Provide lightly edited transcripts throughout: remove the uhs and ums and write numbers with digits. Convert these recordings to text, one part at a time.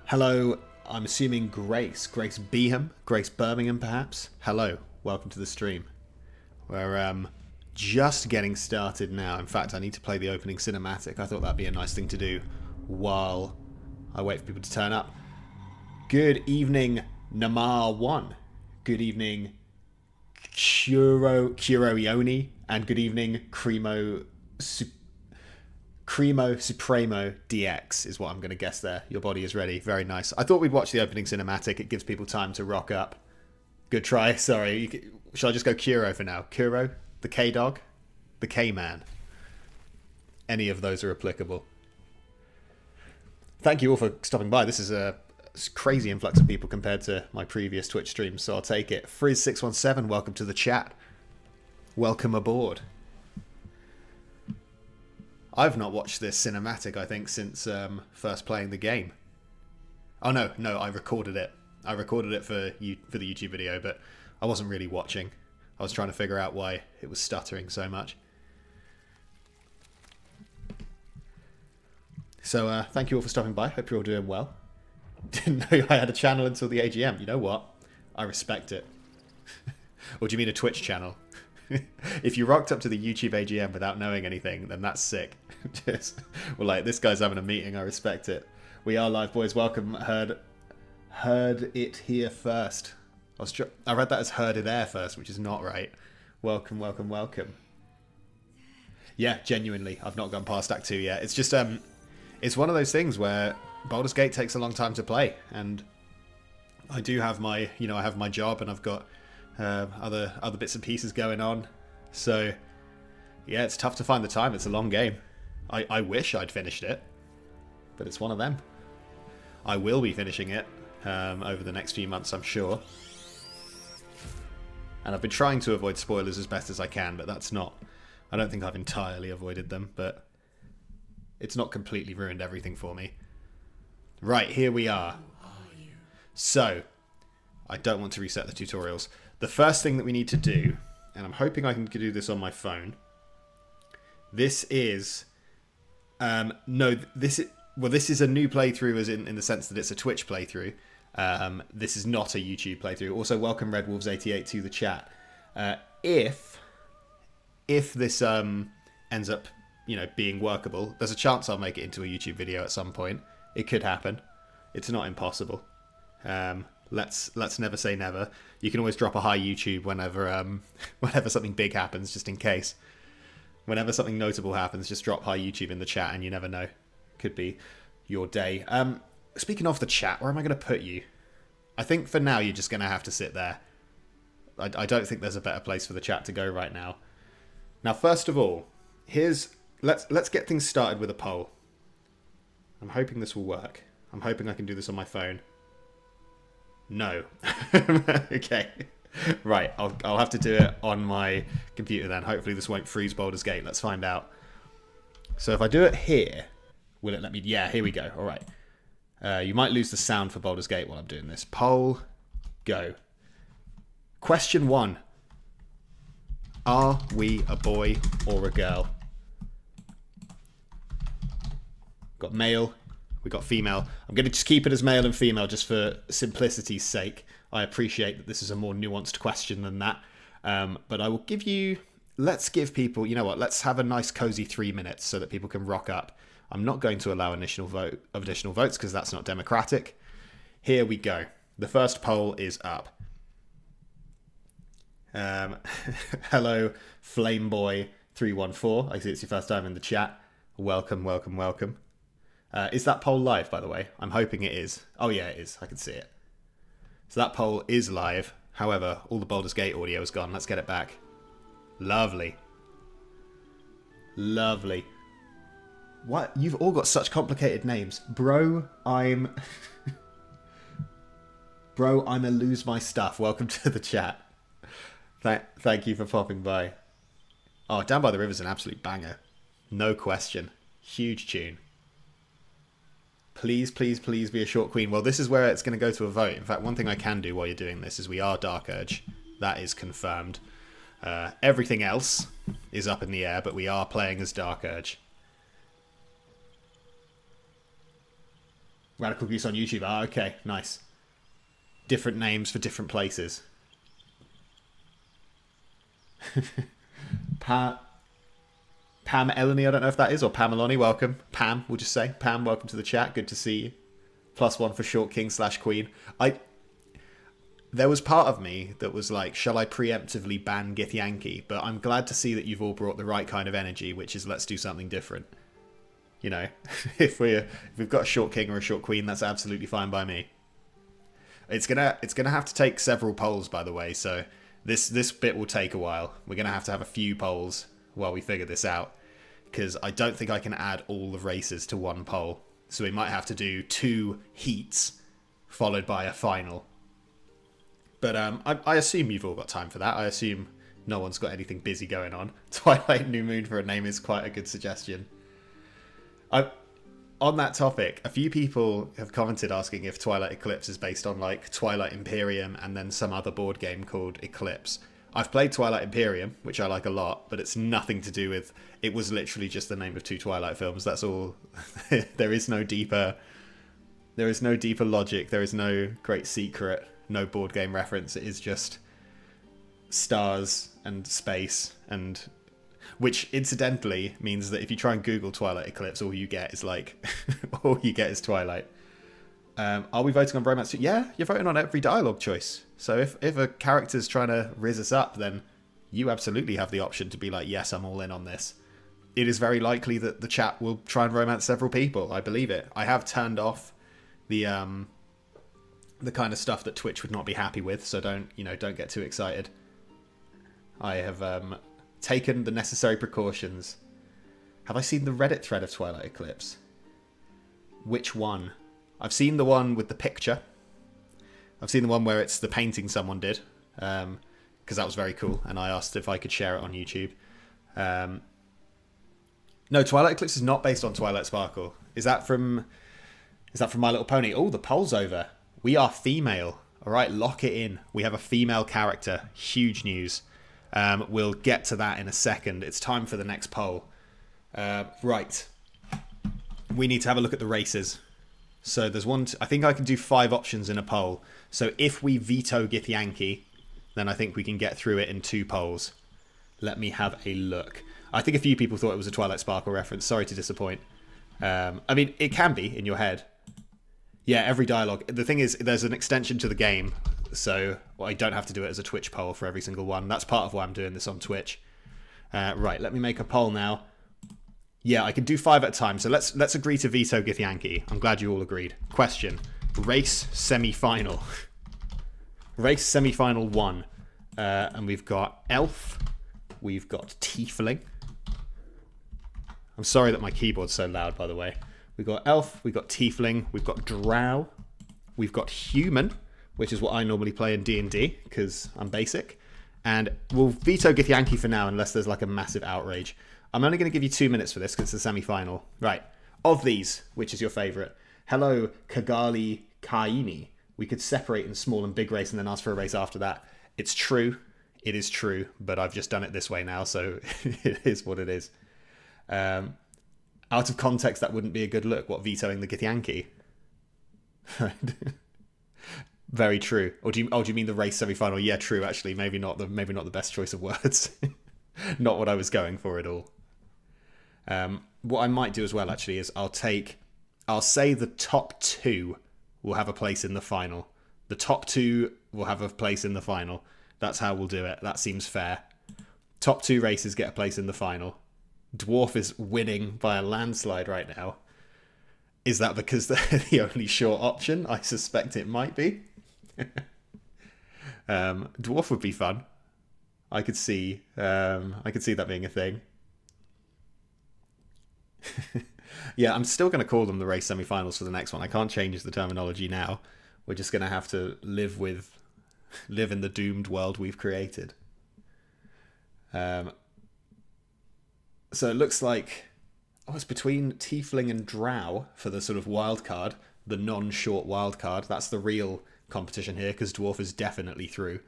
Hello, I'm assuming Grace. Grace Beeham? Grace Birmingham, perhaps? Hello, welcome to the stream. We're just getting started now. In fact, I need to play the opening cinematic. I thought that'd be a nice thing to do while I wait for people to turn up. Good evening, Namar1. Good evening, Ioni. And good evening, Cremo Supremo DX is what I'm going to guess there. Your body is ready. Very nice. I thought we'd watch the opening cinematic. It gives people time to rock up. Good try. Sorry. Shall I just go Kuro for now? Kuro? The K-Dog? The K-Man? Any of those are applicable. Thank you all for stopping by. This is a crazy influx of people compared to my previous Twitch streams, so I'll take it. Frizz617, welcome to the chat. Welcome aboard. I've not watched this cinematic, I think, since first playing the game. Oh, no, I recorded it. I recorded it for the YouTube video, but I wasn't really watching. I was trying to figure out why it was stuttering so much. So, thank you all for stopping by. Hope you're all doing well. Didn't know I had a channel until the AGM. You know what? I respect it. Or do you mean a Twitch channel? If you rocked up to the YouTube AGM without knowing anything, then that's sick. Well, like, this guy's having a meeting. I respect it. We are live, boys. Welcome. Heard it here first. I read that as heard it air first, which is not right. Welcome, welcome, welcome. Yeah, genuinely, I've not gone past Act 2 yet. It's just, it's one of those things where Baldur's Gate takes a long time to play, and I do have my, I have my job, and I've got other bits and pieces going on. So, yeah, it's tough to find the time. It's a long game. I wish I'd finished it, but it's one of them. I will be finishing it over the next few months, I'm sure. And I've been trying to avoid spoilers as best as I can, but that's not... I don't think I've entirely avoided them, but it's not completely ruined everything for me. Right, here we are. So, I don't want to reset the tutorials. The first thing that we need to do, and I'm hoping I can do this on my phone, this is... this is a new playthrough as in the sense that it's a Twitch playthrough. This is not a YouTube playthrough. Also, welcome Red Wolves 88 to the chat. If this ends up, being workable, there's a chance I'll make it into a YouTube video at some point. It could happen. It's not impossible. Let's never say never. You can always drop a hi YouTube whenever something big happens, just in case. Whenever something notable happens, just drop hi YouTube in the chat, and you never know. Could be your day. Speaking of the chat, where am I going to put you? I think for now you're just going to have to sit there. I don't think there's a better place for the chat to go right now. Now, first of all, let's get things started with a poll. I'm hoping this will work. I'm hoping I can do this on my phone. No. Okay. Right, I'll have to do it on my computer then. Hopefully this won't freeze Baldur's Gate. Let's find out. So if I do it here, will it let me... Yeah, here we go. All right. You might lose the sound for Baldur's Gate while I'm doing this. Poll, go. Question 1. Are we a boy or a girl? Got male. We got female. I'm going to just keep it as male and female just for simplicity's sake. I appreciate that this is a more nuanced question than that. But I will give you... Let's give people... You know what? Let's have a nice cozy 3 minutes so that people can rock up. I'm not going to allow additional votes because that's not democratic. Here we go. The first poll is up. Hello, Flameboy314. I see it's your first time in the chat. Welcome, welcome, welcome. Is that poll live, by the way? I'm hoping it is. Oh, yeah, it is. I can see it. So that poll is live. However, all the Baldur's Gate audio is gone. Let's get it back. Lovely. Lovely. What? You've all got such complicated names. Bro, I'm... Bro, I'm a lose my stuff. Welcome to the chat. Thank you for popping by. Oh, Down by the River's an absolute banger. No question. Huge tune. Please, please, please be a short queen. Well, this is where it's going to go to a vote. In fact, one thing I can do while you're doing this is we are Dark Urge. That is confirmed. Everything else is up in the air, but we are playing as Dark Urge. Radical Goose on YouTube. Ah, okay, nice. Different names for different places. Pam Eleni, I don't know if that is, or Pameloni, welcome. Pam, we'll just say. Pam, welcome to the chat. Good to see you. +1 for Short King / Queen. There was part of me that was like, shall I preemptively ban Githyanki? But I'm glad to see that you've all brought the right kind of energy, which is let's do something different. You know, if we've got a Short King or a Short Queen, that's absolutely fine by me. It's gonna have to take several polls, by the way, so this bit will take a while. We're gonna have to have a few polls while we figure this out, because I don't think I can add all the races to one poll. So we might have to do 2 heats followed by a final. But I assume you've all got time for that. I assume no one's got anything busy going on. Twilight New Moon for a name is quite a good suggestion. On that topic, a few people have commented asking if Twilight Eclipse is based on like Twilight Imperium and then some other board game called Eclipse. I've played Twilight Imperium, which I like a lot, but it's nothing to do with... It was literally just the name of 2 Twilight films. That's all. There is no deeper logic. There is no great secret. No board game reference. It is just stars and space, and which incidentally means that if you try and Google Twilight Eclipse, all you get is like all you get is Twilight. Are we voting on Bromance 2? Yeah, you're voting on every dialogue choice. So if a character's trying to rizz us up, then you absolutely have the option to be like, yes, I'm all in on this. It is very likely that the chat will try and romance several people. I believe it. I have turned off the kind of stuff that Twitch would not be happy with, so don't get too excited. I have taken the necessary precautions. Have I seen the Reddit thread of Twilight Eclipse? Which one? I've seen the one with the picture. I've seen the one where it's the painting someone did, because that was very cool, and I asked if I could share it on YouTube. No, Twilight Eclipse is not based on Twilight Sparkle. Is that from My Little Pony? Oh, the poll's over. We are female. All right, lock it in. We have a female character. Huge news. We'll get to that in a second. It's time for the next poll. Right. We need to have a look at the races. So there's one... I think I can do 5 options in a poll. So if we veto Githyanki, then I think we can get through it in 2 polls. Let me have a look. I think a few people thought it was a Twilight Sparkle reference. Sorry to disappoint. I mean, it can be in your head. Yeah, every dialogue. The thing is, there's an extension to the game, so I don't have to do it as a Twitch poll for every single one. That's part of why I'm doing this on Twitch. Right, let me make a poll now. Yeah, I can do 5 at a time, so let's agree to veto Githyanki. I'm glad you all agreed. Question. Race semi-final. Race semi-final 1. And we've got Elf. We've got Tiefling. I'm sorry that my keyboard's so loud, by the way. We've got Elf, we've got Tiefling, we've got Drow, we've got Human, which is what I normally play in D&D, because I'm basic. And we'll veto Githyanki for now, unless there's like a massive outrage. I'm only going to give you 2 minutes for this, because it's the semi-final. Right. Of these, which is your favourite? Hello, Kagali Kaini. We could separate in small and big race and then ask for a race after that. It's true. It is true, but I've just done it this way now, so it is what it is. Out of context, that wouldn't be a good look. What, vetoing the Githyanki? Very true. Or do you mean the race semi-final? Yeah, true. Actually, maybe not the best choice of words. Not what I was going for at all. What I might do as well, actually, is I'll say the top 2 will have a place in the final. The top 2 will have a place in the final. That's how we'll do it. That seems fair. Top 2 races get a place in the final. Dwarf is winning by a landslide right now. Is that because they're the only short option? I suspect it might be. Dwarf would be fun. I could see that being a thing. Yeah, I'm still going to call them the race semi-finals for the next one. I can't change the terminology now. We're just going to have to live in the doomed world we've created. So it looks like it's between Tiefling and Drow for the sort of wild card, the non-short wild card. That's the real competition here, because Dwarf is definitely through.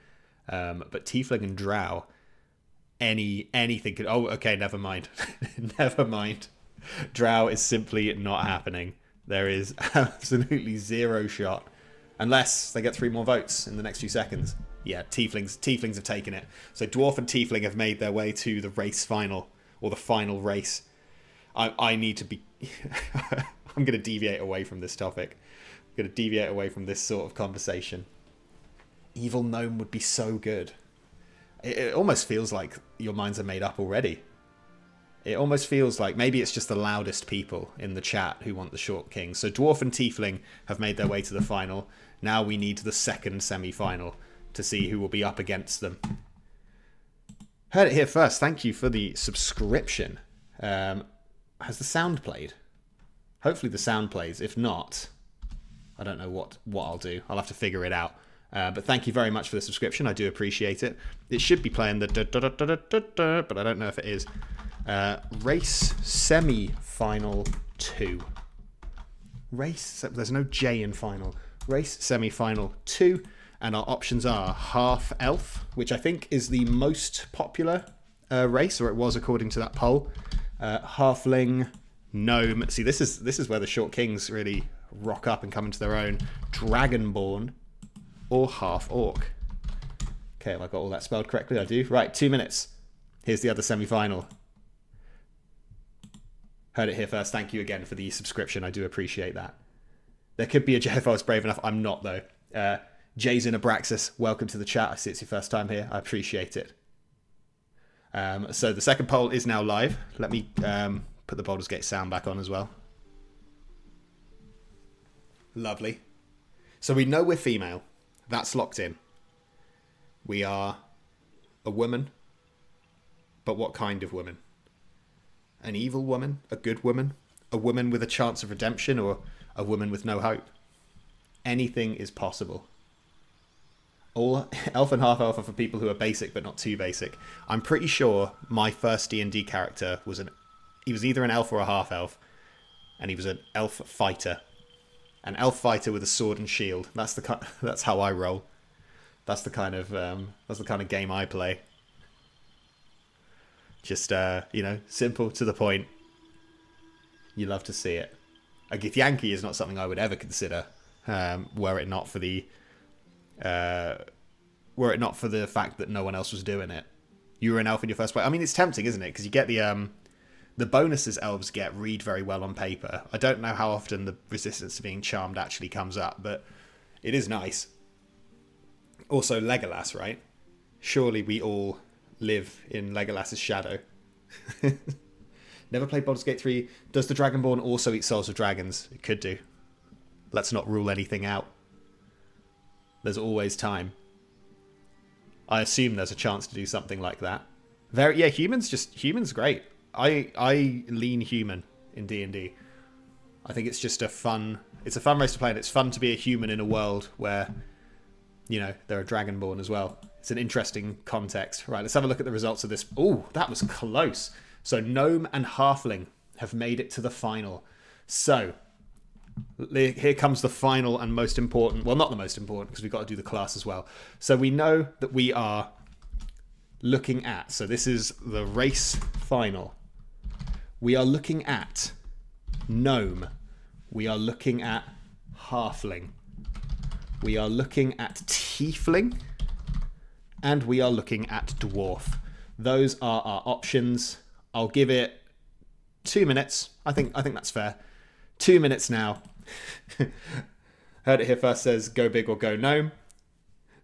But Tiefling and Drow, anything could... Oh, okay, never mind. Never mind. Drow is simply not happening. There is absolutely zero shot. Unless they get 3 more votes in the next few seconds. Yeah, Tieflings have taken it. So Dwarf and Tiefling have made their way to the race final. Or the final race. I need to be... I'm going to deviate away from this topic. I'm going to deviate away from this sort of conversation. Evil Gnome would be so good. It almost feels like your minds are made up already. It almost feels like maybe it's just the loudest people in the chat who want the Short King. So Dwarf and Tiefling have made their way to the final. Now we need the second semi-final to see who will be up against them. Heard it here first. Thank you for the subscription. Has the sound played? Hopefully the sound plays. If not, I don't know what I'll do. I'll have to figure it out. But thank you very much for the subscription. I do appreciate it. It should be playing the da-da-da-da-da-da, but I don't know if it is. Race semi-final 2. Race, there's no J in final. Race semi-final 2. And our options are half elf, which I think is the most popular race, or it was according to that poll. Halfling, gnome. See, this is where the Short Kings really rock up and come into their own. Dragonborn, or half orc. Okay, have I got all that spelled correctly? I do. Right, 2 minutes. Here's the other semi-final. Heard it here first. Thank you again for the subscription. I do appreciate that. There could be a J if I was brave enough. I'm not, though. Jason Abraxas, welcome to the chat. I see it's your first time here. I appreciate it. So the second poll is now live. Let me put the Baldur's Gate sound back on as well. Lovely. So we know we're female. That's locked in. We are a woman. But what kind of woman? An evil woman? A good woman? A woman with a chance of redemption? Or a woman with no hope? Anything is possible. All elf and half elf are for people who are basic but not too basic. I'm pretty sure my first D&D character was he was either an elf or a half elf, and he was an elf fighter. An elf fighter with a sword and shield. That's how I roll. That's the kind of game I play. Just you know, simple, to the point. You love to see it. A Githyanki is not something I would ever consider, were it not for the fact that no one else was doing it. You were an elf in your first play. I mean, it's tempting, isn't it? Because you get the bonuses elves get read very well on paper. I don't know how often the resistance to being charmed actually comes up, but it is nice. Also, Legolas, right? Surely we all live in Legolas's shadow. Never played Baldur's Gate 3. Does the Dragonborn also eat souls of dragons? It could do. Let's not rule anything out. There's always time. I assume there's a chance to do something like that. Yeah, humans great. I lean human in D&D. I think it's just it's a fun race to play, and it's fun to be a human in a world where, you know, there are Dragonborn as well. It's an interesting context. Right, let's have a look at the results of this. Ooh, that was close. So Gnome and Halfling have made it to the final. So here comes the final and most important. Well, not the most important, because we've got to do the class as well. So we know that we are looking at, so this is the race final. We are looking at Gnome. We are looking at Halfling. We are looking at Tiefling. And we are looking at Dwarf. Those are our options. I'll give it 2 minutes. I think that's fair. 2 minutes now. Heard it here first says go big or go gnome.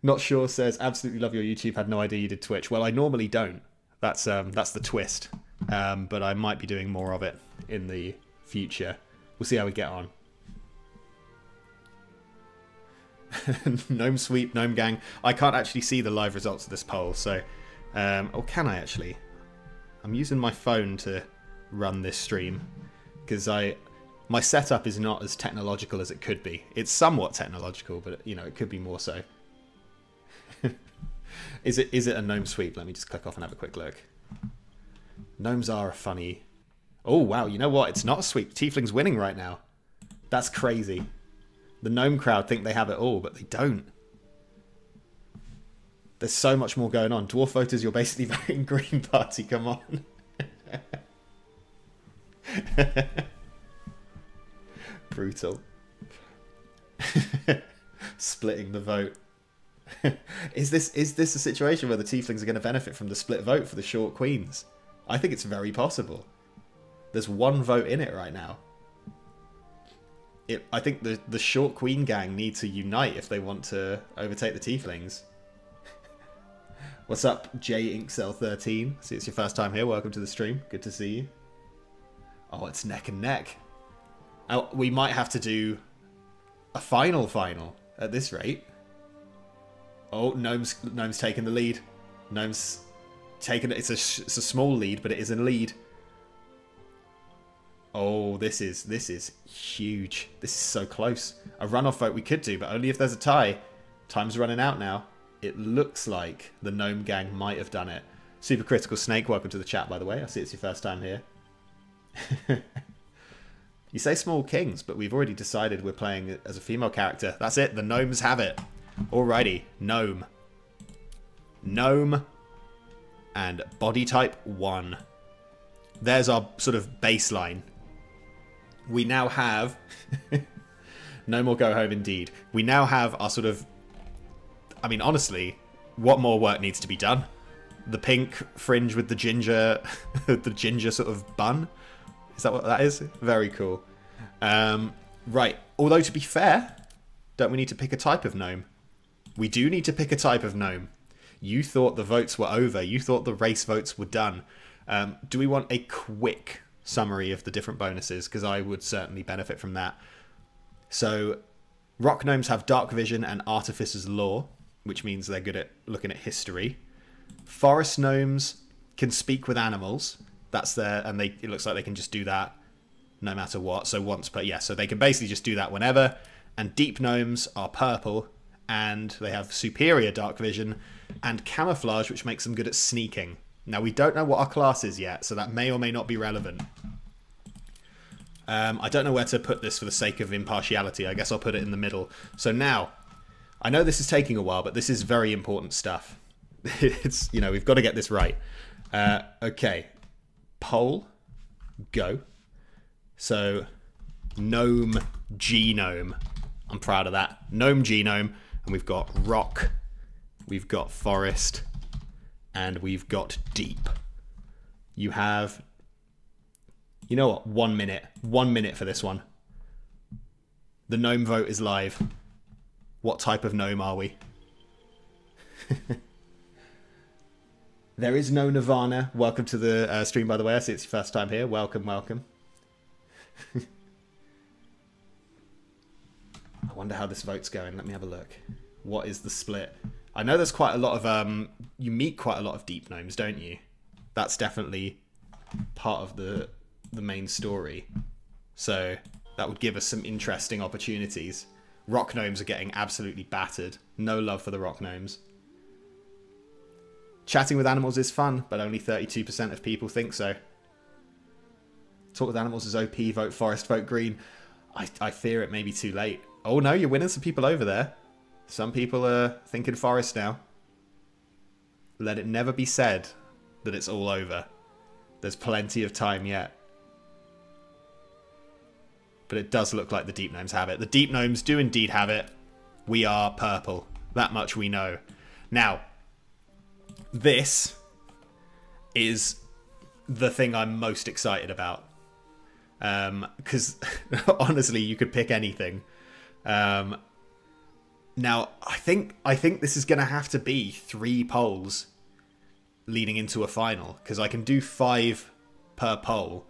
Not sure says absolutely love your YouTube. Had no idea you did Twitch. Well, I normally don't. That's the twist. But I might be doing more of it in the future. We'll see how we get on. Gnome sweep, gnome gang. I can't actually see the live results of this poll, so or can I actually? I'm using my phone to run this stream because my setup is not as technological as it could be. It's somewhat technological, but you know, it could be more so. Is it a gnome sweep? Let me just click off and have a quick look. Gnomes are a funny... Oh, wow, you know what? It's not a sweep. Tiefling's winning right now. That's crazy. The gnome crowd think they have it all, but they don't. There's so much more going on. Dwarf voters, you're basically voting Green Party. Come on. Brutal. Splitting the vote. Is this a situation where the tieflings are going to benefit from the split vote for the short queens? I think it's very possible. There's one vote in it right now. I think the short queen gang need to unite if they want to overtake the tieflings. What's up, JInkcell13? See, it's your first time here. Welcome to the stream. Good to see you. Oh, it's neck and neck. Oh, we might have to do a final at this rate. Oh, Gnome's taking the lead. Gnome's taking it. It's a small lead, but it is a lead. Oh, this is huge. This is so close. A runoff vote we could do, but only if there's a tie. Time's running out now. It looks like the Gnome gang might have done it. Super Critical Snake, welcome to the chat, by the way. I see it's your first time here. You say small kings, but we've already decided we're playing as a female character. That's it. The gnomes have it. Alrighty. Gnome. Gnome. And body type 1. There's our sort of baseline. We now have... No more go home indeed. We now have our sort of... I mean, honestly, what more work needs to be done? The pink fringe with the ginger... the ginger sort of bun? Is that what that is? Very cool. Right. Although, to be fair, don't we need to pick a type of gnome? We do need to pick a type of gnome. You thought the votes were over. You thought the race votes were done. Do we want a quick summary of the different bonuses? Because I would certainly benefit from that. So, rock gnomes have dark vision and artificer's lore, which means they're good at looking at history. Forest gnomes can speak with animals. That's their, and it looks like they can just do that no matter what. So once per, yeah, so they can basically just do that whenever. And deep gnomes are purple, and they have superior dark vision and camouflage, which makes them good at sneaking. Now, we don't know what our class is yet, so that may or may not be relevant. I don't know where to put this for the sake of impartiality. I guess I'll put it in the middle. So now, I know this is taking a while, but this is very important stuff. It's, you know, we've got to get this right. Okay. Poll. Go. So, gnome genome. I'm proud of that. Gnome genome. And we've got rock. We've got forest. And we've got deep. You have... You know what? 1 minute. 1 minute for this one. The gnome vote is live. What type of gnome are we? There is no Nirvana. Welcome to the stream, by the way. I see it's your first time here. Welcome, welcome. I wonder how this vote's going. Let me have a look. What is the split? I know there's quite a lot of... you meet quite a lot of deep gnomes, don't you? That's definitely part of the main story. So that would give us some interesting opportunities. Rock gnomes are getting absolutely battered. No love for the rock gnomes. Chatting with animals is fun, but only 32% of people think so. Talk with animals is OP, vote forest, vote green. I fear it may be too late. Oh no, you're winning some people over there. Some people are thinking forest now. Let it never be said that it's all over. There's plenty of time yet. But it does look like the deep gnomes have it. The deep gnomes do indeed have it. We are purple. That much we know. Now, this is the thing I'm most excited about. Because, honestly, you could pick anything. Now, I think this is going to have to be 3 polls leading into a final. Because I can do 5 per poll.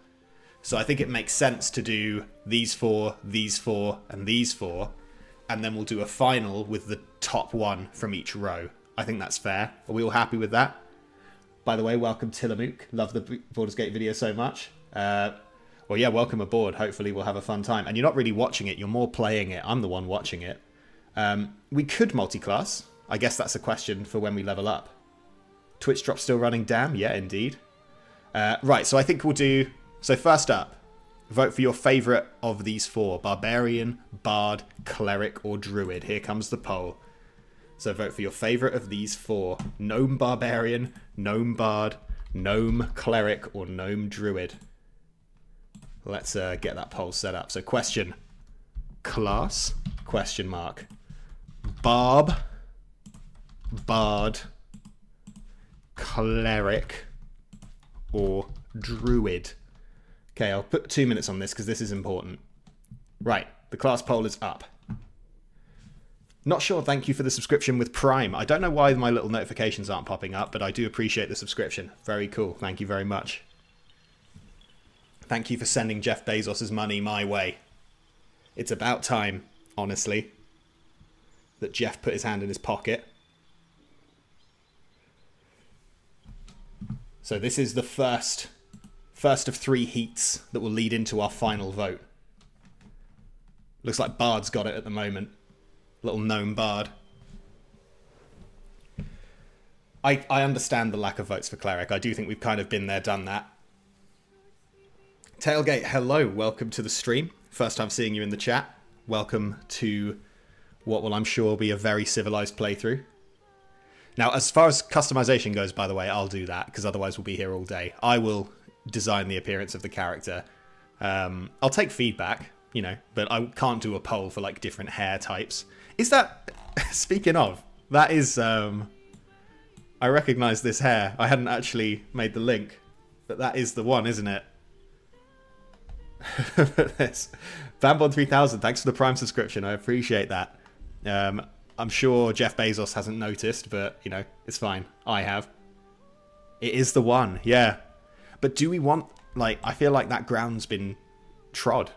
So I think it makes sense to do these 4, and these 4. And then we'll do a final with the top 1 from each row. I think that's fair. Are we all happy with that? By the way, welcome Tillamook. Love the Baldur's Gate video so much. Well, yeah, welcome aboard. Hopefully we'll have a fun time. And you're not really watching it. You're more playing it. I'm the one watching it. We could multi-class. I guess that's a question for when we level up. Twitch drop still running? Damn. Yeah, indeed. Right, so I think we'll do... So first up, vote for your favourite of these 4. Barbarian, Bard, Cleric, or Druid. Here comes the poll. So vote for your favourite of these 4. Gnome Barbarian, Gnome Bard, Gnome Cleric, or Gnome Druid. Let's get that poll set up. So question, class, question mark, barb, bard, cleric, or druid. Okay, I'll put 2 minutes on this because this is important. Right, the class poll is up. Not sure, thank you for the subscription with Prime. I don't know why my little notifications aren't popping up, but I do appreciate the subscription. Very cool, thank you very much. Thank you for sending Jeff Bezos' money my way. It's about time, honestly, that Jeff put his hand in his pocket. So this is the first of 3 heats that will lead into our final vote. Looks like Bard's got it at the moment. Little gnome Bard. I understand the lack of votes for Cleric. I do think we've kind of been there, done that. Tailgate, hello. Welcome to the stream. First time seeing you in the chat. Welcome to what will, I'm sure, be a very civilized playthrough. Now, as far as customization goes, by the way, I'll do that, because otherwise we'll be here all day. I will design the appearance of the character. I'll take feedback, you know, but I can't do a poll for, like, different hair types. Is that... Speaking of, that is... I recognise this hair. I hadn't actually made the link, but that is the one, isn't it? Vanbon 3000, thanks for the Prime subscription. I appreciate that. I'm sure Jeff Bezos hasn't noticed, but, you know, it's fine. I have. It is the one, yeah. But do we want, like, I feel like that ground's been trod.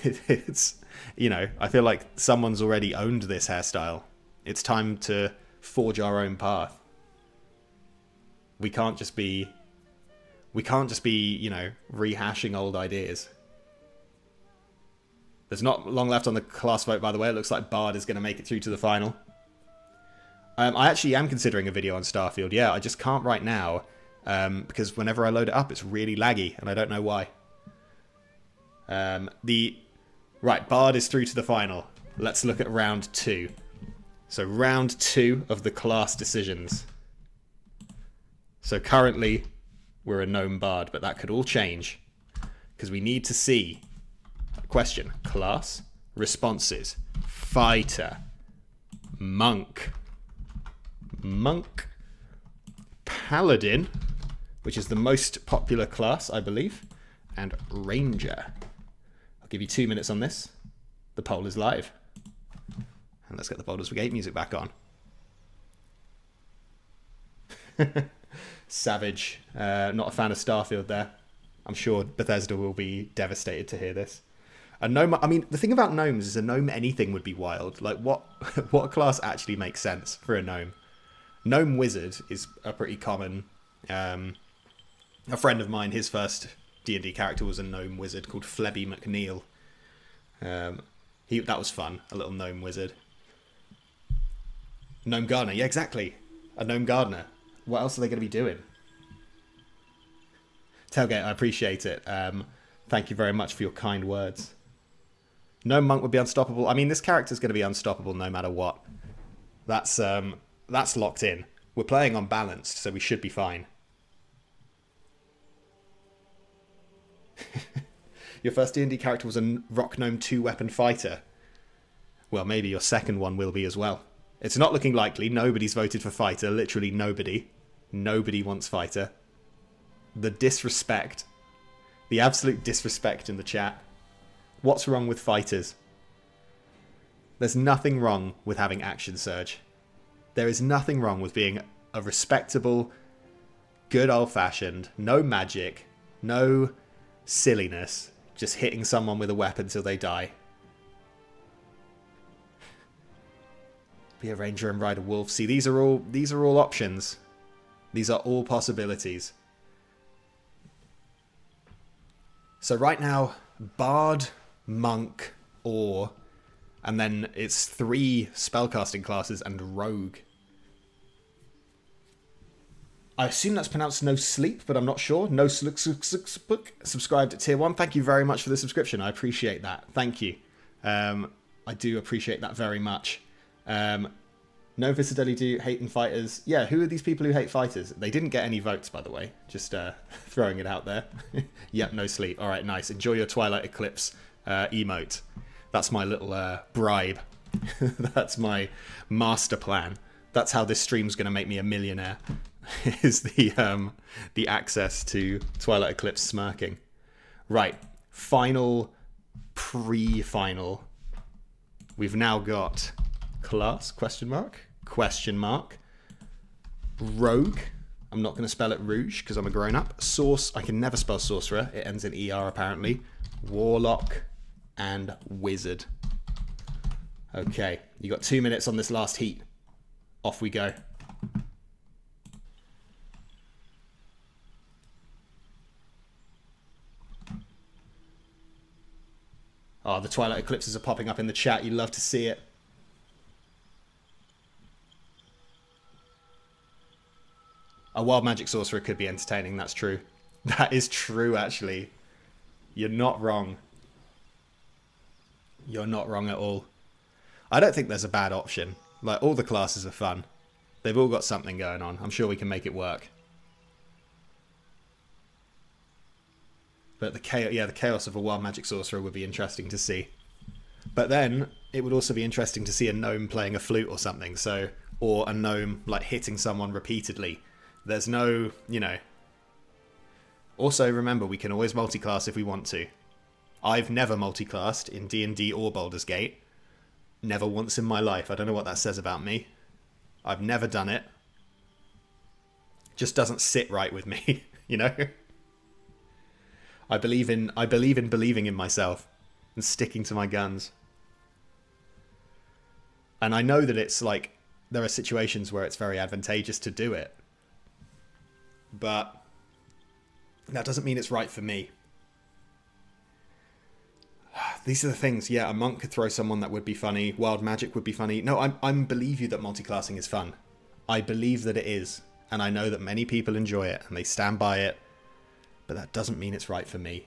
It's, you know, I feel like someone's already owned this hairstyle. It's time to forge our own path. We can't just be, you know, rehashing old ideas. There's not long left on the class vote, by the way. It looks like Bard is going to make it through to the final. I actually am considering a video on Starfield. Yeah, I just can't right now. Because whenever I load it up, it's really laggy, and I don't know why. Right, Bard is through to the final. Let's look at round 2. So round 2 of the class decisions. So currently, we're a gnome Bard, but that could all change. Because we need to see... Question. Class. Responses. Fighter. Monk. Monk. Paladin, which is the most popular class, I believe. And Ranger. I'll give you 2 minutes on this. The poll is live. And let's get the Baldur's Gate music back on. Savage. Not a fan of Starfield there. I'm sure Bethesda will be devastated to hear this. A gnome, I mean, the thing about gnomes is a gnome anything would be wild. Like, what class actually makes sense for a gnome? Gnome Wizard is a pretty common... a friend of mine, his first D&D character was a gnome wizard called Flebby McNeil. That was fun, a little gnome wizard. Gnome gardener, yeah, exactly. A gnome gardener. What else are they going to be doing? Tailgate, I appreciate it. Thank you very much for your kind words. Gnome monk would be unstoppable. I mean, this character's going to be unstoppable no matter what. That's locked in. We're playing on balanced, so we should be fine. Your first D&D character was a Rock Gnome 2-weapon fighter. Well, maybe your second one will be as well. It's not looking likely. Nobody's voted for fighter. Literally nobody. Nobody wants fighter. The disrespect. The absolute disrespect in the chat. What's wrong with fighters? There's nothing wrong with having action surge. There is nothing wrong with being a respectable, good old-fashioned, no magic, no silliness, just hitting someone with a weapon till they die. Be a ranger and ride a wolf. See, these are all options. These are all possibilities. So right now, Bard, Monk, Or, and then it's 3 spellcasting classes and Rogue. I assume that's pronounced No Sleep, but I'm not sure. No Sleep, subscribed at tier 1. Thank you very much for the subscription. I appreciate that. Thank you. I do appreciate that very much. No Vicideli do hating fighters. Yeah, who are these people who hate fighters? They didn't get any votes, by the way. Just throwing it out there. Yep, No Sleep. All right, nice. Enjoy your Twilight Eclipse emote. That's my little bribe. That's my master plan. That's how this stream's going to make me a millionaire. Is the access to Twilight Eclipse smirking. Right, final, pre-final. We've now got class, question mark, rogue. I'm not going to spell it rouge because I'm a grown-up. Source, I can never spell sorcerer. It ends in ER apparently. Warlock and wizard. Okay, you got 2 minutes on this last heat. Off we go. Oh, the Twilight Eclipses are popping up in the chat. You'd love to see it. A wild magic sorcerer could be entertaining. That's true. That is true, actually. You're not wrong. You're not wrong at all. I don't think there's a bad option. Like, all the classes are fun. They've all got something going on. I'm sure we can make it work. But the chaos of a wild magic sorcerer would be interesting to see. But then it would also be interesting to see a gnome playing a flute or something. So, or a gnome like hitting someone repeatedly. There's no, you know. Also, remember, we can always multiclass if we want to. I've never multiclassed in D&D or Baldur's Gate. Never once in my life. I don't know what that says about me. I've never done it. Just doesn't sit right with me, you know? I believe in believing in myself and sticking to my guns. And I know that it's like there are situations where it's very advantageous to do it. But that doesn't mean it's right for me. These are the things. Yeah, a monk could throw someone that would be funny. Wild magic would be funny. No, I believe you that multiclassing is fun. I believe that it is. And I know that many people enjoy it and they stand by it. But that doesn't mean it's right for me.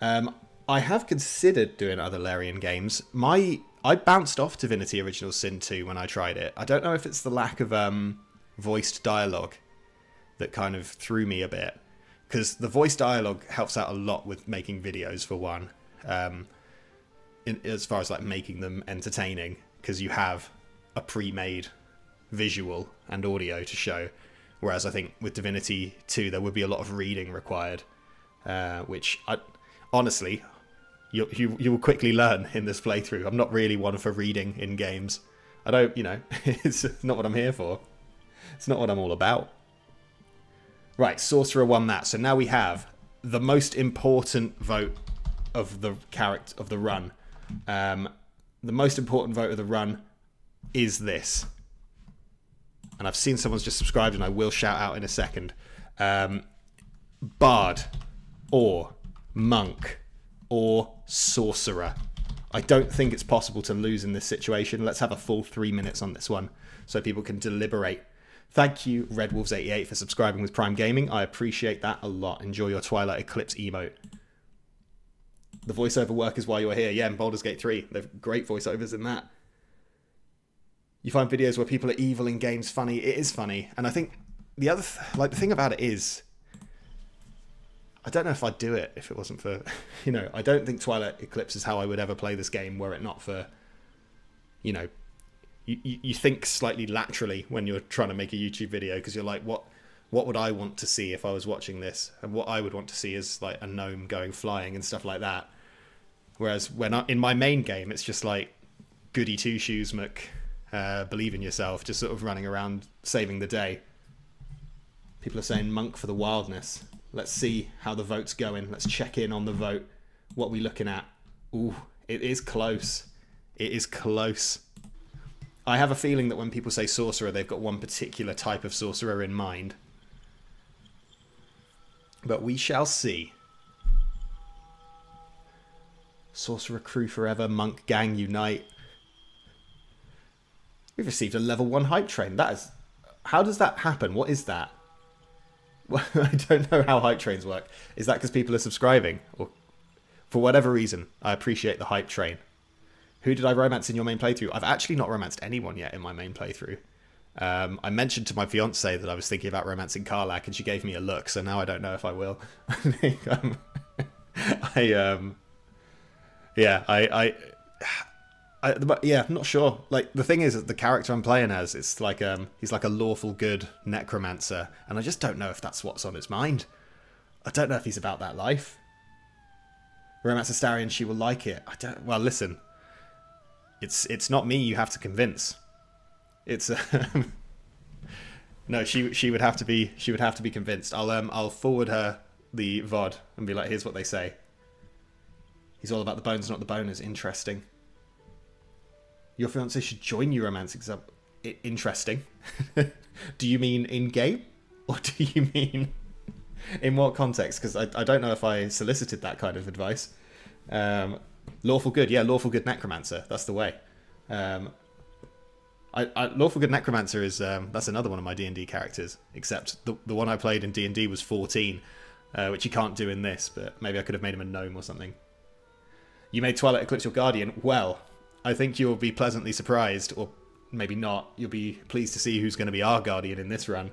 I have considered doing other Larian games. I bounced off Divinity Original Sin 2 when I tried it. I don't know if it's the lack of voiced dialogue that kind of threw me a bit. Because the voice dialogue helps out a lot with making videos, for one. As far as like making them entertaining. Because you have a pre-made visual and audio to show. Whereas I think with Divinity 2 there would be a lot of reading required. Which, honestly, you will quickly learn in this playthrough. I'm not really one for reading in games. I don't, you know, it's not what I'm here for. It's not what I'm all about. Right, Sorcerer won that. So now we have the most important vote of the run. The most important vote of the run is this. And I've seen someone's just subscribed and I will shout out in a second. Bard or Monk or Sorcerer. I don't think it's possible to lose in this situation. Let's have a full 3 minutes on this one so people can deliberate. Thank you, RedWolves88, for subscribing with Prime Gaming. I appreciate that a lot. Enjoy your Twilight Eclipse emote. The voiceover work is why you're here. Yeah, in Baldur's Gate 3. They've great voiceovers in that. You find videos where people are evil in games funny. It is funny. And I think the other the thing about it is, I don't know if I'd do it if it wasn't for, you know, I don't think Twilight Eclipse is how I would ever play this game were it not for, you know, you think slightly laterally when you're trying to make a YouTube video, because you're like, what would I want to see if I was watching this? And what I would want to see is like a gnome going flying and stuff like that. Whereas in my main game, it's just like goody two shoes believe in yourself, just sort of running around saving the day. People are saying Monk for the wildness. Let's see how the vote's going. Let's check in on the vote. What are we looking at? Ooh, it is close. It is close. I have a feeling that when people say sorcerer, they've got one particular type of sorcerer in mind. But we shall see. Sorcerer crew forever, monk gang unite. We've received a level 1 hype train. That is... How does that happen? What is that? Well, I don't know how hype trains work. Is that because people are subscribing? Or for whatever reason, I appreciate the hype train. Who did I romance in your main playthrough? I've actually not romanced anyone yet in my main playthrough. I mentioned to my fiance that I was thinking about romancing Karlak, and she gave me a look, so now I don't know if I will. Yeah, yeah, I'm not sure. Like, the thing is that the character I'm playing as, it's like he's like a lawful good necromancer, and I just don't know if that's what's on his mind. I don't know if he's about that life. Romance Astarion, she will like it. I don't. Well, listen, it's not me you have to convince. It's no, she would have to be convinced. I'll forward her the VOD and be like, here's what they say. He's all about the bones, not the boners. Interesting. Your fiance should join you romantic club. Interesting. Do you mean in game, or do you mean in what context? Because I don't know if I solicited that kind of advice. Lawful good, yeah, lawful good necromancer. That's the way. Lawful good necromancer is that's another one of my D&D characters. Except the one I played in D&D was 14, which you can't do in this. But maybe I could have made him a gnome or something. You made Twilight Eclipse your guardian. Well, I think you'll be pleasantly surprised, or maybe not. You'll be pleased to see who's going to be our guardian in this run.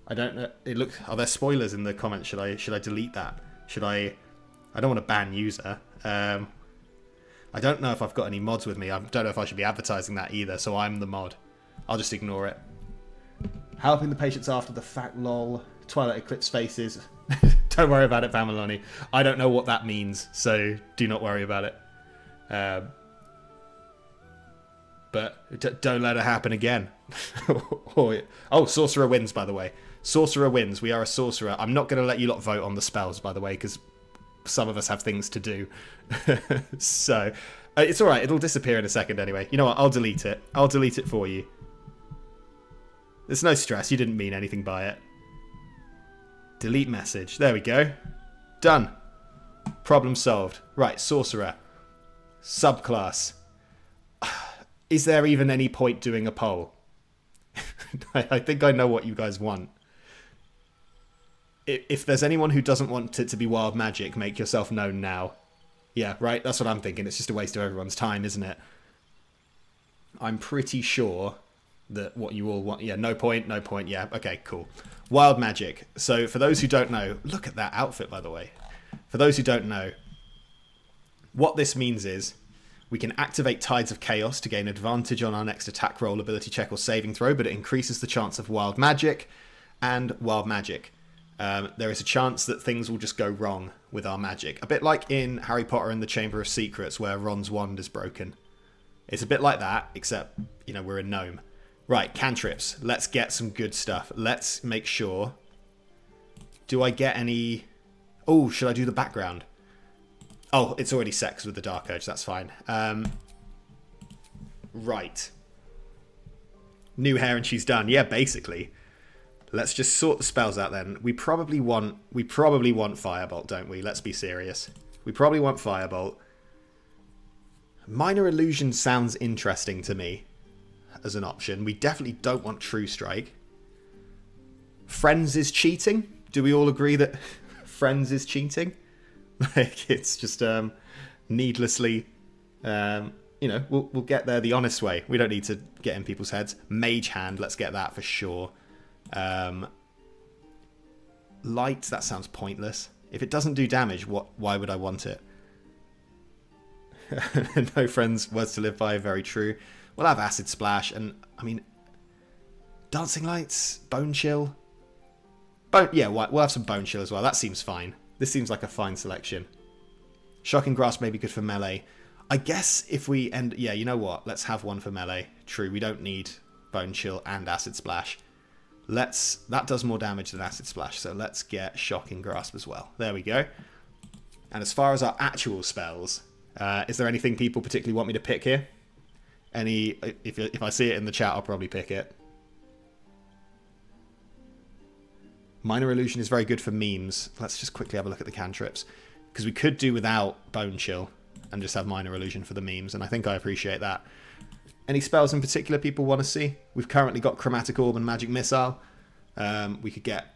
I don't know. It looks. Are there spoilers in the comments? Should I delete that? Should I? I don't want to ban user. I don't know if I've got any mods with me. I don't know if I should be advertising that either. So I'm the mod. I'll just ignore it. Helping the patients after the fact. Lol. Twilight Eclipse faces. Don't worry about it, Pameloni. I don't know what that means, so do not worry about it. But don't let it happen again. Oh, Sorcerer wins, by the way. Sorcerer wins. We are a Sorcerer. I'm not going to let you lot vote on the spells, by the way, because some of us have things to do. So, it's alright. It'll disappear in a second anyway. You know what? I'll delete it. I'll delete it for you. There's no stress. You didn't mean anything by it. Delete message. There we go. Done. Problem solved. Right, Sorcerer. Subclass. Is there even any point doing a poll? I think I know what you guys want. If there's anyone who doesn't want it to be wild magic, make yourself known now. Yeah, right? That's what I'm thinking. It's just a waste of everyone's time, isn't it? I'm pretty sure that what you all want... Yeah, no point, no point. Yeah, okay, cool. Wild magic. So for those who don't know... Look at that outfit, by the way. For those who don't know, what this means is we can activate Tides of Chaos to gain advantage on our next attack roll, ability check, or saving throw, but it increases the chance of wild magic and wild magic. There is a chance that things will just go wrong with our magic. A bit like in Harry Potter and the Chamber of Secrets, where Ron's wand is broken. It's a bit like that, except, you know, we're a gnome. Right, cantrips. Let's get some good stuff. Let's make sure. Do I get any... Oh, should I do the background? Oh, it's already set with the Dark Urge. That's fine. Right. New hair and she's done. Yeah, basically. Let's just sort the spells out then. We probably want Firebolt, don't we? Let's be serious. We probably want Firebolt. Minor Illusion sounds interesting to me as an option. We definitely don't want True Strike. Friends is cheating. Do we all agree that Friends is cheating? Like, it's just needlessly, you know, we'll get there the honest way. We don't need to get in people's heads. Mage Hand, let's get that for sure. Light, that sounds pointless. If it doesn't do damage, why would I want it? No friends, words to live by, very true. We'll have Acid Splash, and, I mean, Dancing Lights, Bone Chill. Yeah, we'll have some Bone Chill as well. That seems fine. This seems like a fine selection. Shocking Grasp may be good for melee. I guess if we end... Yeah, you know what? Let's have one for melee. True, we don't need Bone Chill and Acid Splash. That does more damage than Acid Splash, so let's get Shocking Grasp as well. There we go. And as far as our actual spells, is there anything people particularly want me to pick here? If I see it in the chat, I'll probably pick it. Minor Illusion is very good for memes. Let's just quickly have a look at the cantrips. Because we could do without Bone Chill and just have Minor Illusion for the memes, and I think I appreciate that. Any spells in particular people want to see? We've currently got Chromatic Orb and Magic Missile. We could get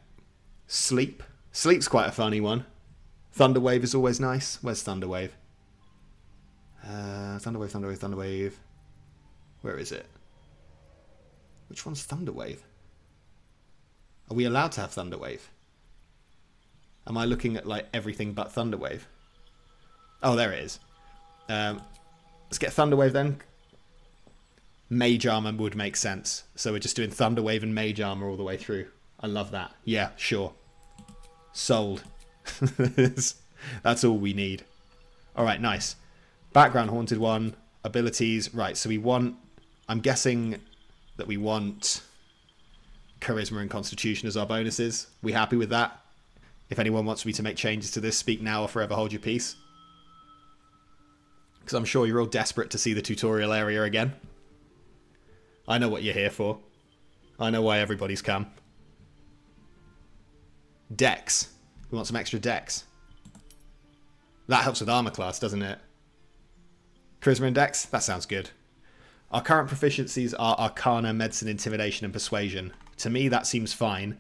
Sleep. Sleep's quite a funny one. Thunderwave is always nice. Where's Thunderwave? Thunderwave. Where is it? Which one's Thunderwave? Are we allowed to have Thunderwave? Am I looking at like everything but Thunderwave? Oh, there it is. Let's get Thunderwave then. Mage Armor would make sense. So we're just doing Thunderwave and Mage Armor all the way through. I love that. Yeah, sure. Sold. That's all we need. Alright, nice. Background Haunted one. Abilities. Right, so we want... I'm guessing that we want Charisma and Constitution as our bonuses. We happy with that? If anyone wants me to make changes to this, speak now or forever hold your peace. Because I'm sure you're all desperate to see the tutorial area again. I know what you're here for. I know why everybody's come. Dex. We want some extra dex. That helps with armor class, doesn't it? Charisma and dex? That sounds good. Our current proficiencies are Arcana, Medicine, Intimidation, and Persuasion. To me, that seems fine.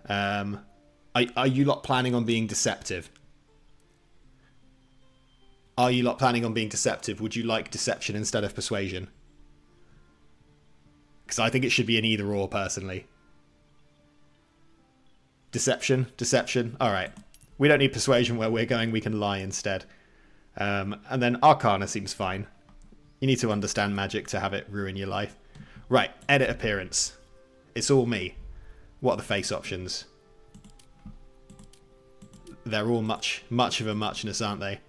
Are you lot planning on being deceptive? Are you lot planning on being deceptive? Would you like Deception instead of Persuasion? Because I think it should be an either or, personally. Deception, Deception. Alright. We don't need Persuasion where we're going. We can lie instead. And then Arcana seems fine. You need to understand magic to have it ruin your life. Right. Edit appearance. It's all me. What are the face options? They're all much of a muchness, aren't they?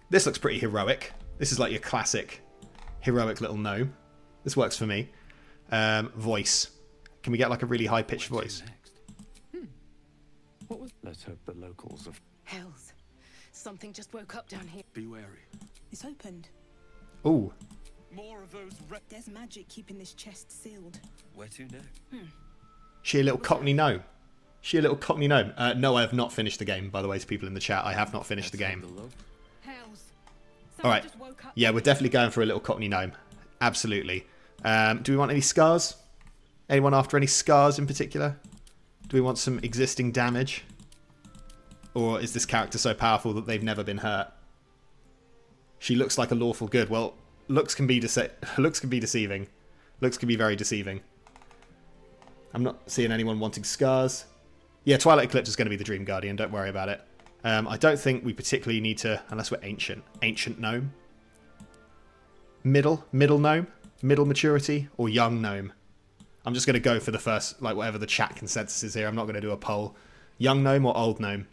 This looks pretty heroic. This is like your classic heroic little gnome. This works for me. Voice. Can we get like a really high-pitched voice? What was? Let's hope the locals of Hells. Something just woke up down here. be wary. It's opened. Ooh. More of those. There's magic keeping this chest sealed. Where to now? She a little cockney gnome. She a little cockney gnome. No, I have not finished the game, by the way, to people in the chat. I have not finished the game. Hells. Alright. Yeah, we're definitely going for a little cockney gnome. Absolutely. Do we want any scars? Anyone after any scars in particular? Do we want some existing damage? Or is this character so powerful that they've never been hurt? She looks like a lawful good. Well, looks can be deceiving. Looks can be very deceiving. I'm not seeing anyone wanting scars. Yeah, Twilight Eclipse is going to be the Dream Guardian. Don't worry about it. I don't think we particularly need to, unless we're ancient. Ancient gnome. Middle gnome. Middle maturity or young gnome. I'm just going to go for the first, like whatever the chat consensus is here. I'm not going to do a poll. Young gnome or old gnome?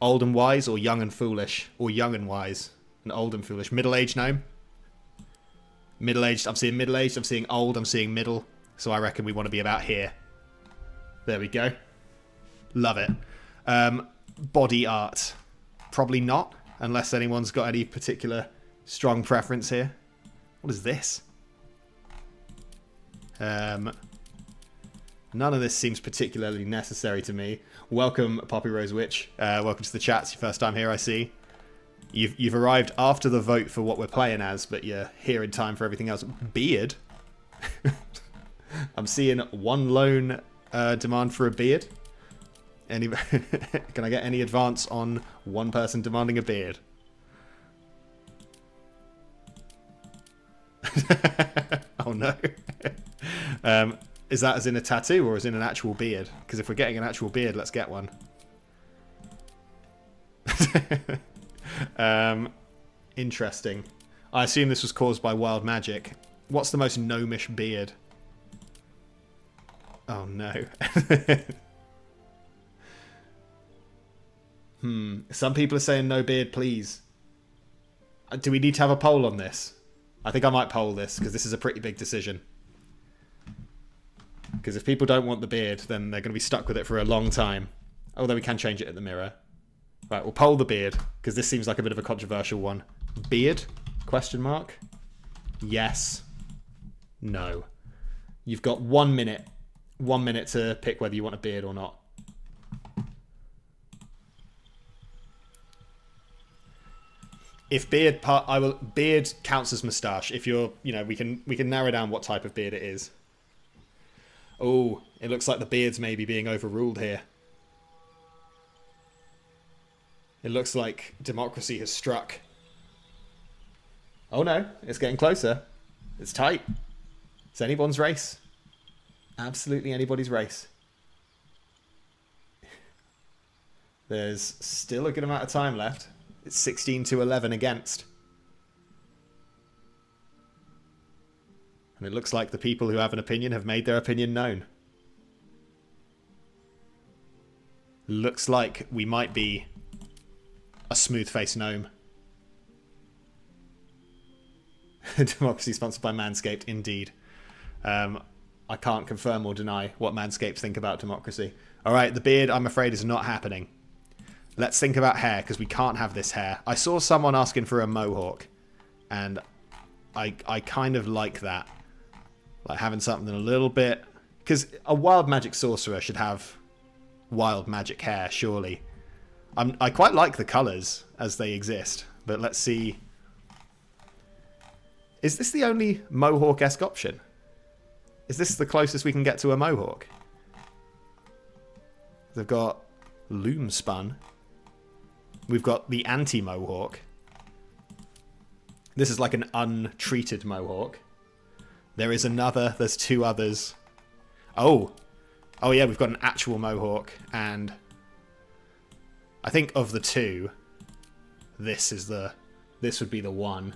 Old and wise or young and foolish? Or young and wise and old and foolish? Middle-aged gnome? Middle-aged. I'm seeing middle-aged. I'm seeing old. I'm seeing middle. So I reckon we want to be about here. There we go. Love it. Body art. Probably not. Unless anyone's got any particular strong preference here. What is this? None of this seems particularly necessary to me. Welcome, Poppy Rose Witch. Welcome to the chat. It's your first time here, I see. You've arrived after the vote for what we're playing as, but you're here in time for everything else. Beard? I'm seeing one lone demand for a beard. Can I get any advance on one person demanding a beard? Oh no. Is that as in a tattoo or as in an actual beard? Because if we're getting an actual beard, let's get one. Interesting. I assume this was caused by wild magic. What's the most gnomish beard? Oh no. Some people are saying no beard, please. Do we need to have a poll on this? I think I might poll this, because this is a pretty big decision. Because if people don't want the beard, then they're going to be stuck with it for a long time. Although we can change it at the mirror. Right, we'll poll the beard, because this seems like a bit of a controversial one. Beard? Question mark? Yes. No. You've got 1 minute. 1 minute to pick whether you want a beard or not. If beard beard counts as moustache. If you're, we can narrow down what type of beard it is. Oh, it looks like the beard's maybe being overruled here. It looks like democracy has struck. Oh no, it's getting closer. It's tight. It's anyone's race. Absolutely anybody's race. There's still a good amount of time left. It's 16 to 11 against. And it looks like the people who have an opinion have made their opinion known. Looks like we might be a smooth-faced gnome. Democracy sponsored by Manscaped, indeed. I can't confirm or deny what Manscaped think about democracy. Alright, the beard, I'm afraid, is not happening. Let's think about hair, because we can't have this hair. I saw someone asking for a mohawk, and I kind of like that. Like having something a little bit... Because a wild magic sorcerer should have wild magic hair, surely. I quite like the colours as they exist, but let's see... Is this the only mohawk-esque option? Is this the closest we can get to a mohawk? They've got loom spun. We've got the anti-mohawk. This is like an untreated mohawk. There is another, there's two others. Oh yeah, we've got an actual mohawk, and I think of the two, this would be the one.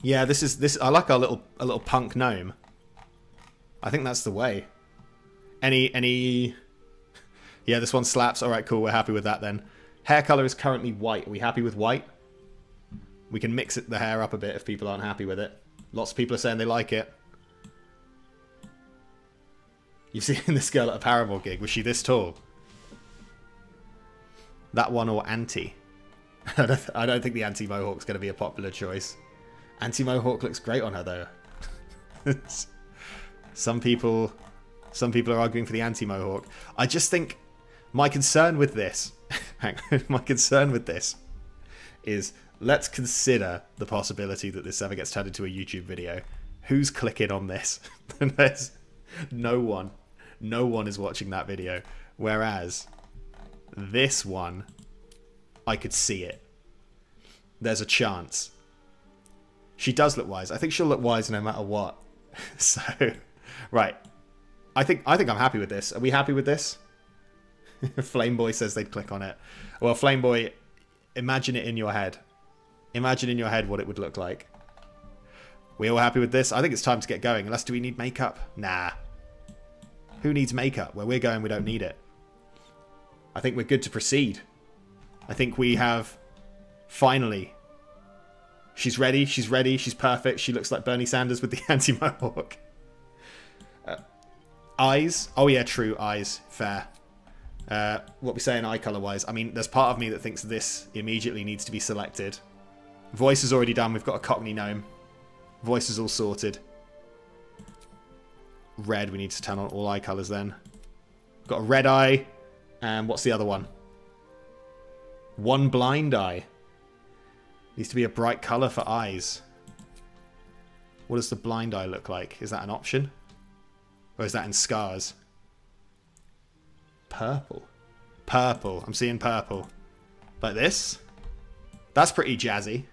Yeah, this. I like our little punk gnome. I think that's the way. Any. Yeah, this one slaps. All right, cool. We're happy with that then. Hair color is currently white. Are we happy with white? We can mix the hair up a bit if people aren't happy with it. Lots of people are saying they like it. You've seen this girl at a Paramore gig. Was she this tall? That one or anti? I don't think the anti-mohawk's going to be a popular choice. Anti-mohawk looks great on her though. Some people are arguing for the anti-mohawk. I just think my concern with this, is let's consider the possibility that this ever gets turned into a YouTube video. Who's clicking on this? There's no one. No one is watching that video. Whereas this one, I could see it. There's a chance. She does look wise. I think she'll look wise no matter what. So, right. I think I'm happy with this. Are we happy with this? Flameboy says they'd click on it. Well, Flameboy, imagine it in your head. Imagine in your head what it would look like. We all happy with this? I think it's time to get going. Unless, do we need makeup? Nah. Who needs makeup? Where we're going, we don't need it. I think we're good to proceed. I think we have finally... She's ready, she's perfect. She looks like Bernie Sanders with the anti-mohawk. Eyes? Oh yeah, true, eyes. Fair. What we saying eye colour-wise? I mean, there's part of me that thinks this immediately needs to be selected. Voice is already done. We've got a Cockney gnome. Voice is all sorted. Red, we need to turn on all eye colours then. We've got a red eye. And what's the other one? One blind eye. Needs to be a bright colour for eyes. What does the blind eye look like? Is that an option? Or is that in scars? Purple. Purple. I'm seeing purple. Like this? That's pretty jazzy.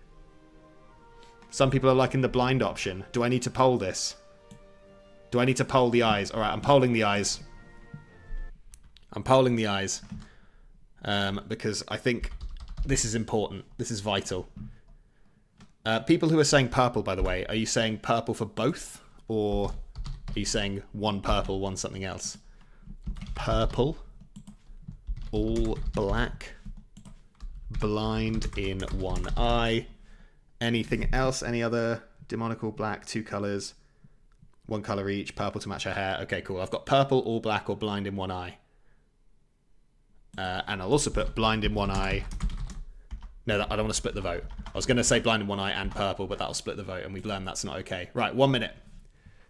Some people are liking the blind option. Do I need to poll this? Do I need to poll the eyes? Alright, I'm polling the eyes. I'm polling the eyes. Because I think this is important. This is vital. People who are saying purple, by the way, are you saying purple for both? Or are you saying one purple, one something else? Purple. All black. Blind in one eye. Anything else? Any other demonical black? Two colours. One colour each. Purple to match her hair. Okay, cool. I've got purple, all black, or blind in one eye. And I'll also put blind in one eye. No, I don't want to split the vote. I was going to say blind in one eye and purple, but that'll split the vote, and we've learned that's not okay. Right, 1 minute.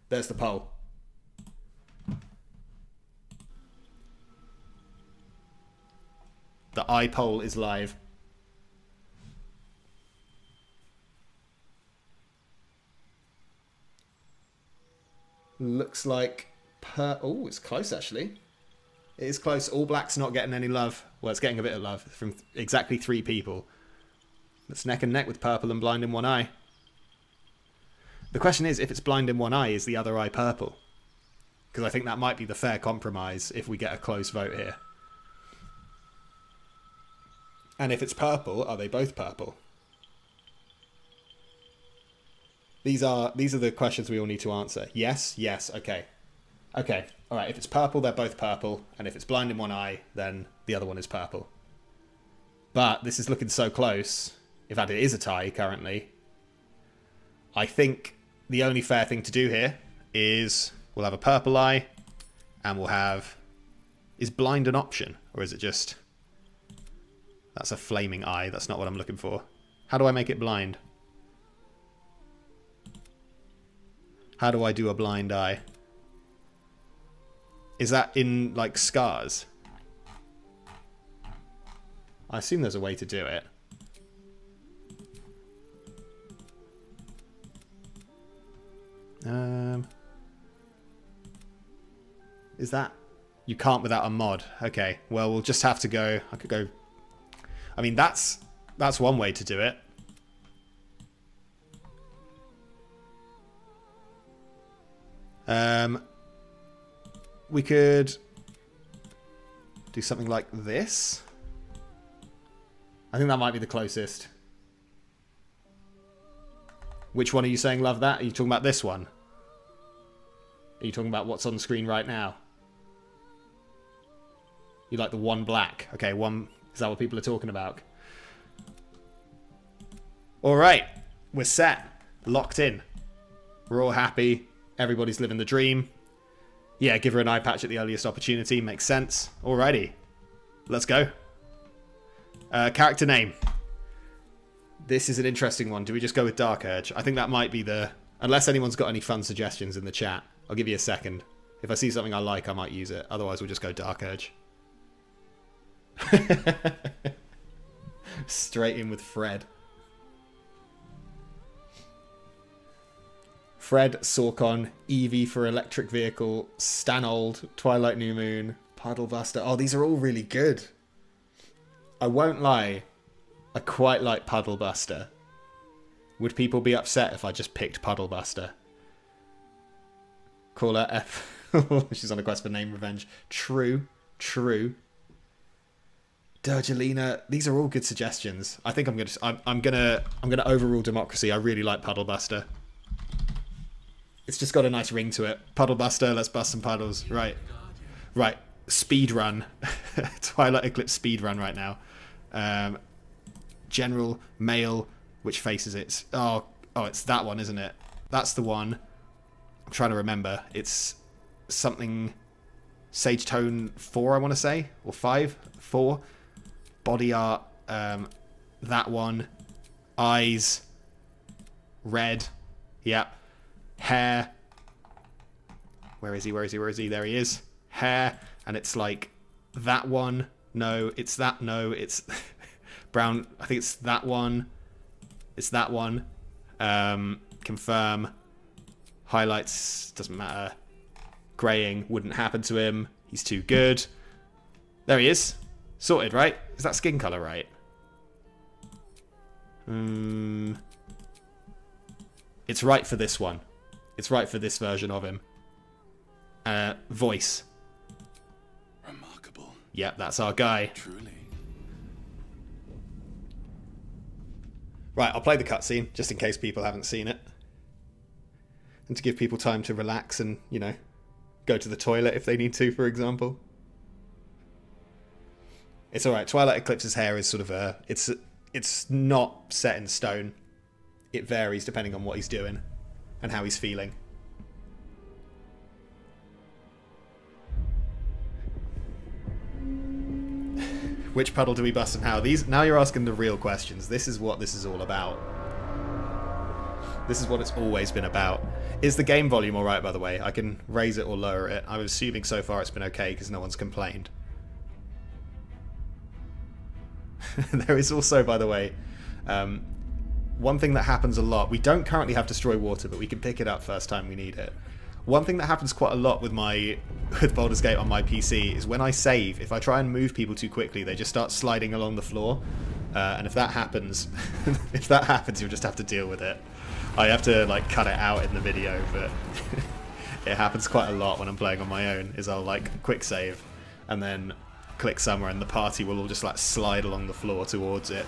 There's the poll. The eye poll is live. Looks like... Oh, it's close, actually. It is close. All black's not getting any love. Well, it's getting a bit of love from exactly 3 people. It's neck and neck with purple and blind in one eye. The question is, if it's blind in one eye, is the other eye purple? Because I think that might be the fair compromise if we get a close vote here. And if it's purple, are they both purple? These are the questions we all need to answer. Yes, yes, okay. Okay, alright, if it's purple, they're both purple. And if it's blind in one eye, then the other one is purple. But this is looking so close. In fact, it is a tie currently. I think the only fair thing to do here is we'll have a purple eye and we'll have... Is blind an option? Or is it just... That's a flaming eye. That's not what I'm looking for. How do I make it blind? How do I do a blind eye? Is that in, like, scars? I assume there's a way to do it. Is that... You can't without a mod. Okay, well, we'll just have to go... I could go... I mean, that's one way to do it. We could do something like this. I think that might be the closest. Which one are you saying love that? Are you talking about this one? Are you talking about what's on screen right now? You like the one black. Okay, one... Is that what people are talking about? Alright. We're set. Locked in. We're all happy. Everybody's living the dream. Yeah, give her an eye patch at the earliest opportunity. Makes sense. Alrighty. Let's go. Character name. This is an interesting one. Do we just go with Dark Urge? I think that might be the... Unless anyone's got any fun suggestions in the chat. I'll give you a second. If I see something I like, I might use it. Otherwise, we'll just go Dark Urge. Straight in with Fred. Fred, Sorcon, Eevee for electric vehicle, Stanold, Twilight New Moon, Puddlebuster. Oh, these are all really good. I won't lie. I quite like Puddlebuster. Would people be upset if I just picked Puddlebuster? Call her F. She's on a quest for name revenge. True. True. Durgelina. These are all good suggestions. I think I'm gonna overrule democracy. I really like Puddlebuster. It's just got a nice ring to it. Puddlebuster, let's bust some puddles. Right. Right. Speedrun. Twilight Eclipse speedrun right now. General, male, which faces it? Oh, it's that one, isn't it? That's the one. I'm trying to remember. It's something... Sage Tone 4, I want to say? Or 5? 4. Body art. That one. Eyes. Red. Yep. Hair. Where is he? Where is he? Where is he? There he is. Hair. And it's like that one. No, it's that. No, it's brown. I think it's that one. It's that one. Confirm. Highlights. Doesn't matter. Graying wouldn't happen to him. He's too good. There he is. Sorted, right? Is that skin color right? It's right for this one. It's right for this version of him. Voice. Remarkable. Yep, that's our guy. Truly. Right, I'll play the cutscene, just in case people haven't seen it. And to give people time to relax and, you know, go to the toilet if they need to, for example. It's alright, Twilight Eclipse's hair is sort of a... It's not set in stone. It varies depending on what he's doing and how he's feeling. Which puddle do we bust and how? Now you're asking the real questions. This is what this is all about. This is what it's always been about. Is the game volume alright, by the way? I can raise it or lower it. I'm assuming so far it's been okay because no one's complained. There is also, by the way, one thing that happens a lot. We don't currently have Destroy Water, but we can pick it up first time we need it. One thing that happens quite a lot with Baldur's Gate on my PC is when I save, if I try and move people too quickly, they just start sliding along the floor. And if that happens, you'll just have to deal with it. I have to like cut it out in the video, but it happens quite a lot when I'm playing on my own. Is I'll like quick save, and then click somewhere and the party will all just like slide along the floor towards it,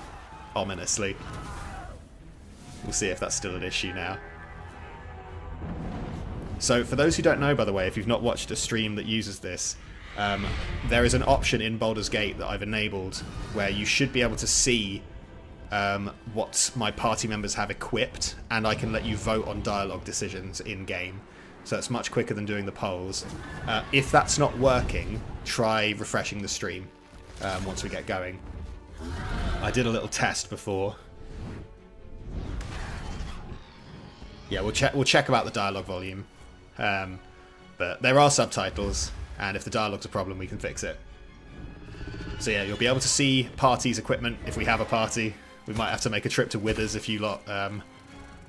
ominously. We'll see if that's still an issue now. So for those who don't know, by the way, if you've not watched a stream that uses this, there is an option in Baldur's Gate that I've enabled where you should be able to see what my party members have equipped, and I can let you vote on dialogue decisions in-game. So it's much quicker than doing the polls. If that's not working, try refreshing the stream once we get going. I did a little test before. Yeah, we'll check about the dialogue volume. But there are subtitles, and if the dialogue's a problem, we can fix it. So yeah, you'll be able to see party's equipment if we have a party. We might have to make a trip to Withers if you lot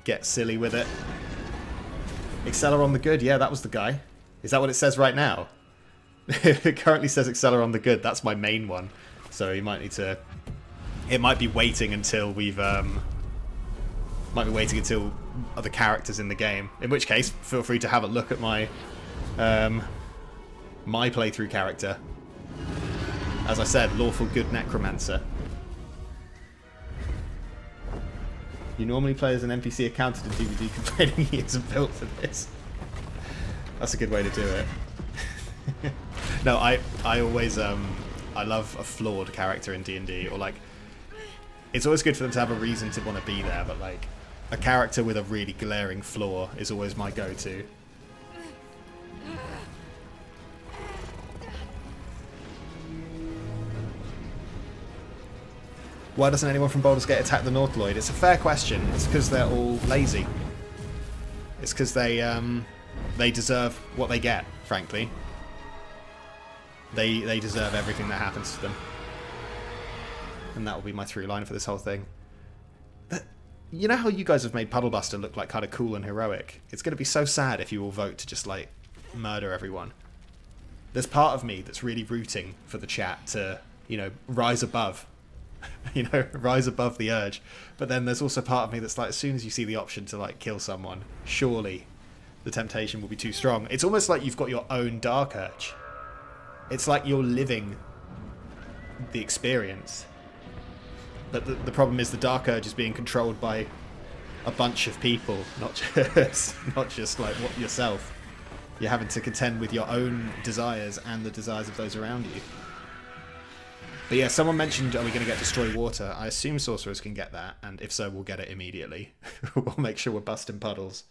get silly with it. Acceleron the Good, yeah, that was the guy. Is that what it says right now? It currently says Acceleron the Good. That's my main one. So you might need to... It might be waiting until we've... Might be waiting until other characters in the game. In which case, feel free to have a look at my... my playthrough character. As I said, Lawful Good Necromancer. You normally play as an NPC accountant in DVD complaining he isn't built for this. That's a good way to do it. No, I always I love a flawed character in D&D, or like it's always good for them to have a reason to want to be there, but like a character with a really glaring flaw is always my go-to. Why doesn't anyone from Baldur's Gate attack the Nautiloid? It's a fair question. It's because they're all lazy. It's because they deserve what they get, frankly. They deserve everything that happens to them. And that will be my through line for this whole thing. But you know how you guys have made Puddlebuster look like kind of cool and heroic? It's going to be so sad if you all vote to just like murder everyone. There's part of me that's really rooting for the chat to, you know, rise above. You know, rise above the urge. But then there's also part of me that's like, as soon as you see the option to like kill someone, surely the temptation will be too strong. It's almost like you've got your own dark urge. It's like you're living the experience. But the problem is the dark urge is being controlled by a bunch of people, not just like what yourself. You're having to contend with your own desires and the desires of those around you. But yeah, someone mentioned, are we going to get Destroy Water? I assume sorcerers can get that, and if so, we'll get it immediately. We'll make sure we're busting puddles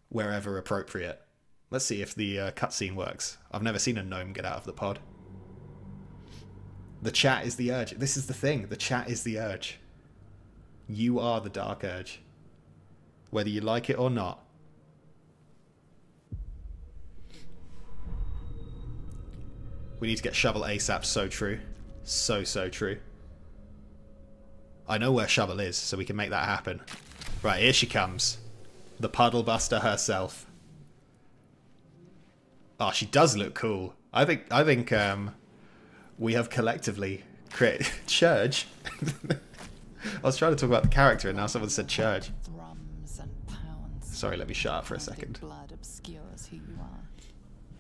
wherever appropriate. Let's see if the cutscene works. I've never seen a gnome get out of the pod. The chat is the urge. This is the thing. The chat is the urge. You are the dark urge. Whether you like it or not. We need to get Shovel ASAP. So true. So true. I know where Shovel is, so we can make that happen. Right, here she comes. The Puddle Buster herself. Oh, she does look cool. I think we have collectively created church. I was trying to talk about the character and now someone said church. Thrums and pounds. Sorry, let me shut up for a second. Blood obscures who you are.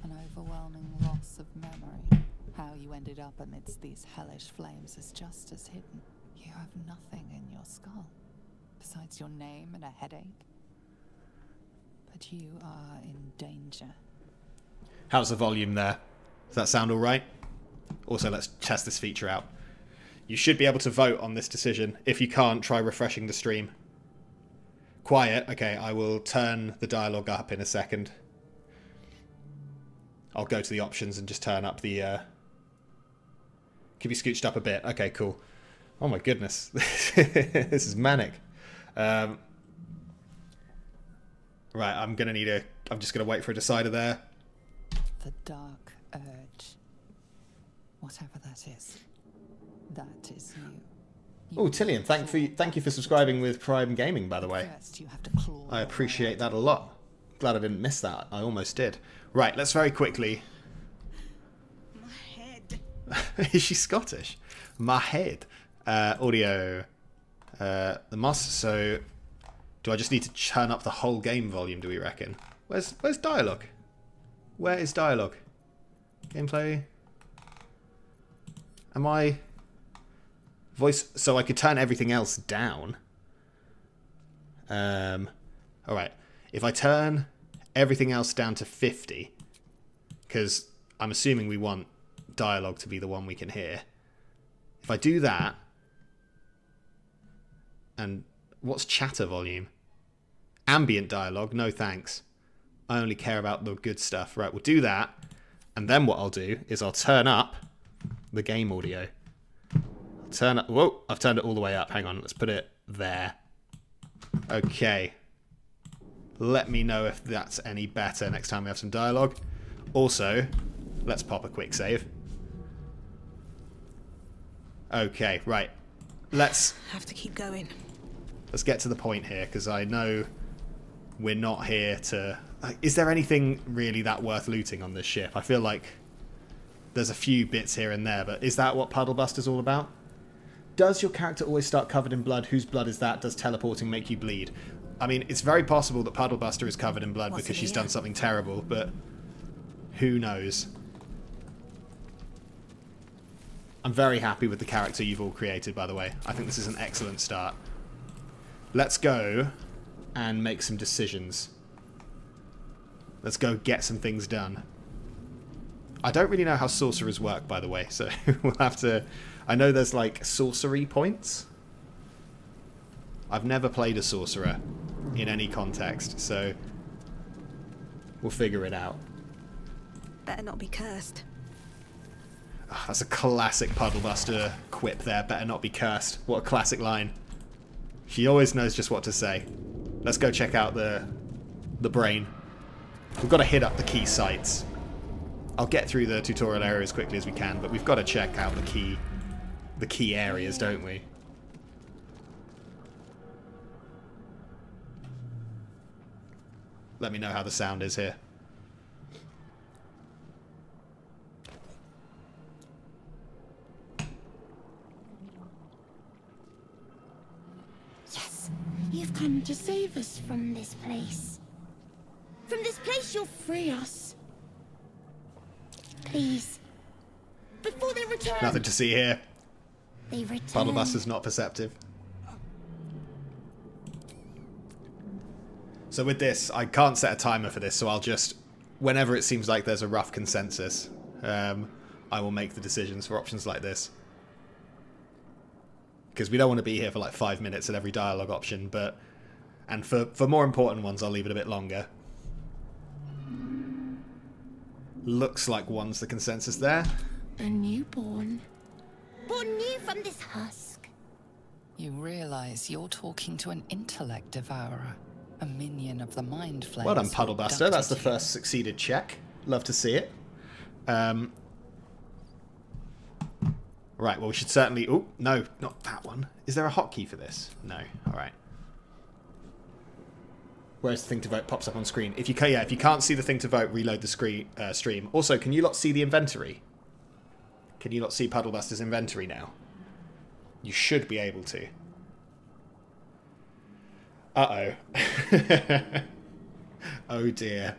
An overwhelming loss of memory. How you ended up amidst these hellish flames is just as hidden. You have nothing in your skull, besides your name and a headache. But you are in danger. How's the volume there? Does that sound alright? Also, let's test this feature out. You should be able to vote on this decision. If you can't, try refreshing the stream. Quiet. Okay, I will turn the dialogue up in a second. I'll go to the options and just turn up the... Can be scooched up a bit. Okay, cool. Oh my goodness. This is manic. Right, I'm going to need a... I'm just going to wait for a decider there. The dark urge. Whatever that is you. Oh, Tillian, thank you for subscribing with Prime Gaming, by the way. First you have to claw I appreciate that a lot. Glad I didn't miss that. I almost did. Right, let's very quickly... My head. Is she Scottish? My head. Audio. The moss. So, do I just need to turn up the whole game volume, do we reckon? Where's dialogue? Where is dialogue? Gameplay. Am I... Voice... So I could turn everything else down. Alright. If I turn everything else down to 50, because I'm assuming we want dialogue to be the one we can hear. If I do that... And what's chatter volume? Ambient dialogue? No thanks. I only care about the good stuff. Right, we'll do that. And then what I'll do is I'll turn up the game audio. I'll turn up... Whoa, I've turned it all the way up. Hang on, let's put it there. Okay. Let me know if that's any better next time we have some dialogue. Also, let's pop a quick save. Okay, right. Let's... Have to keep going. Let's get to the point here, because I know we're not here to... Is there anything really that worth looting on this ship? I feel like there's a few bits here and there, but is that what Puddlebuster's all about? Does your character always start covered in blood? Whose blood is that? Does teleporting make you bleed? I mean, it's very possible that Puddlebuster is covered in blood because she's done something terrible, but who knows? I'm very happy with the character you've all created, by the way. I think this is an excellent start. Let's go and make some decisions. Let's go get some things done. I don't really know how sorcerers work, by the way, so we'll have to... I know there's, like, sorcery points. I've never played a sorcerer in any context, so we'll figure it out. Better not be cursed. Oh, that's a classic Puddlebuster quip there. Better not be cursed. What a classic line. She always knows just what to say. Let's go check out the brain. We've got to hit up the key sites. I'll get through the tutorial area as quickly as we can, but we've got to check out the key areas, don't we? Let me know how the sound is here. Yes, you've come to save us from this place. From this place, you'll free us. Please. Before they return. Nothing to see here. They return. Puddlebuster's not perceptive. So with this, I can't set a timer for this, so I'll just, whenever it seems like there's a rough consensus, I will make the decisions for options like this. Because we don't want to be here for like 5 minutes at every dialogue option, but... And for more important ones, I'll leave it a bit longer. Looks like one's the consensus there. A newborn. Born new from this husk. You realize you're talking to an intellect devourer. A minion of the mind flames. Well done, Puddlebuster. That's the first succeeded check. Love to see it. Right, well, we should certainly... Oh, no, not that one. Is there a hotkey for this? No. All right. Where's the thing to vote pops up on screen? If you can, yeah, if you can't see the thing to vote, reload the screen stream. Also, can you lot see the inventory? Can you lot see Puddlebuster's inventory now? You should be able to. Uh-oh. Oh dear.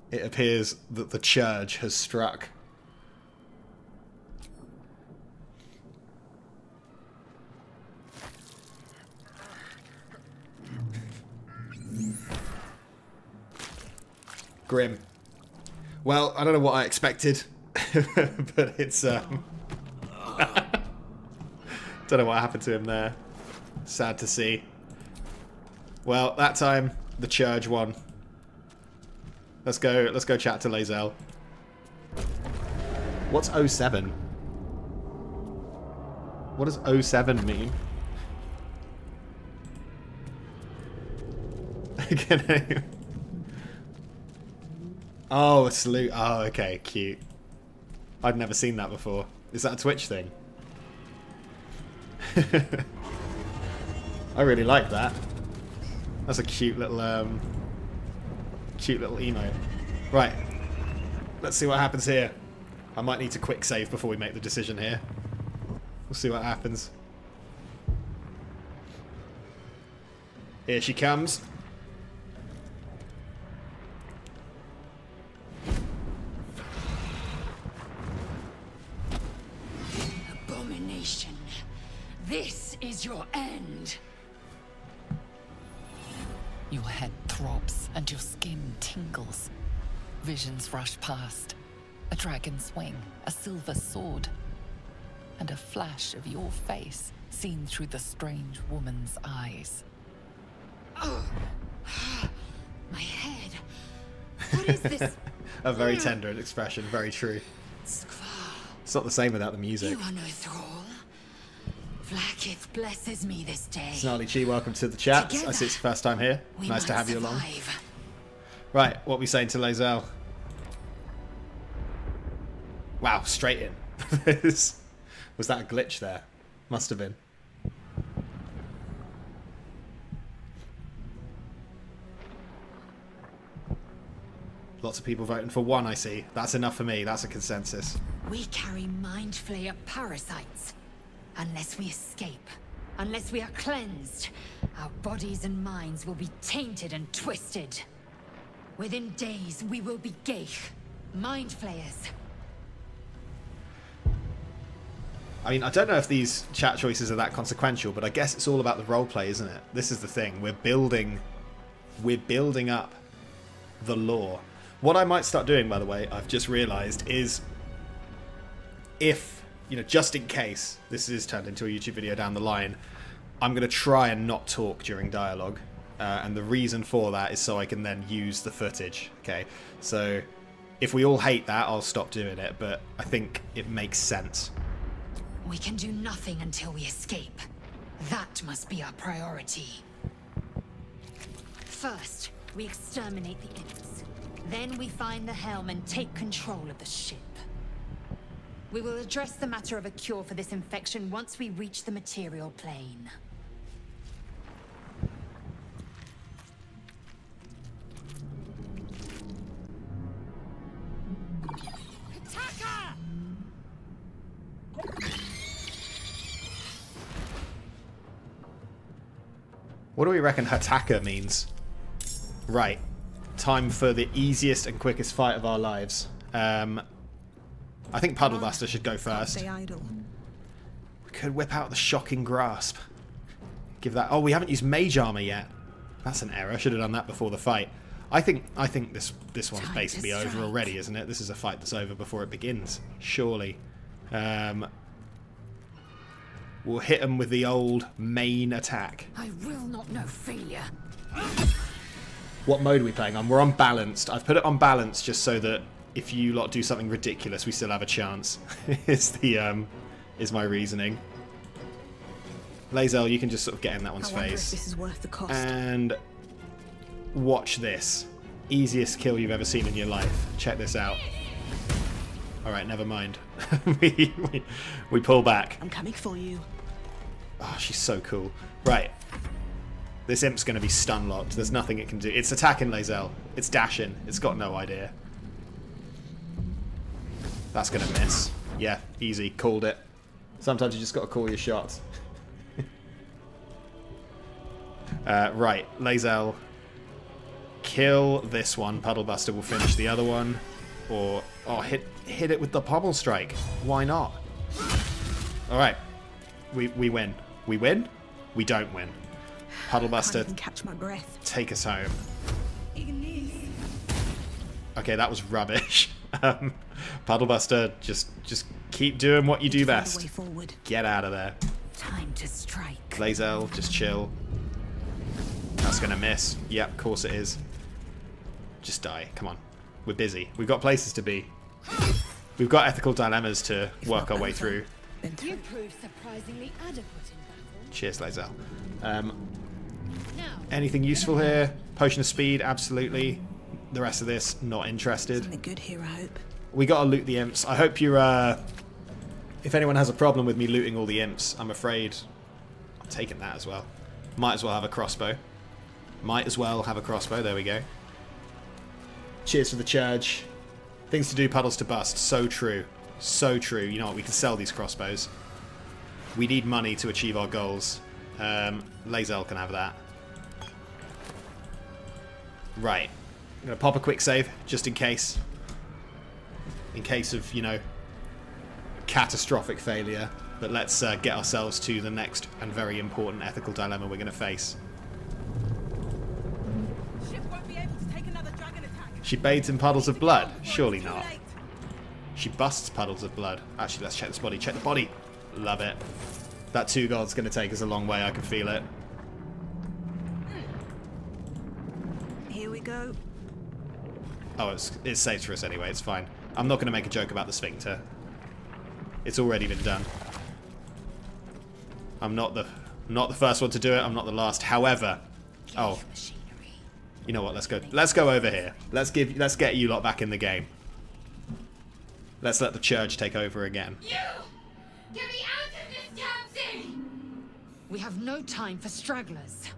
It appears that the church has struck. Grim. Well, I don't know what I expected, but it's don't know what happened to him there. Sad to see. Well, that time the Church won. Let's go chat to Lae'zel. What's 07? What does 07 mean? Oh, a salute. Oh, okay, cute. I'd never seen that before. Is that a Twitch thing? I really like that. That's a cute little emote. Right. Let's see what happens here. I might need to quick save before we make the decision here. We'll see what happens. Here she comes. This is your end. Your head throbs and your skin tingles. Visions rush past. A dragon's wing, a silver sword, and a flash of your face seen through the strange woman's eyes. My head. What is this? A very tender expression, very true. It's not the same without the music. You are no thrall. Vlaakith blesses me this day. Snarly Chi, welcome to the chat. Together, I see it's your first time here. we Nice to might have you along. survive. Right, what we saying to Lae'zel? Wow, straight in. Was that a glitch there? Must have been. Lots of people voting for one, I see. That's enough for me. That's a consensus. We carry mind flayer parasites. Unless we escape, unless we are cleansed, our bodies and minds will be tainted and twisted. Within days, we will be Geich, mind flayers. I mean, I don't know if these chat choices are that consequential, but I guess it's all about the roleplay, isn't it? This is the thing. We're building up the lore. What I might start doing, by the way, I've just realised, is if, you know, just in case this is turned into a YouTube video down the line, I'm going to try and not talk during dialogue. And the reason for that is so I can then use the footage. Okay, so if we all hate that, I'll stop doing it, but I think it makes sense. We can do nothing until we escape. That must be our priority. First, we exterminate the imps. Then we find the helm and take control of the ship. We will address the matter of a cure for this infection once we reach the material plane. What do we reckon Hataka means? Right. Time for the easiest and quickest fight of our lives. I think Puddlebuster should go first. Stay idle. We could whip out the shocking grasp. Give that... Oh, we haven't used mage armor yet. That's an error. Should have done that before the fight. I think this one's Time basically to over strike. already, isn't it? This is a fight that's over before it begins. Surely. We'll hit him with the old main attack. I will not know failure. What mode are we playing on? We're on balanced. I've put it on balanced just so that if you lot do something ridiculous, we still have a chance. is my reasoning. Lae'zel, you can just sort of get in that one's I wonder if face. this is worth the cost. And watch this. Easiest kill you've ever seen in your life. Check this out. Alright, never mind. we pull back. I'm coming for you. Oh, she's so cool. Right. This imp's going to be stun locked. There's nothing it can do. It's attacking Lae'zel. It's dashing. It's got no idea. That's going to miss. Yeah, easy. Called it. Sometimes you just got to call your shots. Right, Lae'zel. Kill this one. Puddlebuster will finish the other one. Or, oh, hit it with the pommel strike. Why not? Alright. We win. We win? We don't win. Can't Puddlebuster, even catch my breath. take us home. Okay, that was rubbish. Puddlebuster, just keep doing what you do Find a best. way forward. Get out of there. Time to strike. Lae'zel, just chill. That's gonna miss. Yep, of course it is. Just die. Come on. We're busy. We've got places to be. We've got ethical dilemmas to work our way through. You proved surprisingly adequate in battle. Cheers, Lae'zel. Now, Anything useful here? Potion of speed, absolutely. The rest of this, not interested. Something good here, I hope. We gotta loot the imps. I hope you're, if anyone has a problem with me looting all the imps, I'm afraid I'm taking that as well. Might as well have a crossbow. Might as well have a crossbow, there we go. Cheers for the charge. Things to do, puddles to bust. So true. So true. You know what, we can sell these crossbows. We need money to achieve our goals. Lae'zel can have that. Right. I'm going to pop a quick save, just in case. In case of, you know, catastrophic failure. But let's get ourselves to the next and very important ethical dilemma we're going to face. Ship won't be able to take another dragon attack. She bathes in puddles of blood? Surely not. She busts puddles of blood. Actually, let's check this body. Check the body. Love it. That 2 gold's going to take us a long way. I can feel it. Here we go. Oh, it's safe for us anyway. It's fine. I'm not going to make a joke about the sphincter. It's already been done. I'm not the first one to do it. I'm not the last. However, oh, you know what? Let's go. Let's go over here. Let's get you lot back in the game. Let's let the church take over again. You! Get me out of this damn thing! We have no time for stragglers.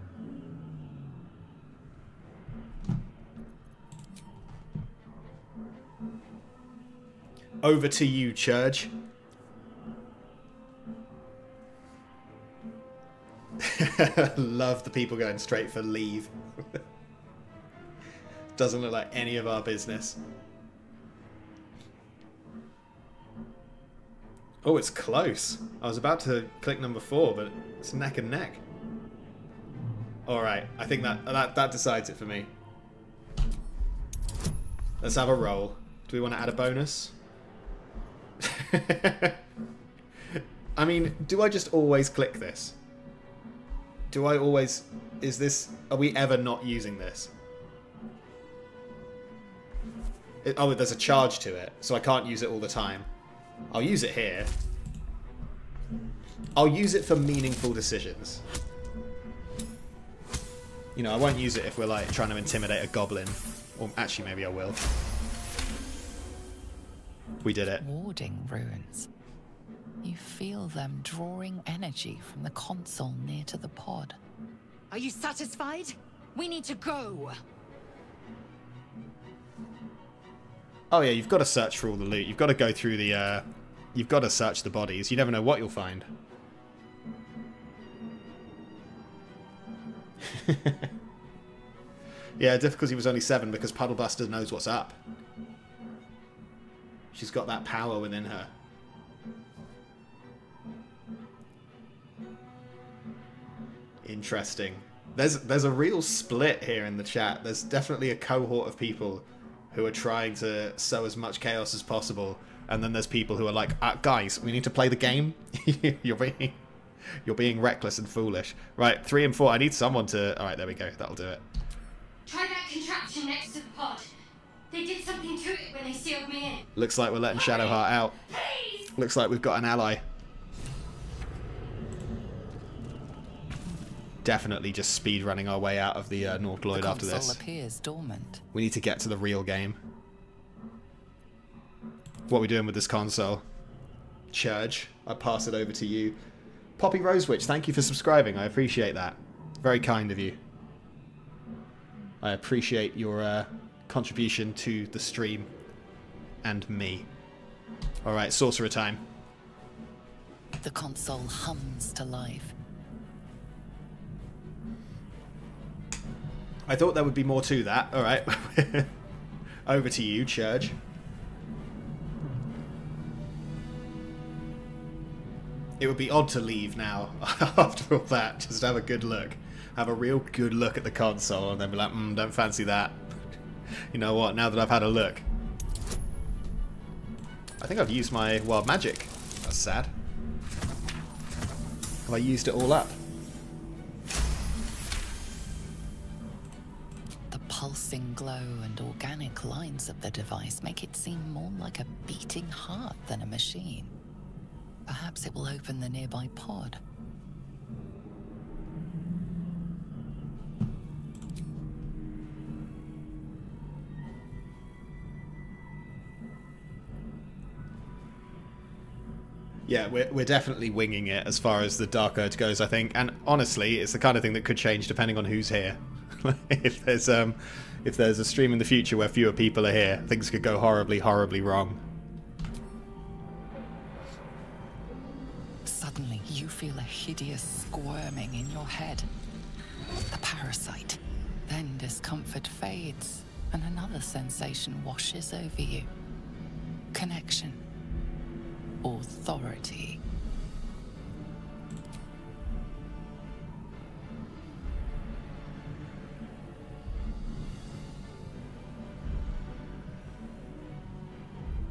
Over to you, church. Love the people going straight for leave. Doesn't look like any of our business. Oh, it's close. I was about to click number 4, but it's neck and neck. Alright, I think that decides it for me. Let's have a roll. Do we want to add a bonus? I mean, do I just always click this? Do I always... Are we ever not using this? Oh, there's a charge to it, so I can't use it all the time. I'll use it here. I'll use it for meaningful decisions. You know, I won't use it if we're like trying to intimidate a goblin. Or actually, maybe I will. We did it. Warding runes. You feel them drawing energy from the console near to the pod. Are you satisfied? We need to go. Oh yeah, you've got to search for all the loot. You've got to go through the, you've got to search the bodies. You never know what you'll find. Yeah, difficulty was only 7 because Puddlebuster knows what's up. She's got that power within her. Interesting. There's a real split here in the chat. There's definitely a cohort of people who are trying to sow as much chaos as possible, and then there's people who are like, guys, we need to play the game. You're being reckless and foolish. Right, 3 and 4. I need someone to... All right, there we go. That'll do it. Try that contraption next to the pod. They did something to it when they sealed me in. Looks like we're letting Shadowheart out. Please! Looks like we've got an ally. Definitely just speed running our way out of the Northgloid after this. Appears dormant. We need to get to the real game. What are we doing with this console? Church, I pass it over to you. Poppy Rosewitch, thank you for subscribing. I appreciate that. Very kind of you. I appreciate your contribution to the stream and me. Alright, sorcerer time. The console hums to life. I thought there would be more to that. Alright. Over to you, Church. It would be odd to leave now after all that. Just have a good look. Have a real good look at the console and then be like, don't fancy that. You know what, now that I've had a look. I think I've used my wild magic. That's sad. Have I used it all up? The pulsing glow and organic lines of the device make it seem more like a beating heart than a machine. Perhaps it will open the nearby pod. Yeah, we're definitely winging it as far as the Dark Urge goes, I think. And honestly, it's the kind of thing that could change depending on who's here. If there's a stream in the future where fewer people are here, things could go horribly, horribly wrong. Suddenly, you feel a hideous squirming in your head. The parasite. Then discomfort fades, and another sensation washes over you. Connection. Authority.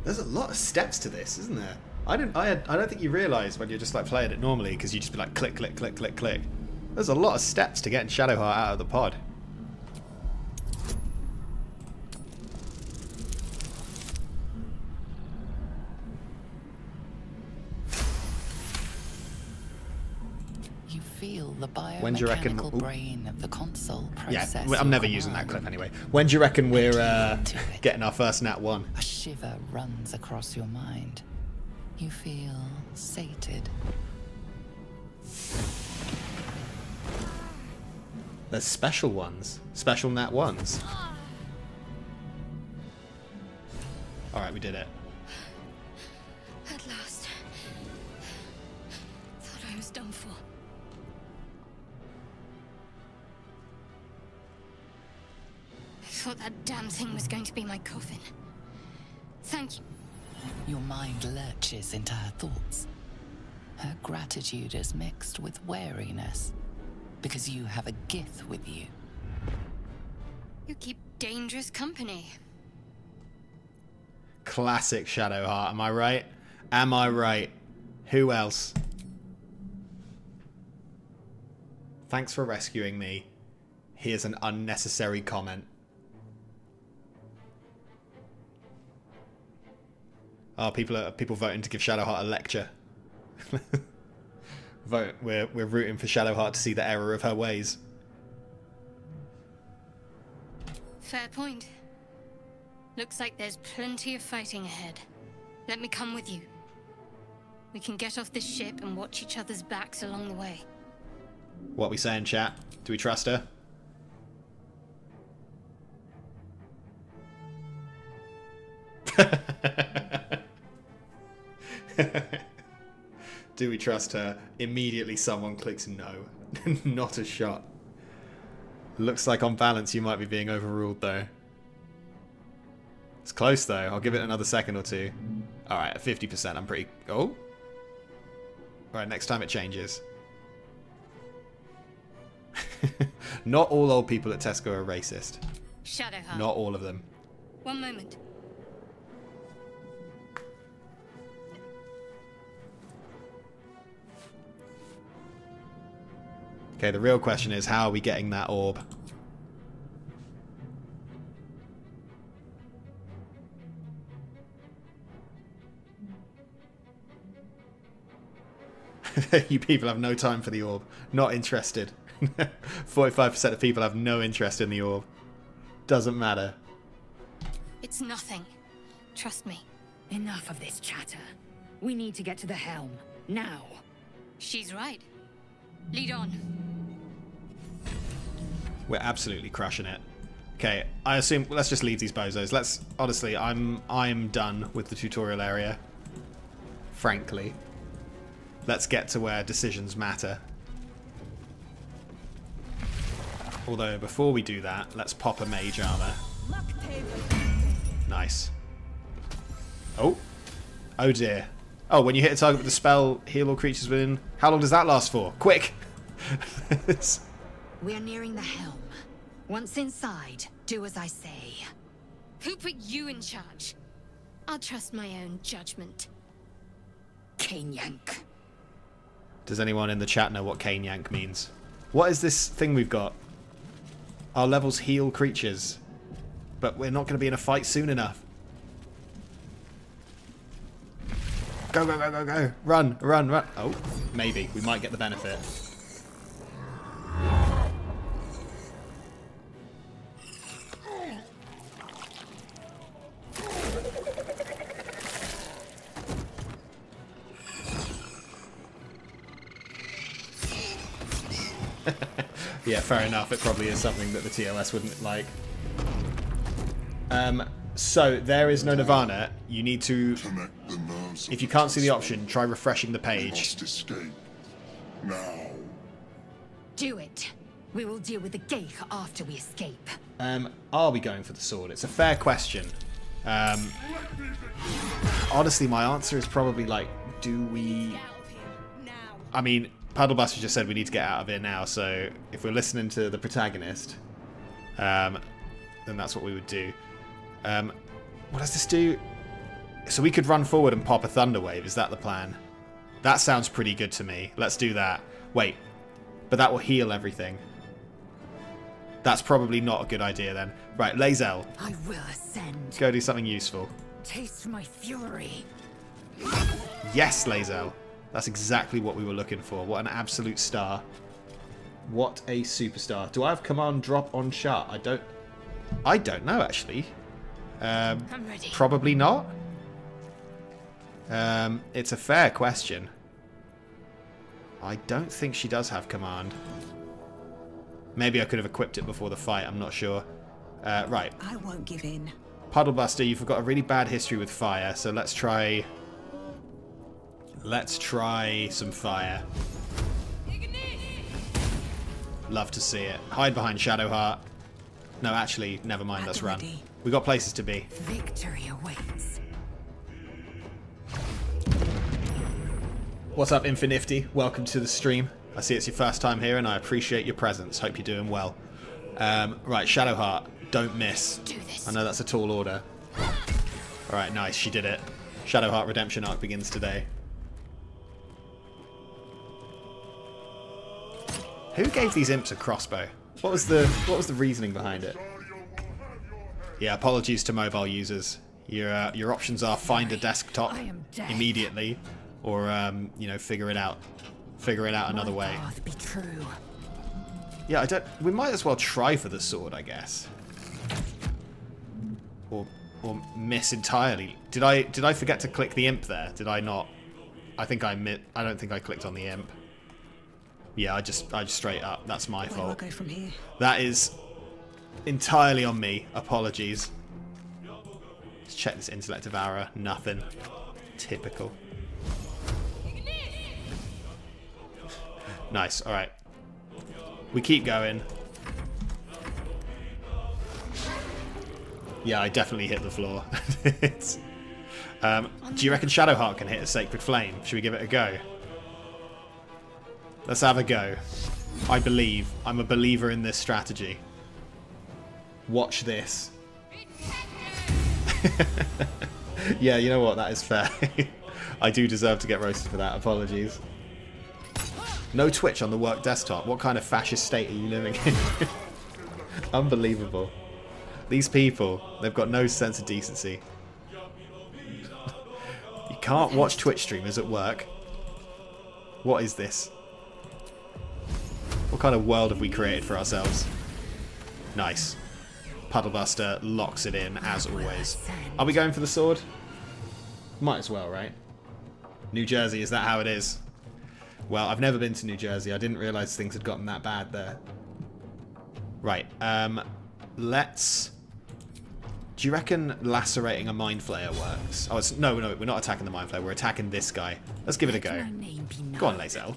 There's a lot of steps to this, isn't there? I don't think you realise when you're just like playing it normally, because you just be like click, click, click, click, click. There's a lot of steps to getting Shadowheart out of the pod. You feel the When do you reckon? biomechanical brain of the console process. Yeah, I'm never using that clip anyway. When do you reckon we're getting our first Nat 1? A shiver runs across your mind. You feel sated. There's special ones. Special Nat 1s. Alright, we did it. At last. Thought I was done for. I thought that damn thing was going to be my coffin. Thank you. Your mind lurches into her thoughts. Her gratitude is mixed with wariness, because you have a Gith with you. You keep dangerous company. Classic Shadowheart, am I right? Am I right? Who else? Thanks for rescuing me. Here's an unnecessary comment. Oh, people voting to give Shadowheart a lecture. Vote. We're rooting for Shadowheart to see the error of her ways. Fair point. Looks like there's plenty of fighting ahead. Let me come with you. We can get off this ship and watch each other's backs along the way. What we saying, chat? Do we trust her? Do we trust her? Immediately someone clicks no. Not a shot. Looks like on balance you might be being overruled though. It's close though. I'll give it another second or two. Alright, at 50% I'm pretty... Oh? Alright, next time it changes. Not all old people at Tesco are racist. Shadowheart. Not all of them. One moment. Okay, the real question is, how are we getting that orb? You people have no time for the orb. Not interested. 45% of people have no interest in the orb. Doesn't matter. It's nothing. Trust me. Enough of this chatter. We need to get to the helm. Now. She's right. Lead on. We're absolutely crushing it. Okay, I assume let's just leave these bozos. Let's honestly, I'm done with the tutorial area. Frankly. Let's get to where decisions matter. Although before we do that, let's pop a mage armor. Nice. Oh. Oh dear. Oh, when you hit a target with the spell, heal all creatures within. How long does that last for? Quick! We're nearing the helm. Once inside, do as I say. Who put you in charge? I'll trust my own judgment. Cane yank. Does anyone in the chat know what cane yank means? What is this thing we've got? Our levels heal creatures. But we're not going to be in a fight soon enough. Go, go, go, go, go. Run, run, run. Oh, maybe. We might get the benefit. Yeah, fair enough. It probably is something that the TOS wouldn't like. So, there is no Nirvana. You need to... If you can't see the option, try refreshing the page. Escape. Now. Do it. We will deal with the Geich after we escape. Are we going for the sword? It's a fair question. Honestly, my answer is probably like, do we... I mean, Paddlebuster just said we need to get out of here now, so if we're listening to the protagonist, then that's what we would do. What does this do? So we could run forward and pop a Thunder Wave. Is that the plan? That sounds pretty good to me. Let's do that. Wait. But that will heal everything. That's probably not a good idea then. Right, Lae'zel. I will ascend. Let's go do something useful. Taste my fury. Yes, Lae'zel. That's exactly what we were looking for. What an absolute star. What a superstar. Do I have command drop on chart? I don't know, actually. I'm ready. Probably not. It's a fair question. I don't think she does have command. Maybe I could have equipped it before the fight. I'm not sure. Right. I won't give in. Puddlebuster, you've got a really bad history with fire, so let's try some fire. Love to see it. Hide behind Shadowheart. No, actually, never mind. Let's run. We got places to be. Victory awaits. What's up, Infinifty? Welcome to the stream. I see it's your first time here, and I appreciate your presence. Hope you're doing well. Right, Shadowheart, don't miss. Do this. I know that's a tall order. Alright, nice, she did it. Shadowheart Redemption arc begins today. Who gave these imps a crossbow? What was the reasoning behind it? Yeah, apologies to mobile users. Your options are find a desktop immediately, or you know, figure it out another way. Be true. Yeah, we might as well try for the sword, I guess. Or miss entirely. Did I forget to click the imp there? Did I not? I think I don't think I clicked on the imp. Yeah, I just straight up. That's my fault. Where do I go from here? That is entirely on me. Apologies. Let's check this intellect devourer. Nothing. Typical. Nice. All right. We keep going. Yeah, I definitely hit the floor. Do you reckon Shadowheart can hit a Sacred Flame? Should we give it a go? Let's have a go. I believe. I'm a believer in this strategy. Watch this. Yeah, you know what? That is fair. I do deserve to get roasted for that. Apologies. No Twitch on the work desktop. What kind of fascist state are you living in? Unbelievable. These people, they've got no sense of decency. You can't watch Twitch streamers at work. What is this? What kind of world have we created for ourselves? Nice. Puddlebuster locks it in, as always. Are we going for the sword? Might as well, right? New Jersey, is that how it is? Well, I've never been to New Jersey. I didn't realise things had gotten that bad there. Right, let's... Do you reckon lacerating a Mind Flayer works? Oh, no, we're not attacking the Mind Flayer. We're attacking this guy. Let's give it a go. Go on, Lae'zel.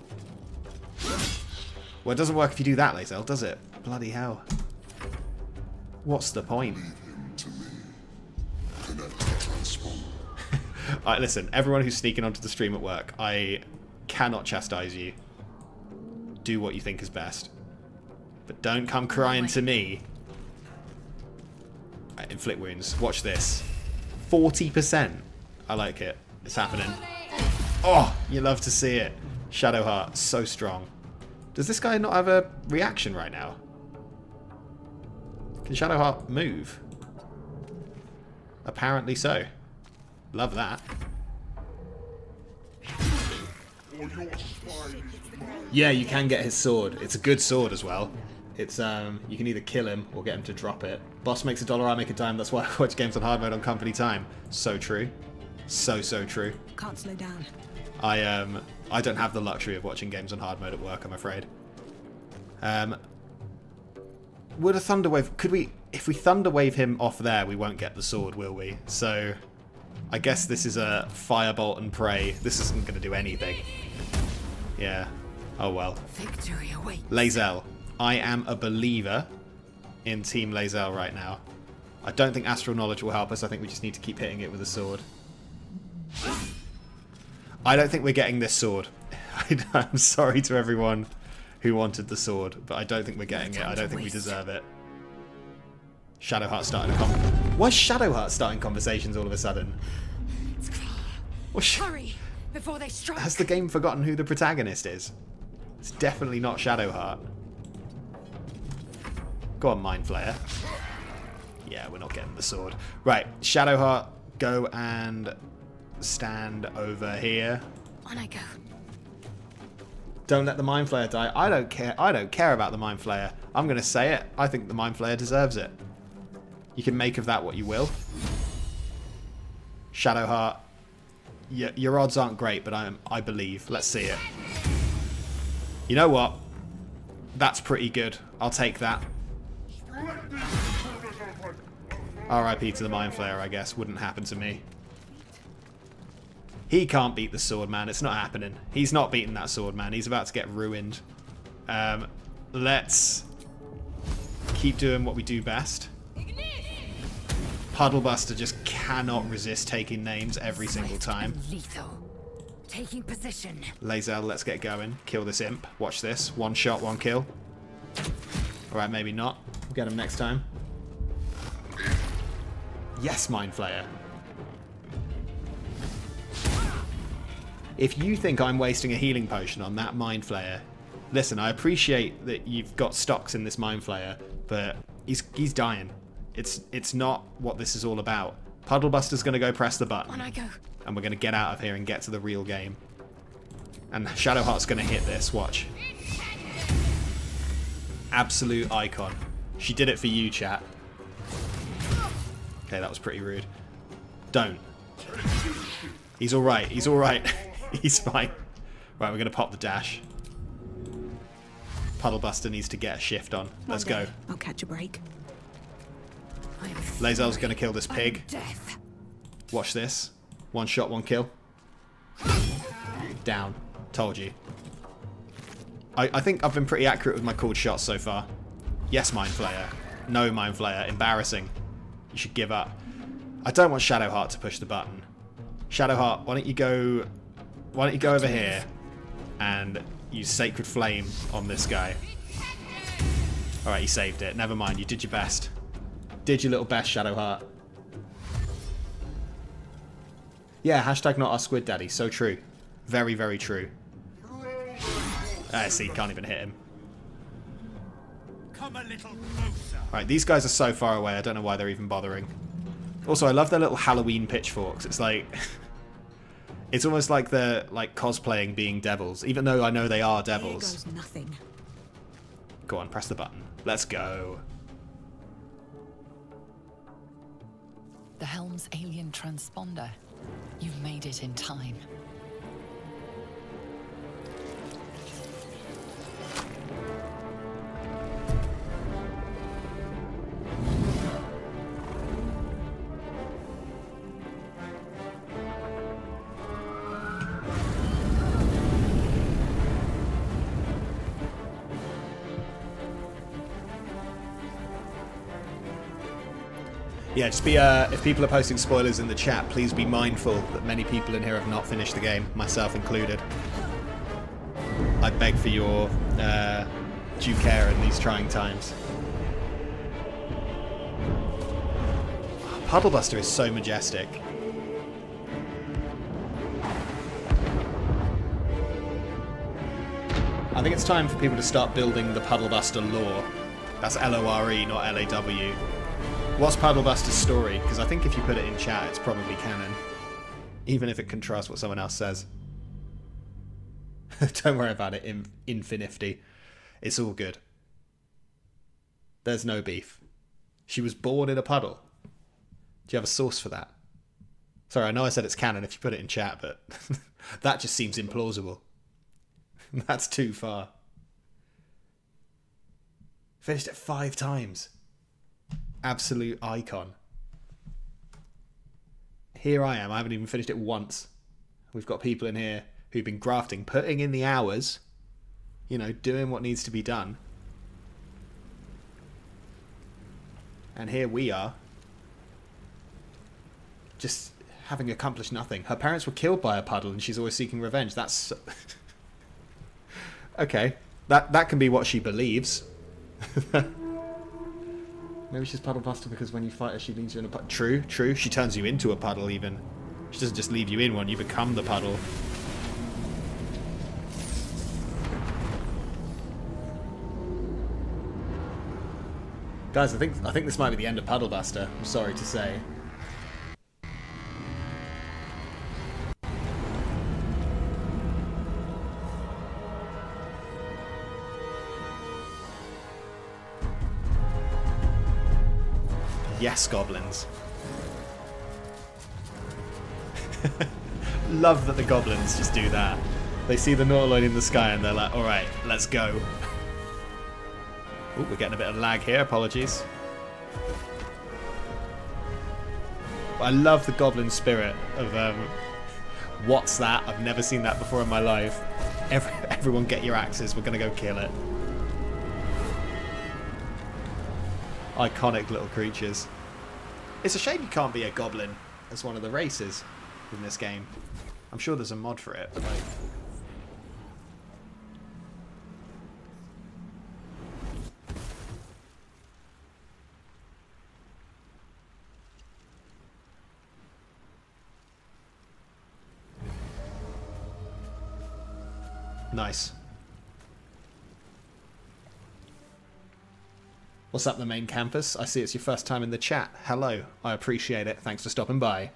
Well, it doesn't work if you do that, Lae'zel, does it? Bloody hell. What's the point? Alright, listen, everyone who's sneaking onto the stream at work, I cannot chastise you. Do what you think is best. But don't come crying to me. Right, inflict wounds. Watch this. 40%. I like it. It's happening. Oh, you love to see it. Shadowheart, so strong. Does this guy not have a reaction right now? Can Shadowheart move? Apparently so. Love that. Yeah, you can get his sword. It's a good sword as well. It's you can either kill him or get him to drop it. Boss makes $1, I make a dime. That's why I watch games on hard mode on company time. So true. So true. Can't slow down. I don't have the luxury of watching games on hard mode at work, I'm afraid. Would a Thunder Wave... Could we... If we Thunder Wave him off there, we won't get the sword, will we? So, I guess this is a Firebolt and Pray. This isn't going to do anything. Yeah. Oh well. Victory awaits. Lae'zel. I am a believer in Team Lae'zel right now. I don't think Astral Knowledge will help us. I think we just need to keep hitting it with a sword. I don't think we're getting this sword. I'm sorry to everyone who wanted the sword, but I don't think we're getting it. I don't think we deserve it. Shadowheart starting a Why is Shadowheart starting conversations all of a sudden? Well, Hurry before they strike. has the game forgotten who the protagonist is? It's definitely not Shadowheart. Go on, Mind Flayer. Yeah, we're not getting the sword. Right, Shadowheart, go and stand over here. On I go. Don't let the Mind Flayer die. I don't care. I don't care about the Mind Flayer. I'm going to say it. I think the Mind Flayer deserves it. You can make of that what you will. Shadowheart, your odds aren't great, but I believe. Let's see it. You know what? That's pretty good. I'll take that. RIP to the Mind Flayer, I guess. Wouldn't happen to me. He can't beat the sword man. It's not happening. He's not beating that sword man. He's about to get ruined. Let's keep doing what we do best. Puddlebuster just cannot resist taking names every single time. Lethal. Taking position. Lae'zel, let's get going. Kill this imp. Watch this. One shot, one kill. Alright, maybe not. We'll get him next time. Yes, Mind Flayer. If you think I'm wasting a healing potion on that Mind Flayer, listen, I appreciate that you've got stocks in this Mind Flayer, but he's dying. It's not what this is all about. Puddlebuster's going to go press the button. On I go. And we're going to get out of here and get to the real game. And Shadowheart's going to hit this. Watch. Absolute icon. She did it for you, chat. Okay, that was pretty rude. Don't. He's alright. He's alright. He's fine. Right, we're going to pop the dash. Puddlebuster needs to get a shift on. Let's go. I'll catch a break. Lae'zel's going to kill this pig. Death. Watch this. One shot, one kill. Down. Told you. I think I've been pretty accurate with my called shots so far. Yes, Mind Flayer. No, Mind Flayer. Embarrassing. You should give up. I don't want Shadowheart to push the button. Shadowheart, why don't you go over here and use Sacred Flame on this guy. Alright, you saved it. Never mind, you did your best. Did your little best, Shadowheart. Yeah, hashtag not our squid daddy. So true. Very, very true. See, can't even hit him. Come a little closer. Right, these guys are so far away, I don't know why they're even bothering. Also, I love their little Halloween pitchforks. It's like... it's almost like they're like cosplaying being devils, even though I know they are devils. Here goes nothing. Go on, press the button. Let's go. The Helm's alien transponder. You've made it in time. Yeah, just be, if people are posting spoilers in the chat, please be mindful that many people in here have not finished the game, myself included. I beg for your due care in these trying times. Puddlebuster is so majestic. I think it's time for people to start building the Puddlebuster lore. That's L-O-R-E, not L-A-W. What's Puddlebuster's story? Because I think if you put it in chat, it's probably canon. Even if it contrasts what someone else says. Don't worry about it, Infinifty. It's all good. There's no beef. She was born in a puddle. Do you have a source for that? Sorry, I know I said it's canon if you put it in chat, but that just seems implausible. That's too far. Finished it 5 times. Absolute icon. Here I am. I haven't even finished it once. We've got people in here who've been grafting, putting in the hours, you know, doing what needs to be done. And here we are, just having accomplished nothing. Her parents were killed by a puddle and she's always seeking revenge. That's... okay. That can be what she believes. Maybe she's Puddlebuster because when you fight her, she leaves you in a puddle. True, true. She turns you into a puddle, even. She doesn't just leave you in one, you become the puddle. Guys, I think this might be the end of Puddle Buster, I'm sorry to say. Yes, goblins. Love that the goblins just do that. They see the Nautiloid in the sky and they're like, alright, let's go. Oh, we're getting a bit of lag here, apologies. But I love the goblin spirit of, what's that? I've never seen that before in my life. Everyone get your axes, we're gonna go kill it. Iconic little creatures. It's a shame you can't be a goblin as one of the races in this game. I'm sure there's a mod for it, but like... Nice. What's up, the main campus? I see it's your first time in the chat. Hello. I appreciate it. Thanks for stopping by.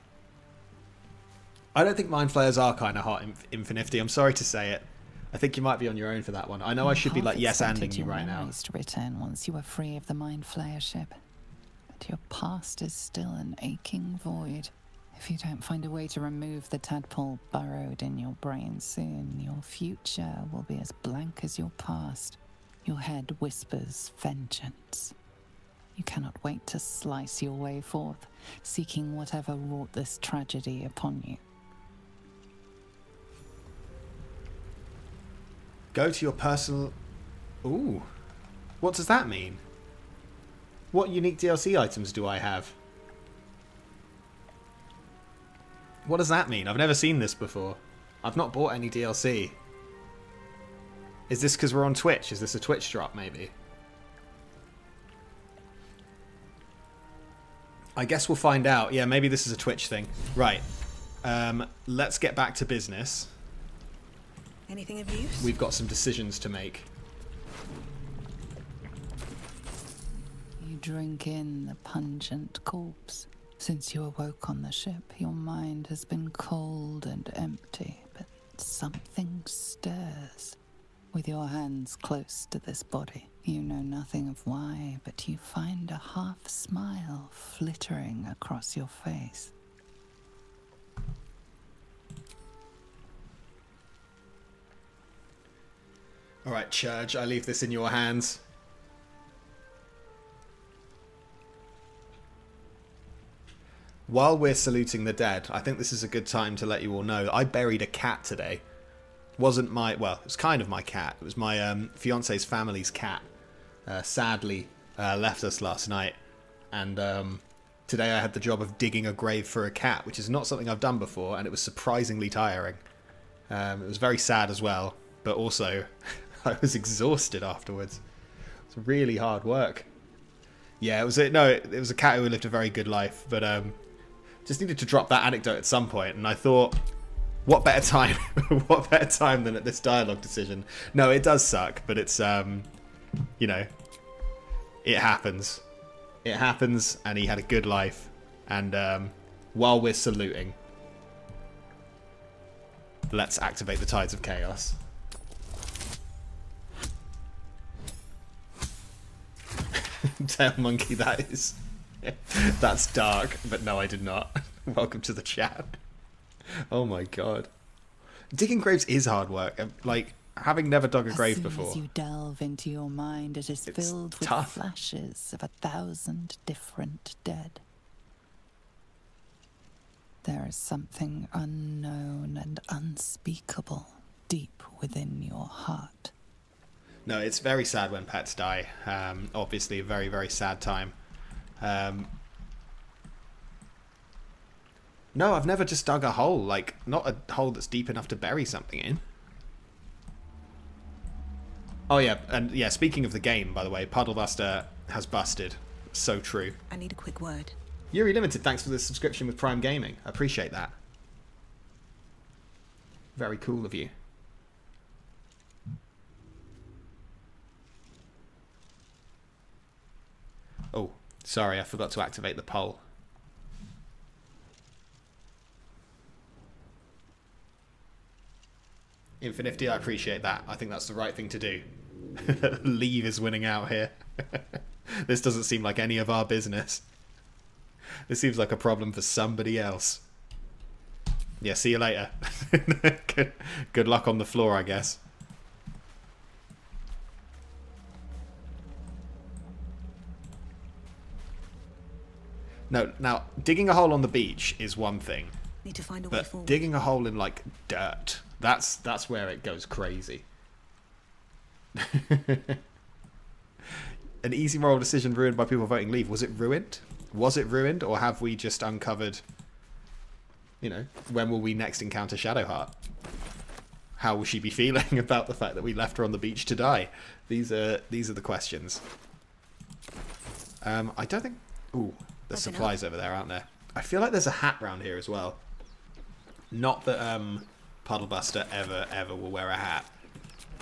I don't think Mind Flayers are kind of hot in Infinity. I'm sorry to say it. I think you might be on your own for that one. I know I should be like yes-anding you right now. To return once you were free of the Mind Flayer ship, but your past is still an aching void. If you don't find a way to remove the tadpole burrowed in your brain soon, your future will be as blank as your past. Your head whispers vengeance. You cannot wait to slice your way forth, seeking whatever wrought this tragedy upon you. Go to your personal... Ooh. What does that mean? What unique DLC items do I have? What does that mean? I've never seen this before. I've not bought any DLC. Is this because we're on Twitch? Is this a Twitch drop, maybe? I guess we'll find out. Yeah, maybe this is a Twitch thing. Right. Let's get back to business. Anything of use? We've got some decisions to make. You drink in the pungent corpse. Since you awoke on the ship, your mind has been cold and empty, but something stirs. With your hands close to this body, you know nothing of why, but you find a half smile flittering across your face. Alright, Church, I leave this in your hands. While we're saluting the dead, I think this is a good time to let you all know I buried a cat today. Wasn't my... well, it was kind of my cat. It was my fiancé's family's cat. Sadly, left us last night. And today I had the job of digging a grave for a cat, which is not something I've done before, and it was surprisingly tiring. It was very sad as well, but also I was exhausted afterwards. It was really hard work. Yeah, it was a cat who lived a very good life, but just needed to drop that anecdote at some point, and I thought, what better time? What better time than at this dialogue decision? No, it does suck, but it's you know, it happens. It happens, and he had a good life. And while we're saluting, let's activate the Tides of Chaos. Tail monkey, that is. That's dark, but no, I did not. Welcome to the chat. Oh my god. Digging graves is hard work. Like, having never dug a grave before. As you delve into your mind, it is filled with flashes of 1,000 different dead. There is something unknown and unspeakable deep within your heart. No, it's very sad when pets die. Obviously, a very, very sad time. No, I've never just dug a hole. Like, not a hole that's deep enough to bury something in. Oh, yeah. And, yeah, speaking of the game, by the way, Puddle Buster has busted. So true. I need a quick word. Yuri Limited, thanks for the subscription with Prime Gaming. I appreciate that. Very cool of you. Oh, sorry, I forgot to activate the poll. Infinity, I appreciate that. I think that's the right thing to do. Leave is winning out here. This doesn't seem like any of our business. This seems like a problem for somebody else. Yeah, see you later. Good luck on the floor, I guess. No, now, digging a hole on the beach is one thing. Need to find a way But forward. digging a hole in, like, dirt, that's where it goes crazy. An easy moral decision ruined by people voting leave. Was it ruined? Was it ruined? Or have we just uncovered, you know, when will we next encounter Shadowheart? How will she be feeling about the fact that we left her on the beach to die? These are the questions. I don't think... Ooh, there's supplies over there, aren't there? I feel like there's a hat round here as well. Not that Puddlebuster ever will wear a hat.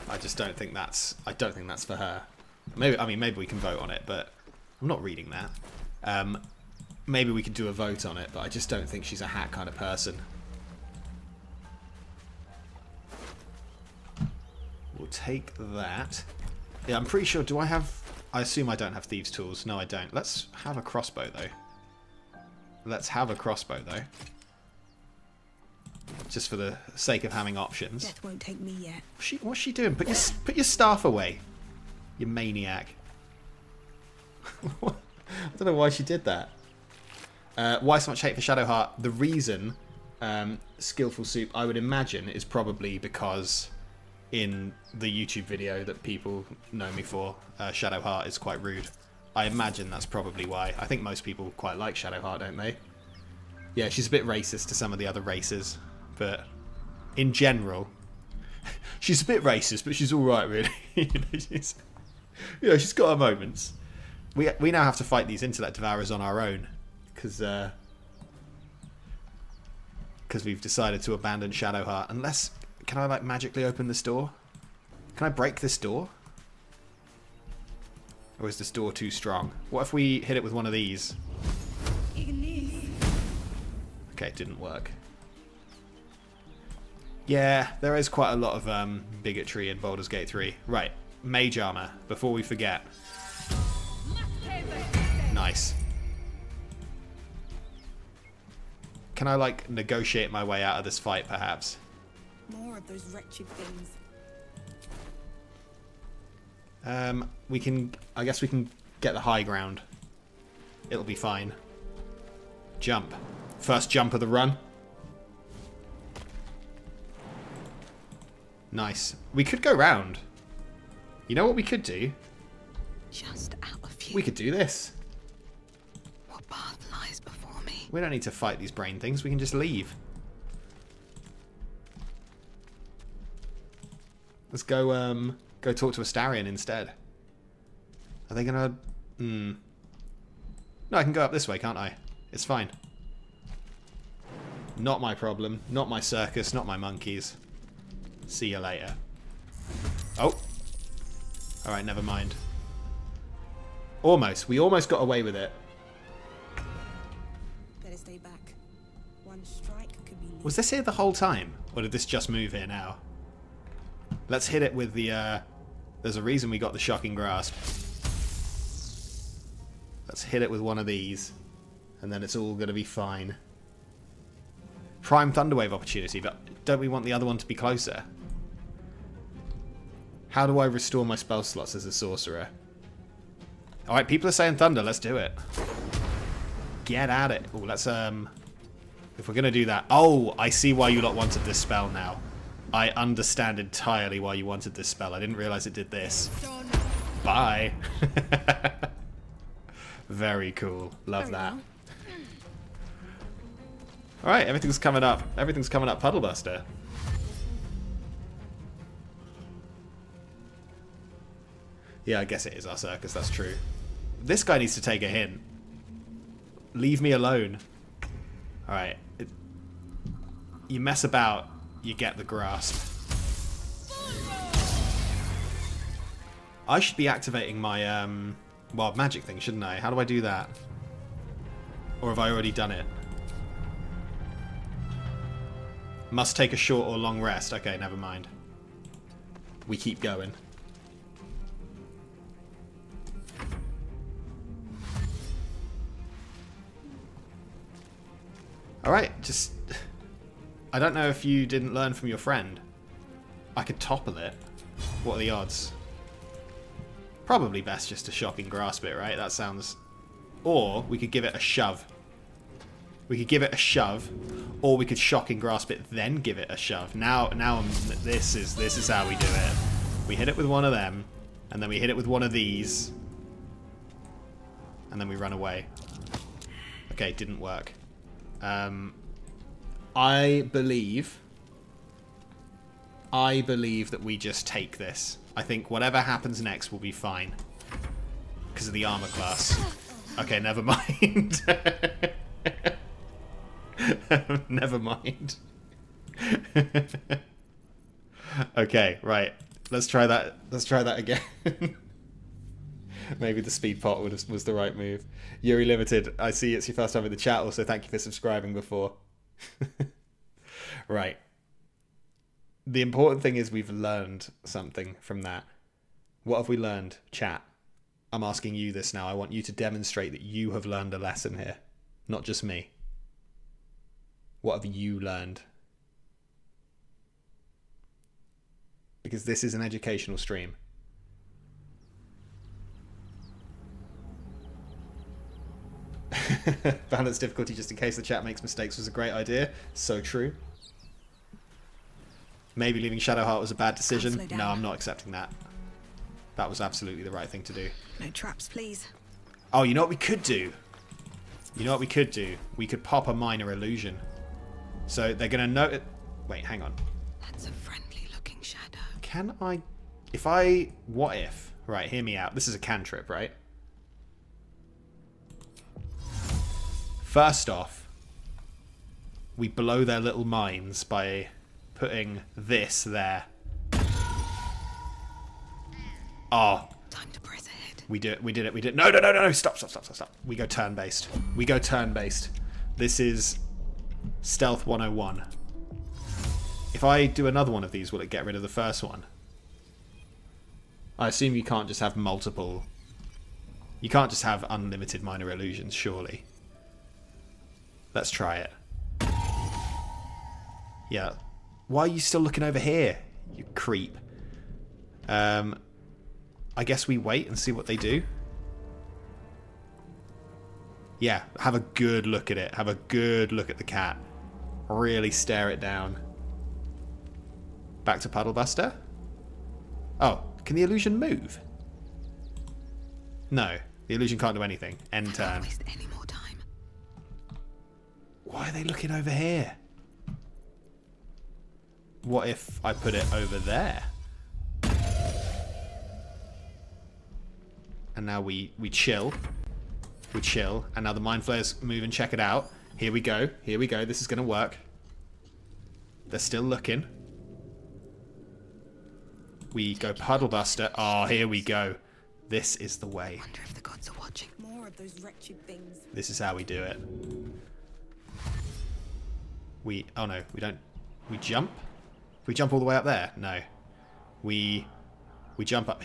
I just don't think that's... I don't think that's for her. Maybe, I mean, maybe we can vote on it, but I'm not reading that. Maybe we could do a vote on it, but I just don't think she's a hat kind of person. We'll take that. Yeah, I'm pretty sure... Do I have... I assume I don't have thieves' tools. No, I don't. Let's have a crossbow, though. Let's have a crossbow, though. Just for the sake of having options. Death won't take me yet. What's she doing? Put your staff away, you maniac. I don't know why she did that. Why so much hate for Shadowheart? The reason, Skillful Soup, I would imagine, is probably because in the YouTube video that people know me for, Shadowheart is quite rude. I imagine that's probably why. I think most people quite like Shadowheart, don't they? Yeah, she's a bit racist to some of the other races, but in general, she's a bit racist, but she's all right, really. She's got her moments. We now have to fight these intellect devourers on our own, because we've decided to abandon Shadowheart. Unless, can I like magically open this door? Can I break this door? Or is this door too strong? What if we hit it with one of these? Okay, it didn't work. Yeah, there is quite a lot of bigotry in Baldur's Gate 3. Right, mage armor, before we forget. Nice. Can I, like, negotiate my way out of this fight, perhaps? More of those wretched things. We can... I guess we can get the high ground. It'll be fine. Jump. First jump of the run. Nice. We could go round. You know what we could do? Just out of view. We could do this. What path lies before me? We don't need to fight these brain things. We can just leave. Let's go go talk to Astarion instead. Are they gonna... No, I can go up this way, can't I? It's fine. Not my problem. Not my circus. Not my monkeys. See you later. Oh. Alright, never mind. Almost. We almost got away with it. Better stay back. One strike could be... Was this here the whole time? Or did this just move here now? Let's hit it with the... There's a reason we got the Shocking Grasp. Let's hit it with one of these. And then it's all going to be fine. Prime Thunderwave opportunity, but don't we want the other one to be closer? How do I restore my spell slots as a sorcerer? Alright, people are saying thunder, let's do it. Get at it. Oh, let's, if we're going to do that... Oh, I see why you lot wanted this spell now. I understand entirely why you wanted this spell. I didn't realise it did this. Bye. Very cool. Love that. Alright, everything's coming up. Everything's coming up, Puddlebuster. Yeah, I guess it is our circus, that's true. This guy needs to take a hint. Leave me alone. Alright. You mess about, you get the grasp. I should be activating my wild magic thing, shouldn't I? How do I do that? Or have I already done it? Must take a short or long rest. Okay, never mind. We keep going. Alright, just... I don't know if you didn't learn from your friend. I could topple it. What are the odds? Probably best just to shock and grasp it, right? That sounds... Or we could give it a shove. We could give it a shove, or we could shock and grasp it, then give it a shove. This is how we do it. We hit it with one of them, and then we hit it with one of these, and then we run away. Okay, didn't work. I believe that we just take this. I think whatever happens next will be fine. Because of the armor class. Okay, never mind. Never mind. Okay, right. Let's try that. Let's try that again. Maybe the speed pot was the right move. Yuri Limited, I see it's your first time in the chat, also thank you for subscribing before. Right. The important thing is we've learned something from that. What have we learned, chat? I'm asking you this now. I want you to demonstrate that you have learned a lesson here. Not just me. What have you learned? Because this is an educational stream. Balance difficulty just in case the chat makes mistakes was a great idea. So true. Maybe leaving Shadowheart was a bad decision. No, I'm not accepting that. That was absolutely the right thing to do. No traps, please. Oh, you know what we could do? You know what we could do? We could pop a minor illusion. So they're going to notice... Wait, hang on. That's a friendly-looking shadow. Can I... If I... What if? Right, hear me out. This is a cantrip, right? First off, we blow their little minds by putting this there. Oh. Time to press ahead. We did it. No. Stop. We go turn-based. This is Stealth 101. If I do another one of these, will it get rid of the first one? I assume you can't just have multiple... You can't just have unlimited minor illusions, surely. Let's try it. Yeah. Why are you still looking over here, you creep? I guess we wait and see what they do. Yeah, have a good look at it. Have a good look at the cat. Really stare it down. Back to Puddle Buster. Oh, can the illusion move? No, the illusion can't do anything. End turn. Don't waste any more time. Why are they looking over here? What if I put it over there? And now we chill. We chill. And now the Mind Flayers move and check it out. Here we go. Here we go. This is going to work. They're still looking. We go Puddle Buster. Oh, here we go. This is the way. Wonder if the gods are watching. More of those wretched things. This is how we do it. Oh no, we don't. We jump? We jump all the way up there? No. We jump up.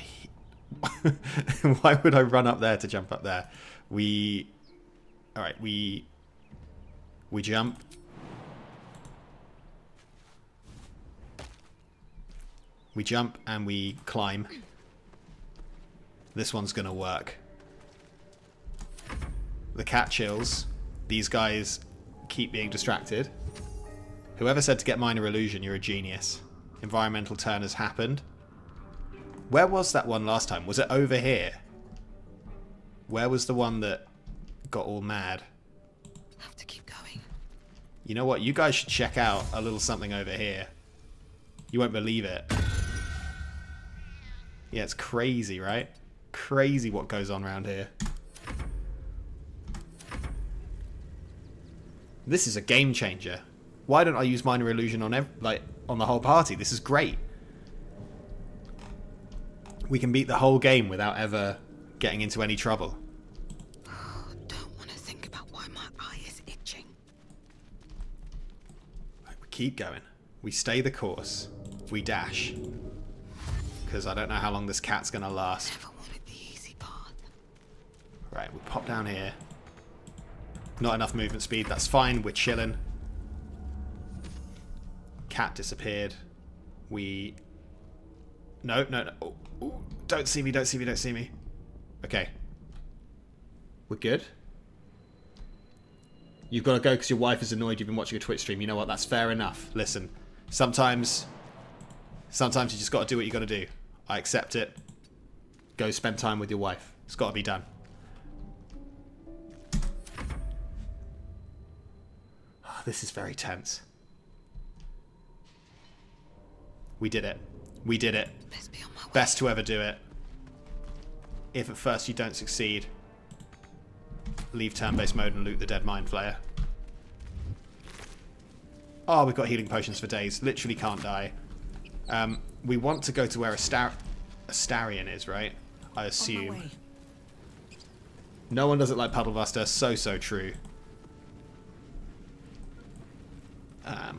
Why would I run up there to jump up there? Alright, we jump. We jump and we climb. This one's gonna work. The cat chills. These guys keep being distracted. Whoever said to get minor illusion, you're a genius. Environmental turn has happened. Where was that one last time? Was it over here? Where was the one that got all mad? Have to keep going. You know what? You guys should check out a little something over here. You won't believe it. Yeah, it's crazy, right? Crazy what goes on around here. This is a game changer. Why don't I use minor illusion on on the whole party. This is great. We can beat the whole game without ever getting into any trouble. Don't want to think about why my eye is itching. Right, we keep going. We stay the course. We dash. Because I don't know how long this cat's going to last. Never wanted the easy path. Right, we pop down here. Not enough movement speed. That's fine. We're chilling. Cat disappeared. We... No. Oh, oh, don't see me, don't see me, don't see me. Okay. We're good. You've got to go because your wife is annoyed you've been watching a Twitch stream. You know what? That's fair enough. Listen, sometimes you just got to do what you got to do. I accept it. Go spend time with your wife. It's got to be done. Oh, this is very tense. We did it. We did it. Best be on my way. Best to ever do it. If at first you don't succeed, leave turn-based mode and loot the dead Mind Flayer. Oh, we've got healing potions for days. Literally can't die. We want to go to where Astarion is, right? I assume. No one does it like Puddlebuster. So true.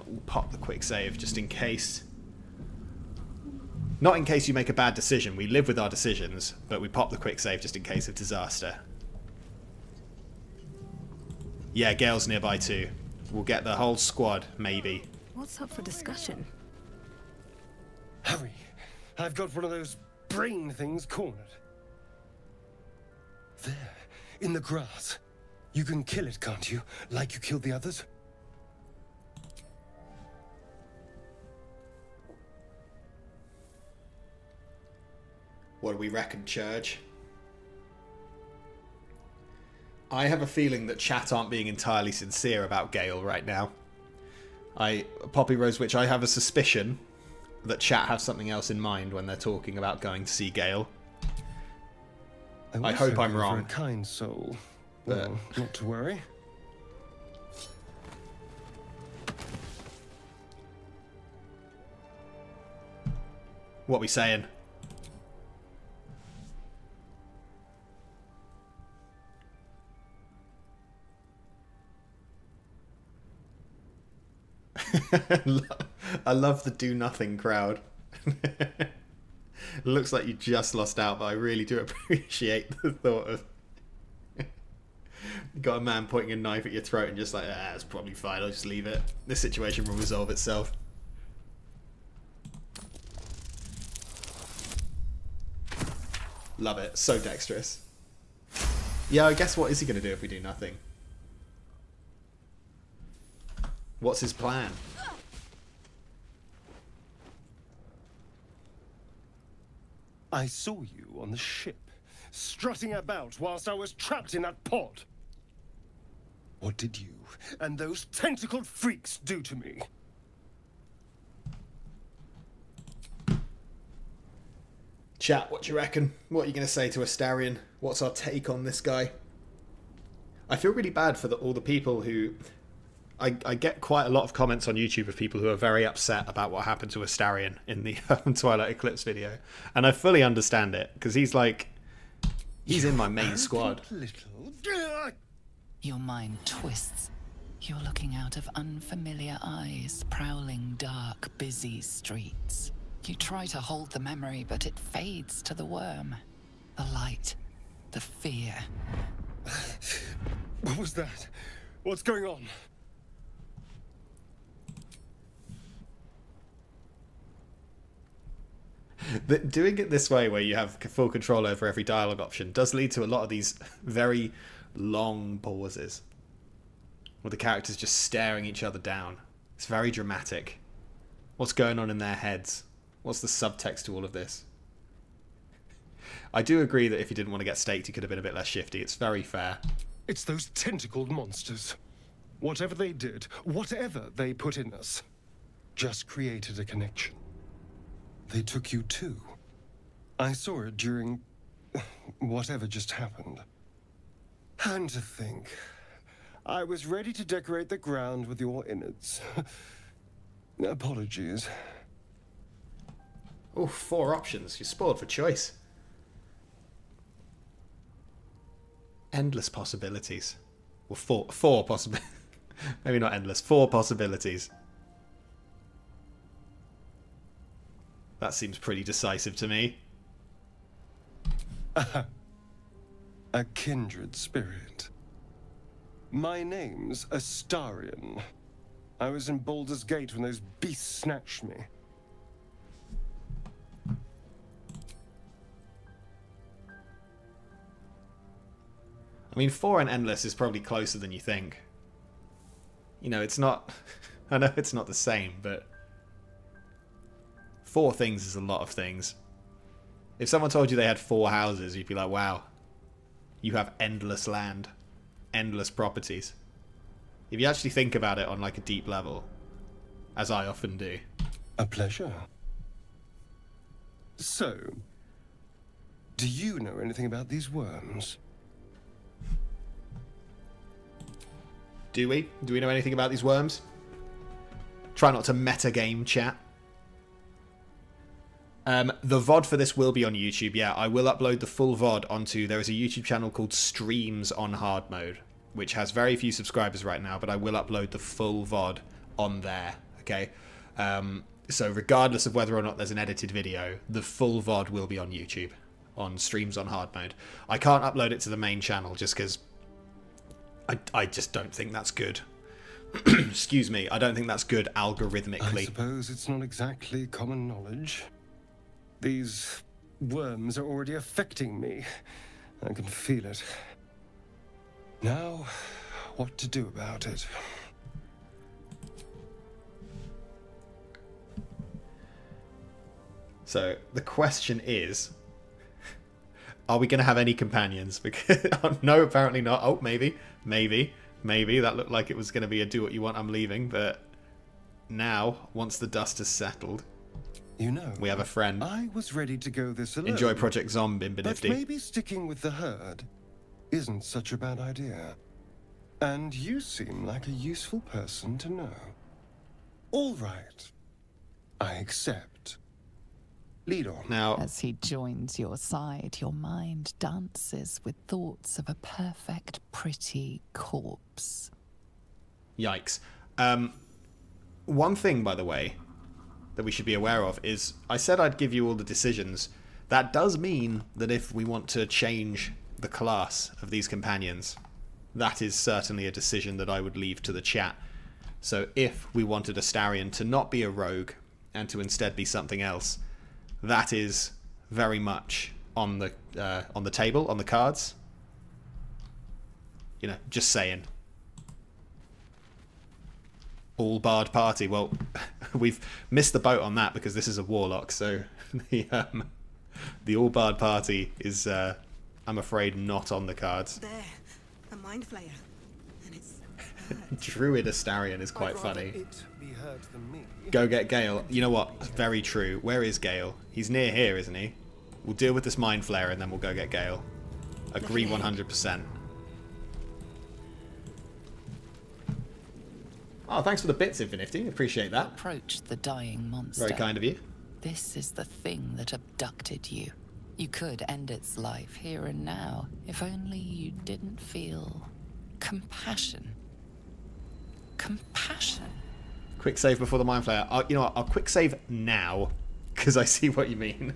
We'll pop the quick save just in case. Not in case you make a bad decision. We live with our decisions, but we pop the quick save just in case of disaster. Yeah, Gale's nearby too. We'll get the whole squad, maybe. What's up for discussion? Hurry! I've got one of those brain things cornered. There, in the grass. You can kill it, can't you? Like you killed the others? What do we reckon, Church? I have a feeling that chat aren't being entirely sincere about Gale right now. Poppy Rose Witch, I have a suspicion that chat have something else in mind when they're talking about going to see Gale. I hope I'm wrong. A kind soul. Well, not to worry. What we saying? I love the do nothing crowd. Looks like you just lost out, but I really do appreciate the thought of you got a man pointing a knife at your throat and just like, it's probably fine, I'll just leave it. This situation will resolve itself. Love it. So dexterous. Yeah, I guess what is he going to do if we do nothing? What's his plan? I saw you on the ship, strutting about whilst I was trapped in that pod. What did you and those tentacled freaks do to me? Chat, what do you reckon? What are you going to say to Astarion? What's our take on this guy? I feel really bad for all the people who... I get quite a lot of comments on YouTube of people who are very upset about what happened to Astarion in the Twilight Eclipse video. And I fully understand it, because he's like... He's in my main squad. Your mind twists. You're looking out of unfamiliar eyes, prowling dark, busy streets. You try to hold the memory, but it fades to the worm. The light. The fear. What was that? What's going on? Doing it this way, where you have full control over every dialogue option, does lead to a lot of these very long pauses with the characters just staring each other down. It's very dramatic. What's going on in their heads? What's the subtext to all of this? I do agree that if you didn't want to get staked, you could have been a bit less shifty. It's very fair. It's those tentacled monsters. Whatever they did, whatever they put in us, just created a connection. They took you too. I saw it during whatever just happened. And to think, I was ready to decorate the ground with your innards. Apologies. Oh, 4 options. You're spoiled for choice. Endless possibilities. Well, four possibilities. Maybe not endless. 4 possibilities. That seems pretty decisive to me. A kindred spirit. My name's Astarion. I was in Baldur's Gate when those beasts snatched me. I mean, 4 and endless is probably closer than you think. You know, it's not... I know it's not the same, but... 4 things is a lot of things. If someone told you they had 4 houses, you'd be like, wow, you have endless land, endless properties. If you actually think about it on like a deep level, as I often do. A pleasure. So, do you know anything about these worms? Do we? Do we know anything about these worms? Try not to metagame, chat. The VOD for this will be on YouTube, yeah. I will upload the full VOD onto... There is a YouTube channel called Streams on Hard Mode, which has very few subscribers right now, but I will upload the full VOD on there, okay? So regardless of whether or not there's an edited video, the full VOD will be on YouTube, on Streams on Hard Mode. I can't upload it to the main channel just because I just don't think that's good. Excuse me, I don't think that's good algorithmically. I suppose it's not exactly common knowledge. These worms are already affecting me. I can feel it. Now, what to do about it? So, the question is, are we going to have any companions? Because no, apparently not. Oh, maybe. That looked like it was going to be a do what you want, I'm leaving. But now, once the dust has settled, you know, we have a friend. I was ready to go this alone. Enjoy Project Zombie, but maybe sticking with the herd isn't such a bad idea. And you seem like a useful person to know. All right. I accept. Lead on. Now, as he joins your side, your mind dances with thoughts of a perfect, pretty corpse. Yikes. One thing, by the way, that we should be aware of is I said I'd give you all the decisions. That does mean that if we want to change the class of these companions, that is certainly a decision that I would leave to the chat. So if we wanted Astarion to not be a rogue and to instead be something else, that is very much on the table, on the cards. You know, just saying. All barred party. Well, we've missed the boat on that because this is a warlock. So the all barred party is, I'm afraid, not on the cards. There, a mind flayer, and it's Druid Astarion is quite funny. It be heard than me. Go get Gale. You know what? Very true. Where is Gale? He's near here, isn't he? We'll deal with this mind flare and then we'll go get Gale. Agree 100%. Oh, thanks for the bits, Infinity. Appreciate that. Approach the dying monster. Very kind of you. This is the thing that abducted you. You could end its life here and now, if only you didn't feel compassion. Compassion. Quick save before the mind flare. You know what? I'll quick save now, because I see what you mean.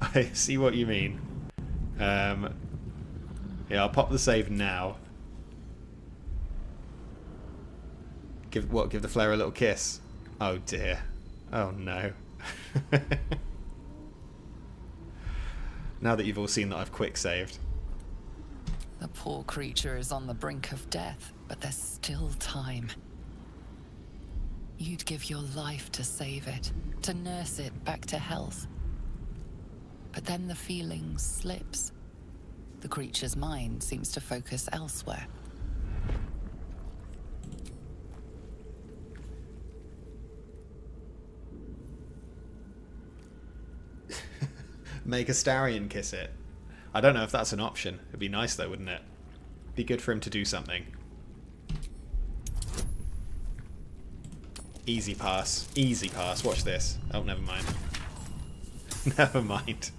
I see what you mean. Yeah, I'll pop the save now. Give the flare a little kiss. Oh dear. Oh no. Now that you've all seen that I've quick saved. The poor creature is on the brink of death, but there's still time. You'd give your life to save it, to nurse it back to health. But then the feeling slips. The creature's mind seems to focus elsewhere. Make Astarion kiss it. I don't know if that's an option. It'd be nice though, wouldn't it? Be good for him to do something. Easy pass. Easy pass. Watch this. Oh, never mind. Never mind.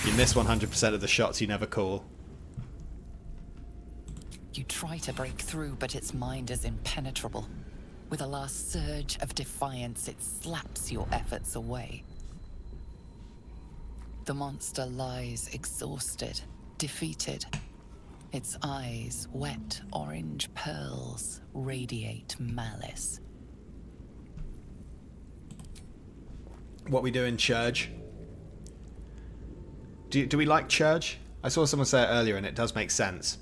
You miss 100% of the shots you never call. You try to break through, but its mind is impenetrable. With a last surge of defiance, it slaps your efforts away. The monster lies exhausted, defeated. Its eyes, wet orange pearls, radiate malice. What we do in Church? Do we like Church? I saw someone say it earlier and it does make sense.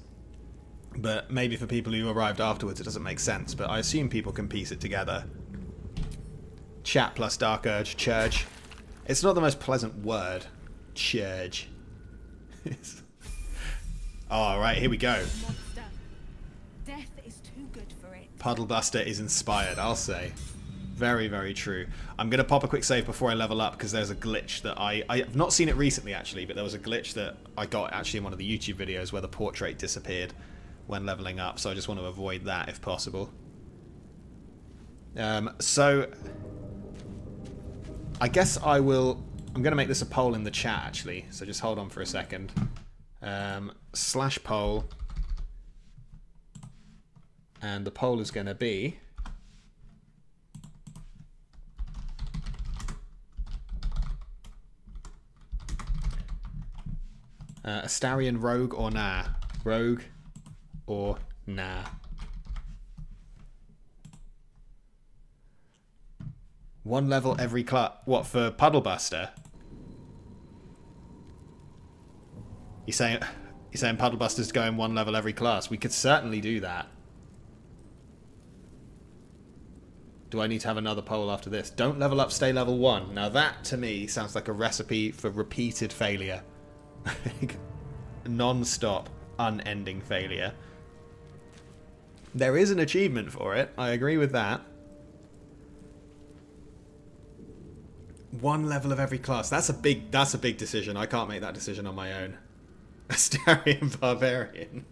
But maybe for people who arrived afterwards it doesn't make sense. But I assume people can piece it together. Chat plus Dark Urge, Church. It's not the most pleasant word. Church. Alright, here we go. Monster. Death is too good for it. Puddlebuster is inspired, I'll say. Very, very true. I'm going to pop a quick save before I level up because there's a glitch that I've not seen it recently actually, but there was a glitch that I got actually in one of the YouTube videos where the portrait disappeared when leveling up, so I just want to avoid that if possible. So I guess I'm going to make this a poll in the chat actually, so just hold on for a second. Slash poll, and the poll is going to be Astarion rogue or nah? Rogue or nah? One level every class. What, for Puddlebuster? You're saying Puddlebuster's going one level every class? We could certainly do that. Do I need to have another poll after this? Don't level up, stay level 1. Now that, to me, sounds like a recipe for repeated failure. Non-stop, unending failure. There is an achievement for it. I agree with that. One level of every class. That's a big decision. I can't make that decision on my own. Astarion Barbarian.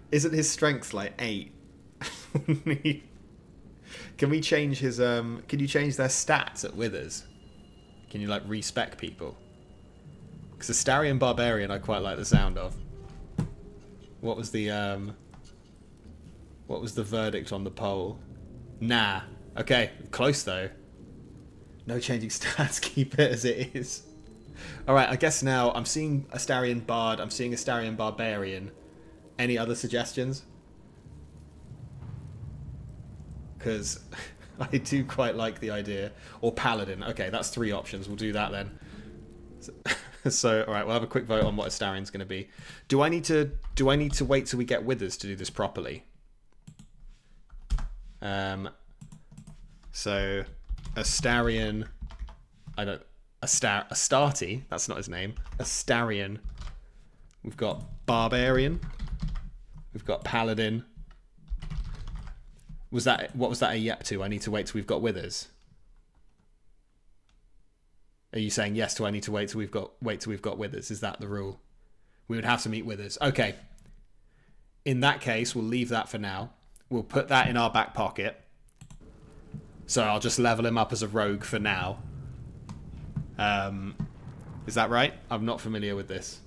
Isn't his strength like 8? Can we change his can you change their stats at Withers? Can you like respec people? Because Astarion Barbarian I quite like the sound of. What was the verdict on the poll? Nah. Okay, close though. No changing stats, keep it as it is. Alright, I guess now I'm seeing Astarion Bard, I'm seeing Astarion Barbarian. Any other suggestions? Because I do quite like the idea. Or Paladin. Okay, that's 3 options. We'll do that then. So alright, we'll have a quick vote on what Astarion's going to be. Do I need to wait till we get Withers to do this properly? So Astarion, Astarte, that's not his name. Astarion. We've got Barbarian. We've got Paladin. What was that a yep to? I need to wait till we've got Withers. Are you saying yes to I need to wait till we've got Withers? Is that the rule? We would have to meet Withers. Okay. In that case, we'll leave that for now. We'll put that in our back pocket. So I'll just level him up as a rogue for now. Is that right? I'm not familiar with this.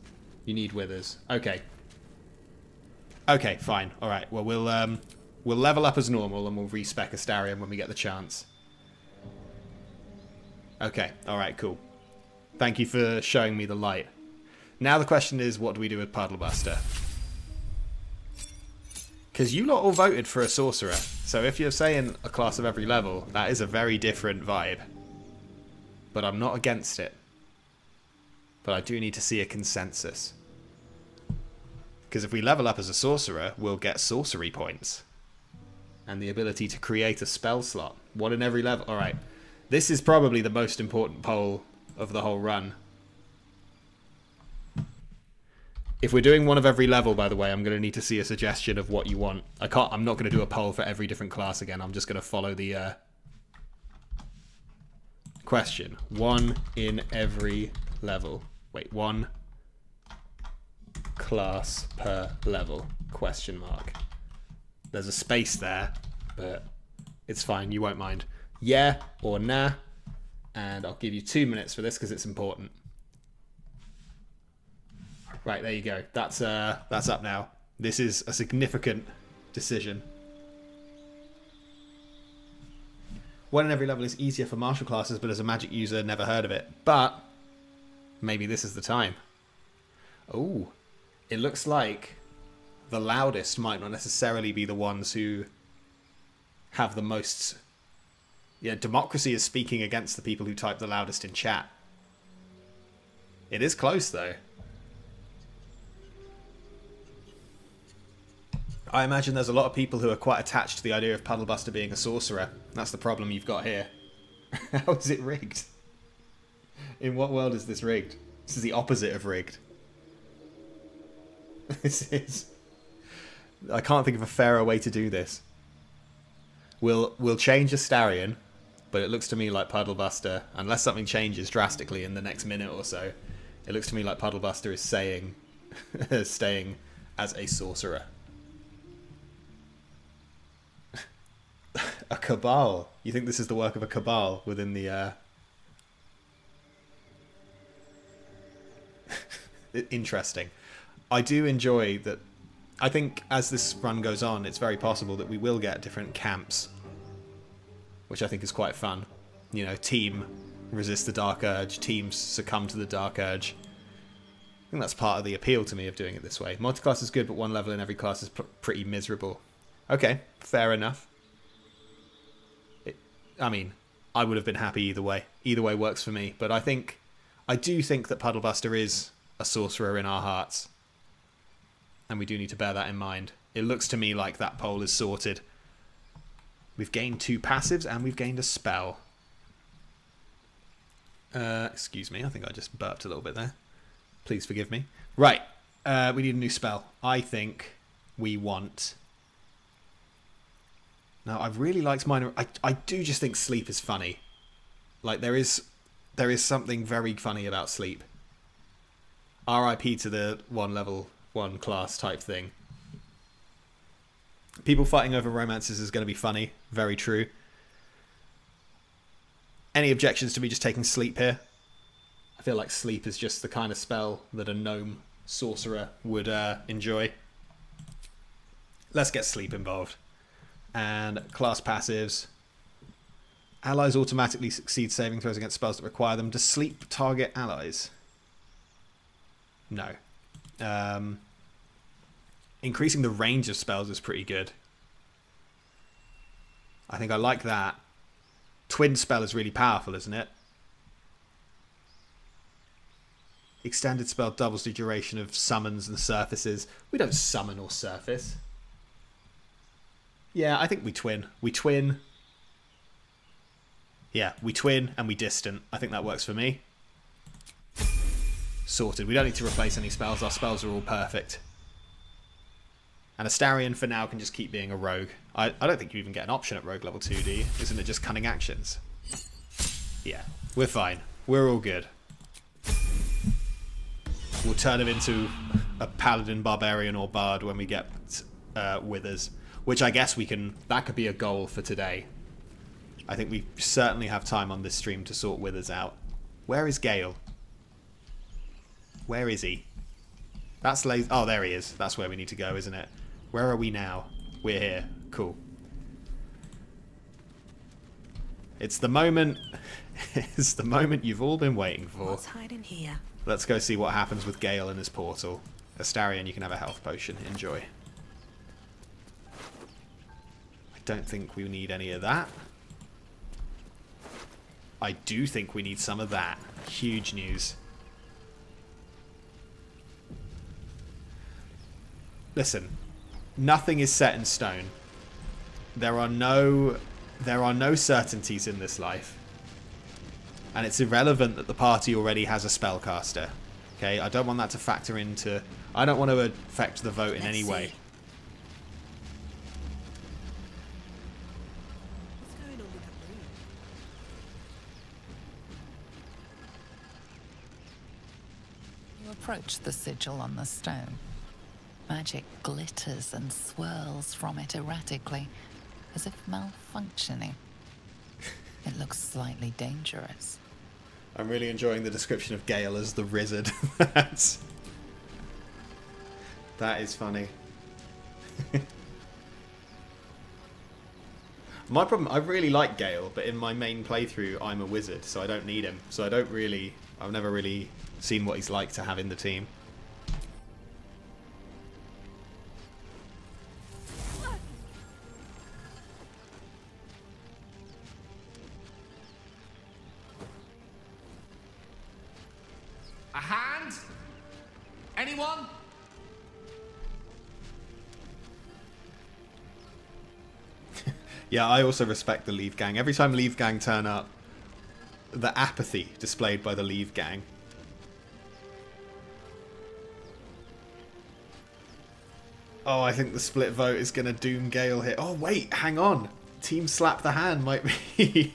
You need Withers. Okay. Okay, fine. All right. Well, we'll level up as normal and we'll respec Astarion when we get the chance. Okay. All right. Cool. Thank you for showing me the light. Now the question is, what do we do with Puddlebuster? Because you lot all voted for a sorcerer. So if you're saying a class of every level, that is a very different vibe. But I'm not against it. But I do need to see a consensus. Because if we level up as a sorcerer, we'll get sorcery points. And the ability to create a spell slot. One in every level. Alright. This is probably the most important poll of the whole run. If we're doing one of every level, by the way, I'm going to need to see a suggestion of what you want. I'm not going to do a poll for every different class again. I'm just going to follow the question. One in every level. Wait, one class per level? Question mark. There's a space there, but it's fine. You won't mind. Yeah or nah. And I'll give you 2 minutes for this because it's important. Right, there you go. That's up now. This is a significant decision. One in every level is easier for martial classes, but as a magic user, never heard of it. But maybe this is the time. Oh, it looks like the loudest might not necessarily be the ones who have the most... Yeah, democracy is speaking against the people who type the loudest in chat. It is close, though. I imagine there's a lot of people who are quite attached to the idea of Puddlebuster being a sorcerer. That's the problem you've got here. How is it rigged? In what world is this rigged? This is the opposite of rigged. This is... I can't think of a fairer way to do this. We'll change Astarion, but it looks to me like Puddlebuster, unless something changes drastically in the next minute or so, it looks to me like Puddlebuster is saying, staying as a sorcerer. A cabal. You think this is the work of a cabal within the... Interesting. I do enjoy that. I think as this run goes on, it's very possible that we will get different camps, which I think is quite fun. You know, team resist the Dark Urge, teams succumb to the Dark Urge. I think that's part of the appeal to me of doing it this way. Multiclass is good, but one level in every class is pretty miserable. Okay, fair enough. I mean, I would have been happy either way. Either way works for me. But I do think that Puddlebuster is a sorcerer in our hearts. And we do need to bear that in mind. It looks to me like that poll is sorted. We've gained 2 passives and we've gained a spell. Excuse me, I think I just burped a little bit there. Please forgive me. Right, we need a new spell. I think we want... Now, I really liked mine. I do just think sleep is funny. Like, there is something very funny about sleep. RIP to the 1 level, 1 class type thing. People fighting over romances is going to be funny. Very true. Any objections to me just taking sleep here? I feel like sleep is just the kind of spell that a gnome sorcerer would enjoy. Let's get sleep involved. And class passives. Allies automatically succeed saving throws against spells that require them. Does sleep target allies? No. Increasing the range of spells is pretty good. I think I like that. Twin spell is really powerful, isn't it? Extended spell doubles the duration of summons and surfaces. We don't summon or surface. Yeah, I think we twin. We twin. Yeah, we twin and we distant. I think that works for me. Sorted. We don't need to replace any spells. Our spells are all perfect. And Astarion for now can just keep being a rogue. I don't think you even get an option at rogue level 2, do you? Isn't it just cunning actions? Yeah, we're fine. We're all good. We'll turn him into a paladin, barbarian, or bard when we get withers. Which I guess we can... That could be a goal for today. I think we certainly have time on this stream to sort withers out. Where is Gale? Where is he? That's lazy. Oh, there he is. That's where we need to go, isn't it? Where are we now? We're here. Cool. It's the moment... It's the moment you've all been waiting for. What's hiding here? Let's go see what happens with Gale and his portal. Astarion, you can have a health potion. Enjoy. I don't think we need any of that. I do think we need some of that. Huge news. Listen, nothing is set in stone. There are no certainties in this life. And it's irrelevant that the party already has a spellcaster. Okay, I don't want that to factor into... I don't want to affect the vote in any way. What's going on with that room? You approach the sigil on the stone. Magic glitters and swirls from it erratically, as if malfunctioning. It looks slightly dangerous. I'm really enjoying the description of Gale as the Rizzard. That is funny. My problem, I really like Gale, but in my main playthrough, I'm a wizard, so I don't need him. So I've never really seen what he's like to have in the team. A hand? Anyone? Yeah, I also respect the Leave Gang. Every time Leave Gang turn up, the apathy displayed by the Leave Gang. Oh, I think the split vote is going to doom Gale here. Oh, wait, hang on. Team Slap the Hand might be...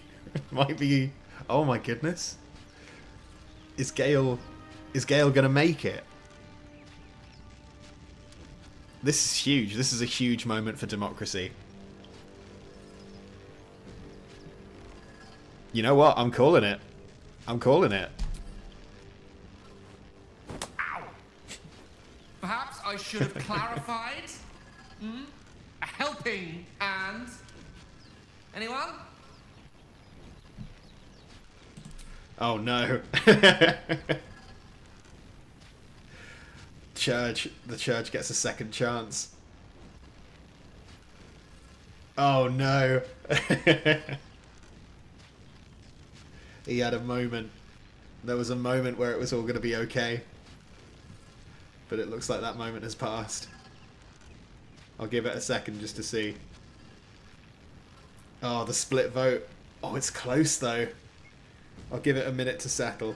might be... Oh, my goodness. Is Gale going to make it? This is huge. This is a huge moment for democracy. You know what? I'm calling it. I'm calling it. Ow! Perhaps I should have clarified. A helping hand. Anyone? Oh no. The church gets a second chance. Oh no. He had a moment. There was a moment where it was all going to be okay. But it looks like that moment has passed. I'll give it a second just to see. Oh, the split vote. Oh, it's close though. I'll give it a minute to settle.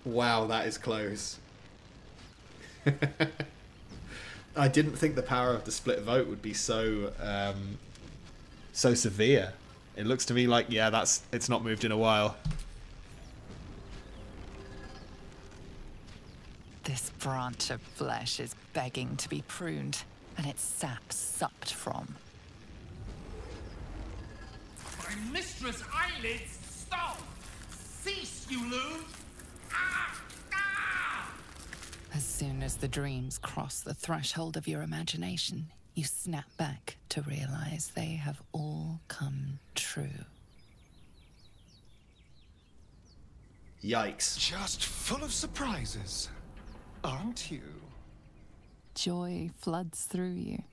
Wow, that is close. I didn't think the power of the split vote would be so so severe. It looks to me like, yeah, it's not moved in a while. This branch of flesh is begging to be pruned, and its sap sucked from. My mistress' eyelids! Stop! Cease, you loon! Ah! Ah! As soon as the dreams cross the threshold of your imagination, you snap back to realize they have all come true. Yikes. Just full of surprises, aren't you? Joy floods through you.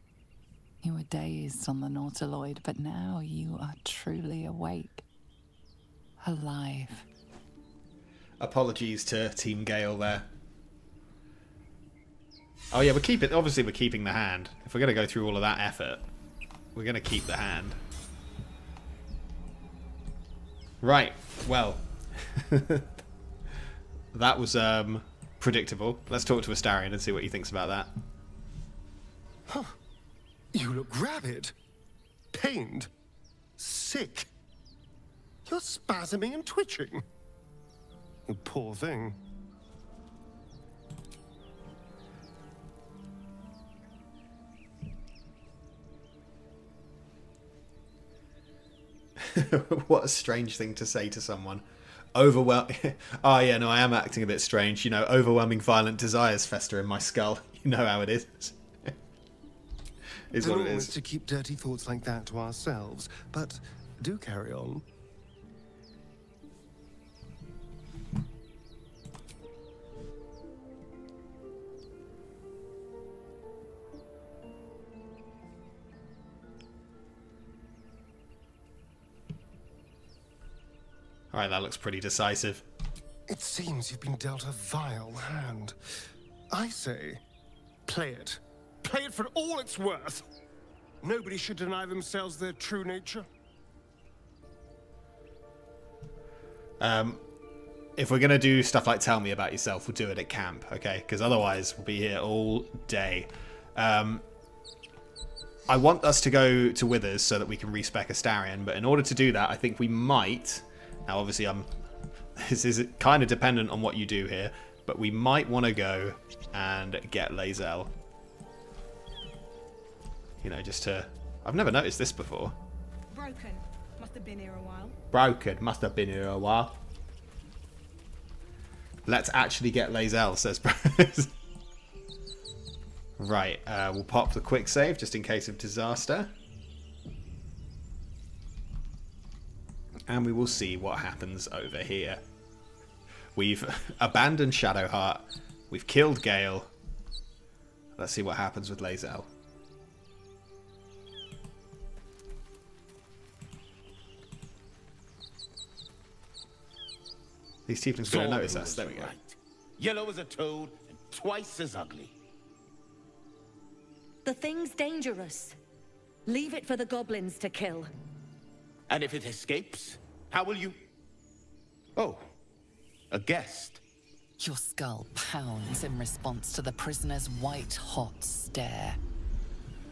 You were dazed on the Nautiloid, but now you are truly awake. Alive. Apologies to Team Gale there. Oh yeah, obviously we're keeping the hand. If we're going to go through all of that effort, we're going to keep the hand. Right, well. That was predictable. Let's talk to Astarion and see what he thinks about that. Huh. You look rabid, pained, sick. You're spasming and twitching. You poor thing. What a strange thing to say to someone. Oh yeah, no, I am acting a bit strange. You know, overwhelming violent desires fester in my skull. You know how it is. Is what it is. To keep dirty thoughts like that to ourselves, but do carry on. Alright, that looks pretty decisive. It seems you've been dealt a vile hand. I say, play it. Play it for all it's worth. Nobody should deny themselves their true nature. If we're going to do stuff like tell me about yourself, we'll do it at camp, okay? Because otherwise we'll be here all day. I want us to go to Withers so that we can respec Astarion, but in order to do that, I think we might... Now, obviously, this is kind of dependent on what you do here. but we might want to go and get Lae'zel. You know, just to... I've never noticed this before. Broken. Must have been here a while. Broken. Must have been here a while. Let's actually get Lae'zel, says Bros. Right, we'll pop the quick save just in case of disaster. And we will see what happens over here. We've abandoned Shadowheart. We've killed Gale. Let's see what happens with Lae'zel. These tieflings are going to notice us. There we go. Right. Yellow as a toad and twice as ugly. The thing's dangerous. Leave it for the goblins to kill. And if it escapes, how will you... Oh, a guest. Your skull pounds in response to the prisoner's white-hot stare.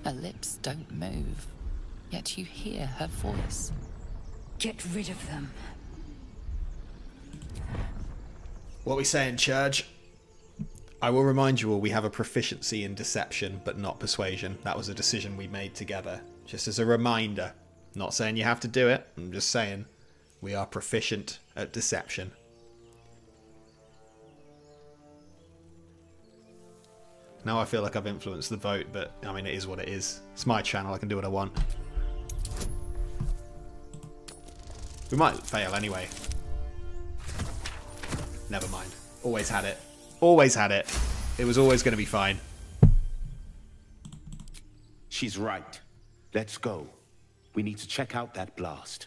Her lips don't move, yet you hear her voice. Get rid of them. What are we saying, Church? I will remind you all we have a proficiency in deception, but not persuasion. That was a decision we made together. Just as a reminder. Not saying you have to do it. I'm just saying we are proficient at deception. Now I feel like I've influenced the vote, but I mean, it is what it is. It's my channel. I can do what I want. We might fail anyway. Never mind. Always had it. Always had it. It was always going to be fine. She's right. Let's go. We need to check out that blast.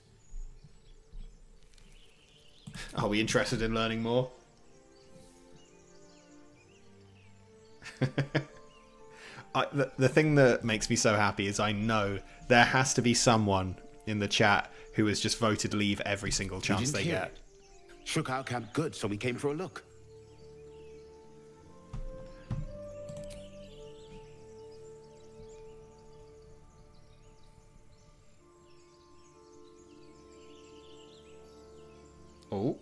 Are we interested in learning more? The thing that makes me so happy is I know there has to be someone in the chat who has just voted leave every single chance they get. Shook our camp good, so we came for a look. Oh.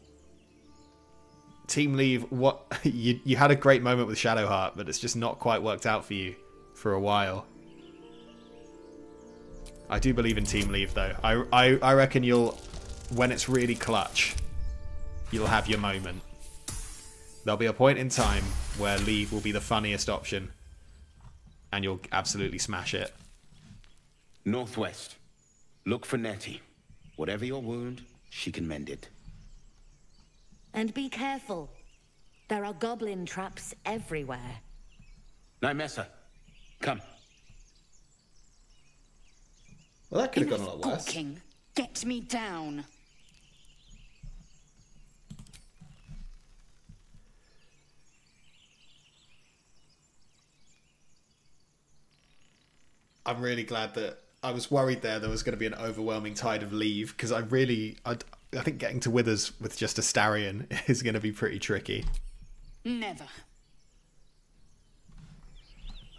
Team leave, what? You had a great moment with Shadowheart, but it's just not quite worked out for you for a while. I do believe in team leave, though. I reckon you'll, when it's really clutch, you'll have your moment. There'll be a point in time where leave will be the funniest option, and you'll absolutely smash it. Northwest. Look for Nettie. Whatever your wound, she can mend it. And be careful. There are goblin traps everywhere. Nymessa, come. Well, that could have gone a lot worse. Gawking. Get me down. I'm really glad that I was worried there was going to be an overwhelming tide of leave, because I think getting to Withers with just Astarion is going to be pretty tricky. Never.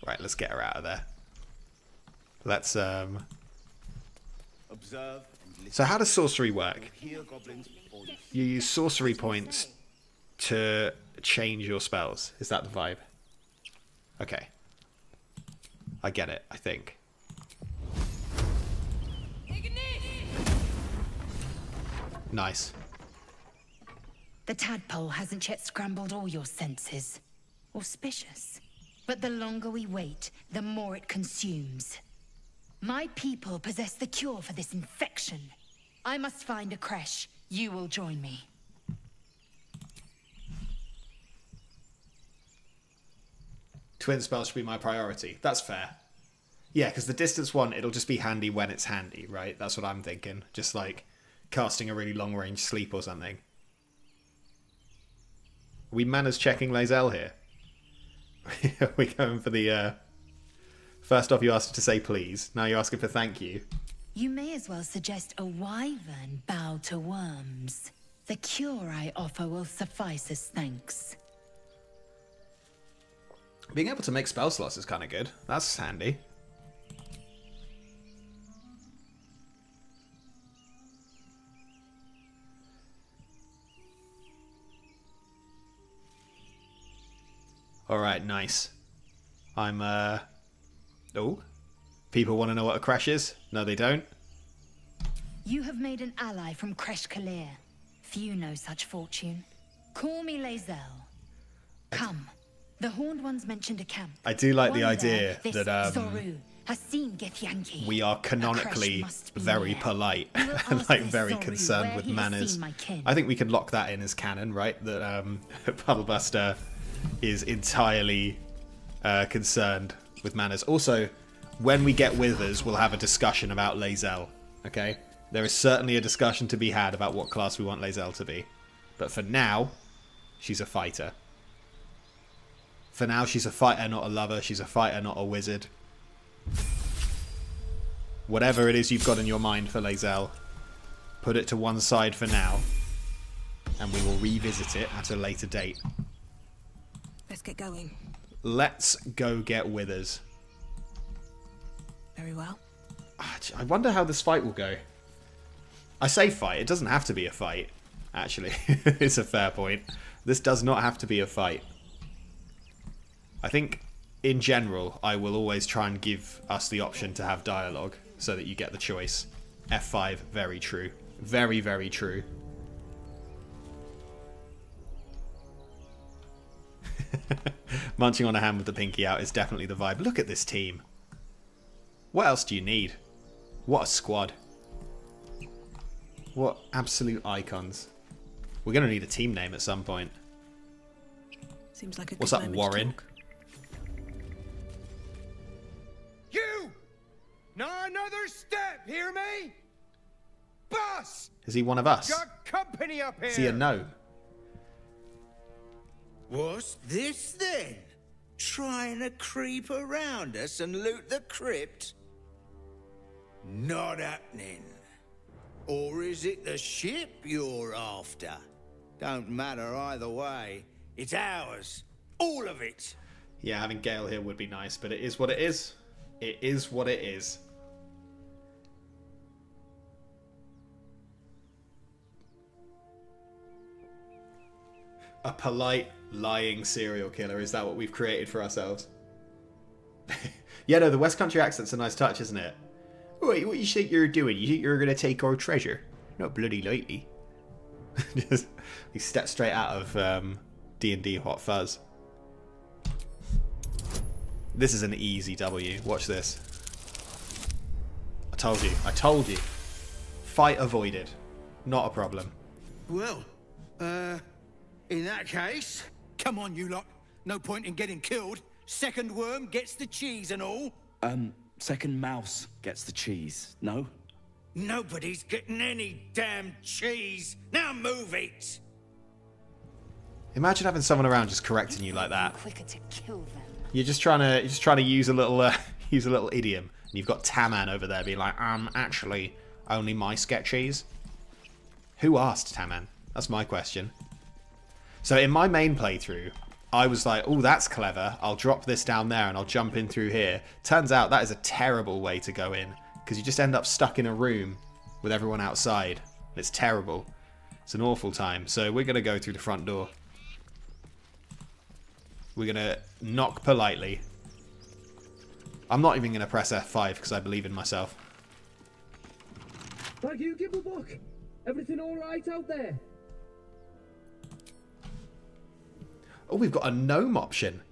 Right, let's get her out of there. Let's Observe and listen. So how does sorcery work? Hear goblins before you. You use sorcery points to change your spells. Is that the vibe? Okay. I get it, I think. Nice. The tadpole hasn't yet scrambled all your senses. Auspicious. But the longer we wait, the more it consumes. My people possess the cure for this infection. I must find a creche. You will join me. Twin spells should be my priority. That's fair. Yeah, because the distance one, it'll just be handy when it's handy, right? That's what I'm thinking. Just like casting a really long-range sleep or something. Are we manners checking Lae'zel here? Are we going for the... First off, you asked to say please. Now you're asking for thank you. You may as well suggest a wyvern bow to worms. The cure I offer will suffice as thanks. Being able to make spell slots is kind of good. That's handy. Alright, nice. I'm, Oh? People want to know what a crash is? No, they don't. You have made an ally from Kresh Kalir. Few know such fortune. Call me Lae'zel. Come. The Horned Ones mentioned a camp. I do like the One idea there, that Zoru has seen Githyanki. we are canonically very polite and like very concerned with manners. I think we can lock that in as canon, right? That Puddlebuster is entirely concerned with manners. Also, when we get Withers, we'll have a discussion about Lae'zel. Okay, there is certainly a discussion to be had about what class we want Lae'zel to be, but for now, she's a fighter. For now, she's a fighter, not a lover. She's a fighter, not a wizard. Whatever it is you've got in your mind for Lae'zel, put it to one side for now, and we will revisit it at a later date. Let's get going. Let's go get Withers. Very well. I wonder how this fight will go. I say fight, it doesn't have to be a fight, actually. It's a fair point. This does not have to be a fight. I think, in general, I will always try and give us the option to have dialogue, so that you get the choice. F5, very true. Very, very true. Munching on a hand with the pinky out is definitely the vibe. Look at this team. What else do you need? What a squad. What absolute icons. We're going to need a team name at some point. Seems like a What's good up, moment Warren? to talk. You! Not another step, hear me? Boss! Is he one of us? Got company up here! Is he a no? What's this then? Trying to creep around us and loot the crypt? Not happening. Or is it the ship you're after? Don't matter either way. It's ours. All of it. Yeah, having Gale here would be nice, but it is what it is. It is what it is. A polite, lying serial killer. Is that what we've created for ourselves? Yeah, no, the West Country accent's a nice touch, isn't it? Wait, what you think you're doing? You think you're going to take our treasure? Not bloody lightly. Just, he stepped straight out of D&D Hot Fuzz. This is an easy W. Watch this. I told you. I told you. Fight avoided. Not a problem. Well, in that case, come on, you lot. No point in getting killed. Second worm gets the cheese and all. Second mouse gets the cheese, no? Nobody's getting any damn cheese. Now move it. Imagine having someone around just correcting you like that. Quicker to kill them. You're just trying to use a little use a little idiom, and you've got Taman over there being like, actually, only mice get cheese. Who asked Taman? That's my question. So in my main playthrough, I was like, oh, that's clever. I'll drop this down there and I'll jump in through here. Turns out that is a terrible way to go in, because you just end up stuck in a room with everyone outside. It's terrible. It's an awful time. So we're going to go through the front door. We're going to knock politely. I'm not even going to press F5 because I believe in myself. Thank you, Gibblebuck. Everything all right out there? Oh, we've got a gnome option.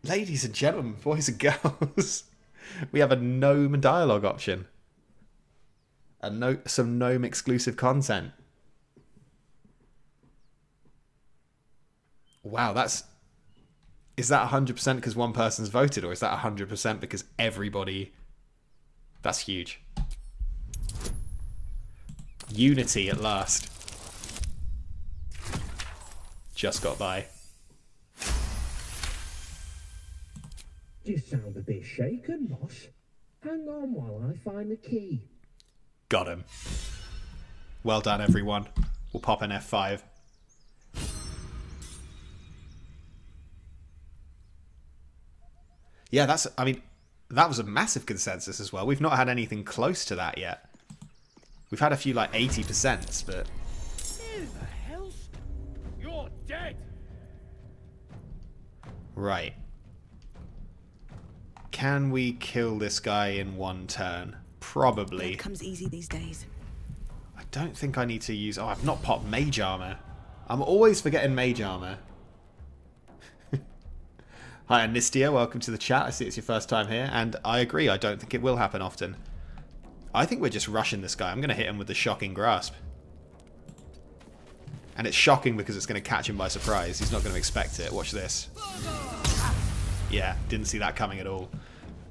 Ladies and gentlemen, boys and girls, we have a gnome dialogue option. Some gnome exclusive content. Wow, is that 100% because one person's voted, or is that 100% because everybody? That's huge. Unity at last. Just got by. You sound a bit shaken, Moss. Hang on while I find the key. Got him. Well done, everyone. We'll pop an F5. Yeah, that was a massive consensus as well. We've not had anything close to that yet. We've had a few like 80%, but... Who the hell's... You're dead! Right. Can we kill this guy in one turn? Probably. It comes easy these days. I don't think I need to use... Oh, I've not popped mage armor. I'm always forgetting mage armor. Hi, Anistia. Welcome to the chat. I see it's your first time here. And I agree. I don't think it will happen often. I think we're just rushing this guy. I'm going to hit him with the shocking grasp. And it's shocking because it's going to catch him by surprise. He's not going to expect it. Watch this. Yeah, didn't see that coming at all.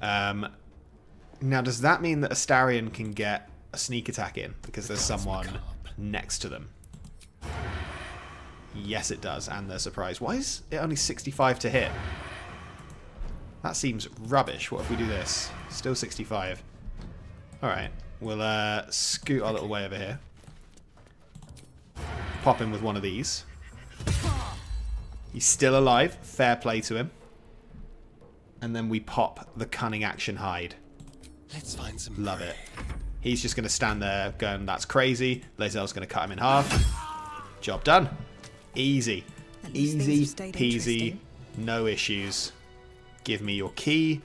Now, does that mean that Astarion can get a sneak attack in? Because there's someone next to them. Yes, it does. And they're surprised. Why is it only 65 to hit? That seems rubbish. What if we do this? Still 65. Alright. We'll scoot our little way over here. Pop him with one of these. He's still alive. Fair play to him. And then we pop the cunning action hide. Let's find some. Love it. He's just going to stand there going, that's crazy. Lae'zel's going to cut him in half. Job done. Easy. Easy peasy. No issues. Give me your key.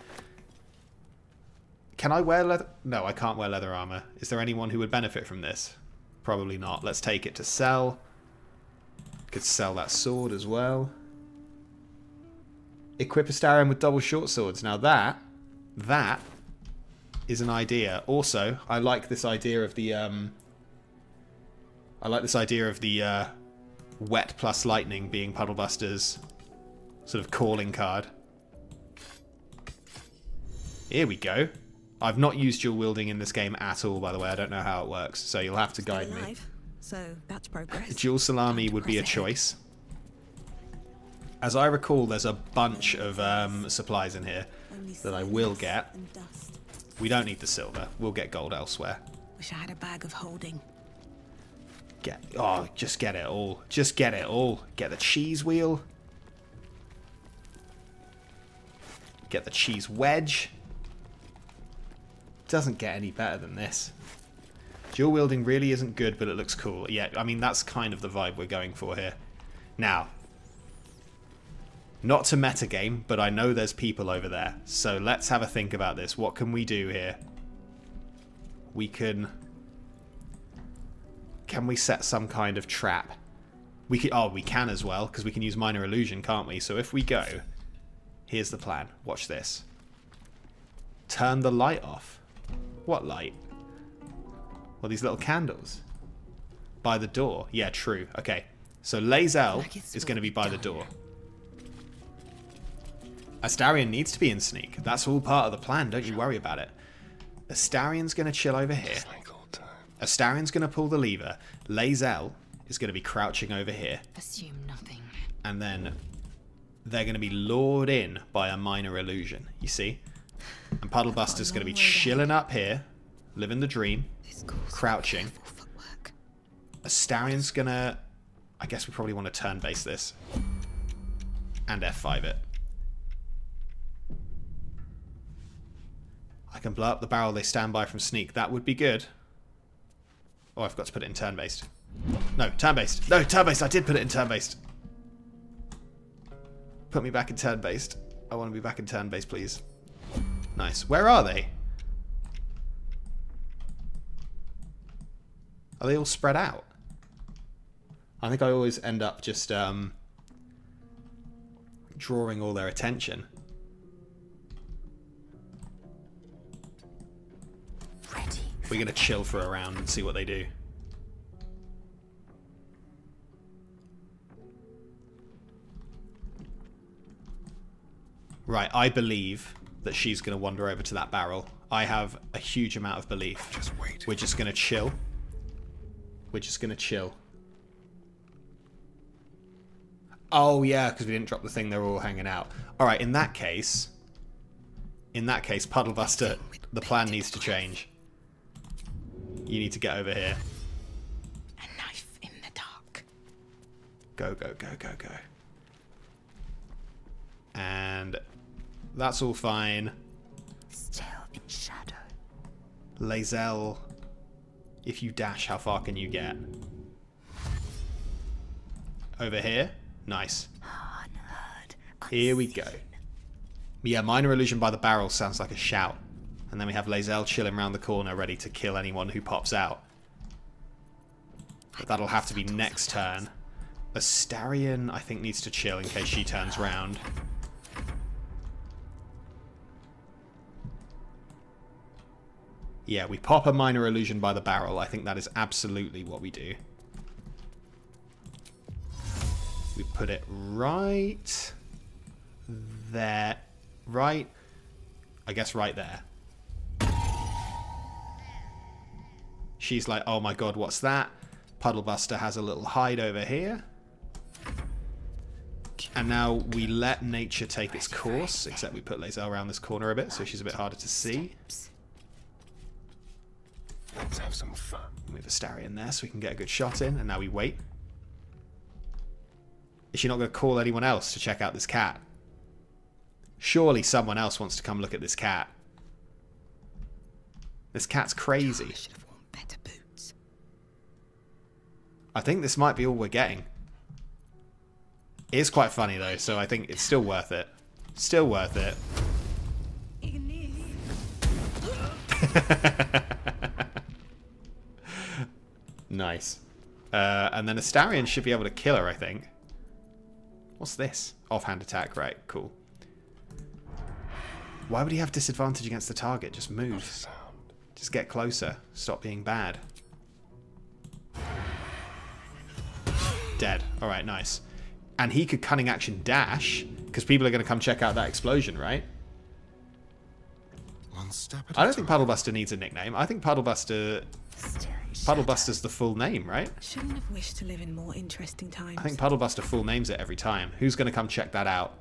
Can I wear leather? No, I can't wear leather armor. Is there anyone who would benefit from this? Probably not. Let's take it to sell. Could sell that sword as well. Equip Astarion with double short swords. Now that is an idea. Also, I like this idea of the wet plus lightning being Puddlebuster's sort of calling card. Here we go. I've not used dual wielding in this game at all, by the way. I don't know how it works, so you'll have to guide me. So that's progress. Dual salami would be a choice. As I recall, there's a bunch of supplies in here that I will get. We don't need the silver. We'll get gold elsewhere. Wish I had a bag of holding. Just get it all. Just get it all. Get the cheese wheel. Get the cheese wedge. Doesn't get any better than this. Dual wielding really isn't good, but it looks cool. Yeah, I mean, that's kind of the vibe we're going for here. Now, not to metagame, but I know there's people over there. So let's have a think about this. What can we do here? We can we set some kind of trap? We can as well, because we can use minor illusion, can't we? So if we go, here's the plan. Watch this. Turn the light off. What light? Well, these little candles. By the door. Yeah, true. Okay. So Lae'zel is going to be by the door. Astarion needs to be in sneak. That's all part of the plan. Don't you worry about it. Astarion's going to chill over here. Astarion's going to pull the lever. Lae'zel is going to be crouching over here. Assume nothing. And then they're going to be lured in by a minor illusion. You see? And Puddlebuster's going to be chilling up here, living the dream, crouching. Astarion's going to... I guess we probably want to turn-base this. And F5 it. I can blow up the barrel they stand by from sneak. That would be good. Oh, I've got to put it in turn-based. No, turn-based. No, turn-based. I did put it in turn-based. Put me back in turn-based. I want to be back in turn-based, please. Nice. Where are they? Are they all spread out? I think I always end up just drawing all their attention. We're going to chill for a round and see what they do. Right, I believe that she's going to wander over to that barrel. I have a huge amount of belief. Just wait. We're just going to chill. We're just going to chill. Oh, yeah, because we didn't drop the thing. They were all hanging out. All right, in that case, Puddlebuster, the plan needs to change. You need to get over here. A knife in the dark. Go, go, go, go, go. And that's all fine. Still in shadow. Lae'zel, if you dash, how far can you get? Over here? Nice. Unheard, Here we go. Yeah, minor illusion by the barrel sounds like a shout. And then we have Lae'zel chilling around the corner ready to kill anyone who pops out. But that'll have to be next turn. Astarion, I think, needs to chill in case she turns round. Yeah, we pop a minor illusion by the barrel. I think that is absolutely what we do. We put it right there. Right, I guess right there. She's like, oh my god, what's that? Puddlebuster has a little hide over here. And now we let nature take its course, except we put Lae'zel around this corner a bit, so she's a bit harder to see. Let's have some fun. Move Astarion there so we can get a good shot in, and now we wait. Is she not going to call anyone else to check out this cat? Surely someone else wants to come look at this cat. This cat's crazy. I should have worn better boots. I think this might be all we're getting. It is quite funny though, so I think it's still worth it. Still worth it. Nice. And then Astarion should be able to kill her, I think. What's this? Offhand attack, right, cool. Why would he have disadvantage against the target? Just move. Just get closer. Stop being bad. Dead. Alright, nice. And he could cunning action dash, because people are going to come check out that explosion, right? I don't think Puddlebuster needs a nickname. I think Puddlebuster's the full name, right? Shouldn't have wished to live in more interesting times. I think Puddlebuster full names it every time. Who's going to come check that out?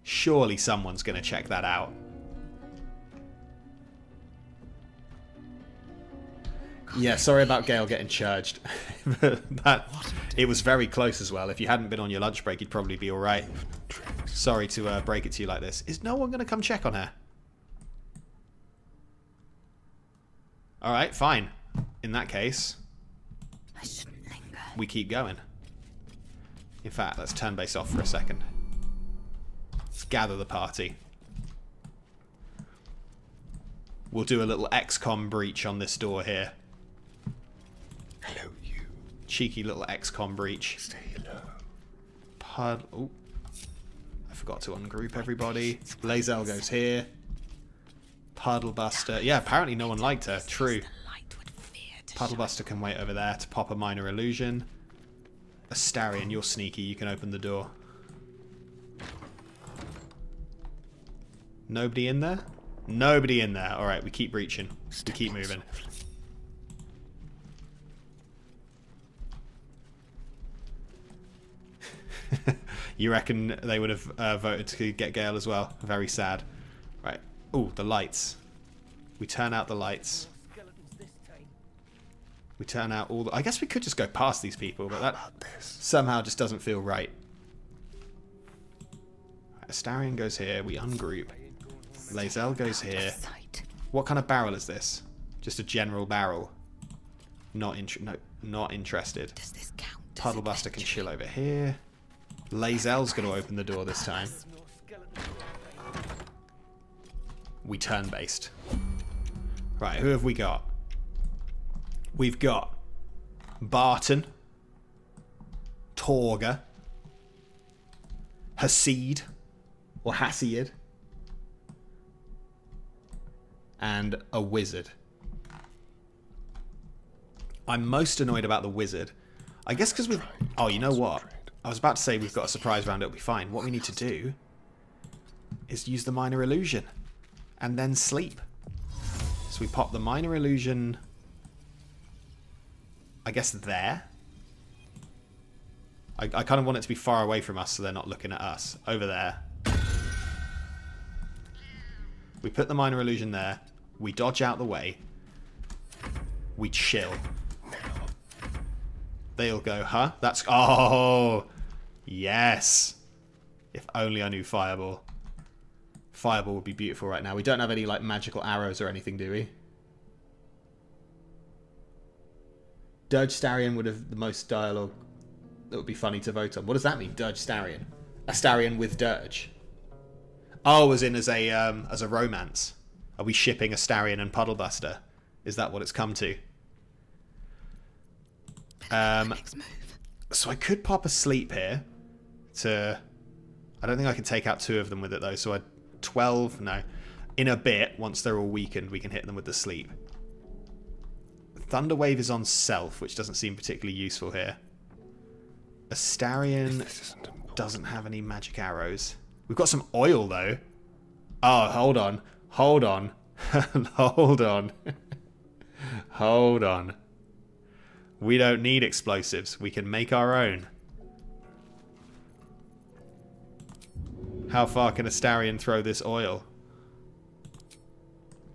Surely someone's going to check that out. Yeah, sorry about Gale getting charged. It was very close as well. If you hadn't been on your lunch break, you'd probably be alright. Sorry to break it to you like this. Is no one going to come check on her? Alright, fine. In that case, I shouldn't linger. We keep going. In fact, let's turn base off for a second. Let's gather the party. We'll do a little XCOM breach on this door here. Hello, you. Cheeky little XCOM breach. Stay low. Oh, I forgot to ungroup everybody. Lae'zel goes here. Puddlebuster. Yeah, apparently no one liked her. True. Puddlebuster can wait over there to pop a minor illusion. Astarion, you're sneaky. You can open the door. Nobody in there? Nobody in there. Alright, we keep breaching. We keep moving. You reckon they would have voted to get Gale as well? Very sad. Right. Ooh, the lights. We turn out the lights. We turn out all the... I guess we could just go past these people, but that somehow just doesn't feel right. Right, Astarion goes here. We ungroup. Lae'zel goes here. What kind of barrel is this? Just a general barrel. Not interested. Does this count? Puddlebuster can chill over here. Lae'zel's going to open the door this time. We turn-based. Right, who have we got? We've got Barton, Torga, Hasid, or Hasiad, and a wizard. I'm most annoyed about the wizard. I guess because we've... Oh, you know what? I was about to say we've got a surprise round, it'll be fine. What we need to do is use the minor illusion and then sleep. So we pop the minor illusion, I guess, there. I kind of want it to be far away from us so they're not looking at us. Over there. We put the minor illusion there. We dodge out the way. We chill. They'll go, huh? That's... Oh! Yes! If only I knew Fireball. Fireball would be beautiful right now. We don't have any, like, magical arrows or anything, do we? Dirge Starion would have the most dialogue. that would be funny to vote on. What does that mean, Dirge Starion? Astarion with Dirge. Oh, as in as a romance. Are we shipping Astarion and Puddlebuster? Is that what it's come to? So I could pop a sleep here to... I don't think I can take out 2 of them with it though, so 12, no. In a bit, once they're all weakened, we can hit them with the sleep. Thunderwave is on Self, which doesn't seem particularly useful here. Astarion doesn't have any magic arrows. We've got some oil though. Oh, hold on. Hold on. Hold on. Hold on. We don't need explosives. We can make our own. How far can Astarion throw this oil?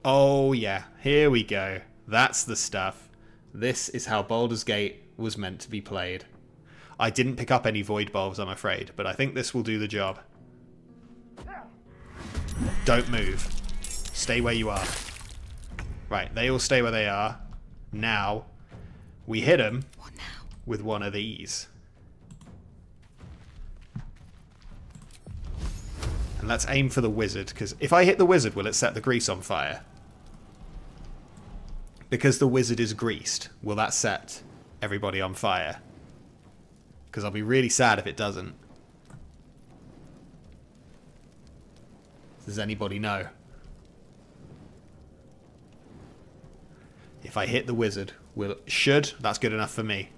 Oh yeah, here we go. That's the stuff. This is how Baldur's Gate was meant to be played. I didn't pick up any void bulbs, I'm afraid, but I think this will do the job. Don't move. Stay where you are. Right, they all stay where they are. Now, we hit them with one of these. And let's aim for the wizard, because if I hit the wizard, will it set the grease on fire? Because the wizard is greased, will that set everybody on fire? Because I'll be really sad if it doesn't. Does anybody know? If I hit the wizard, that's good enough for me.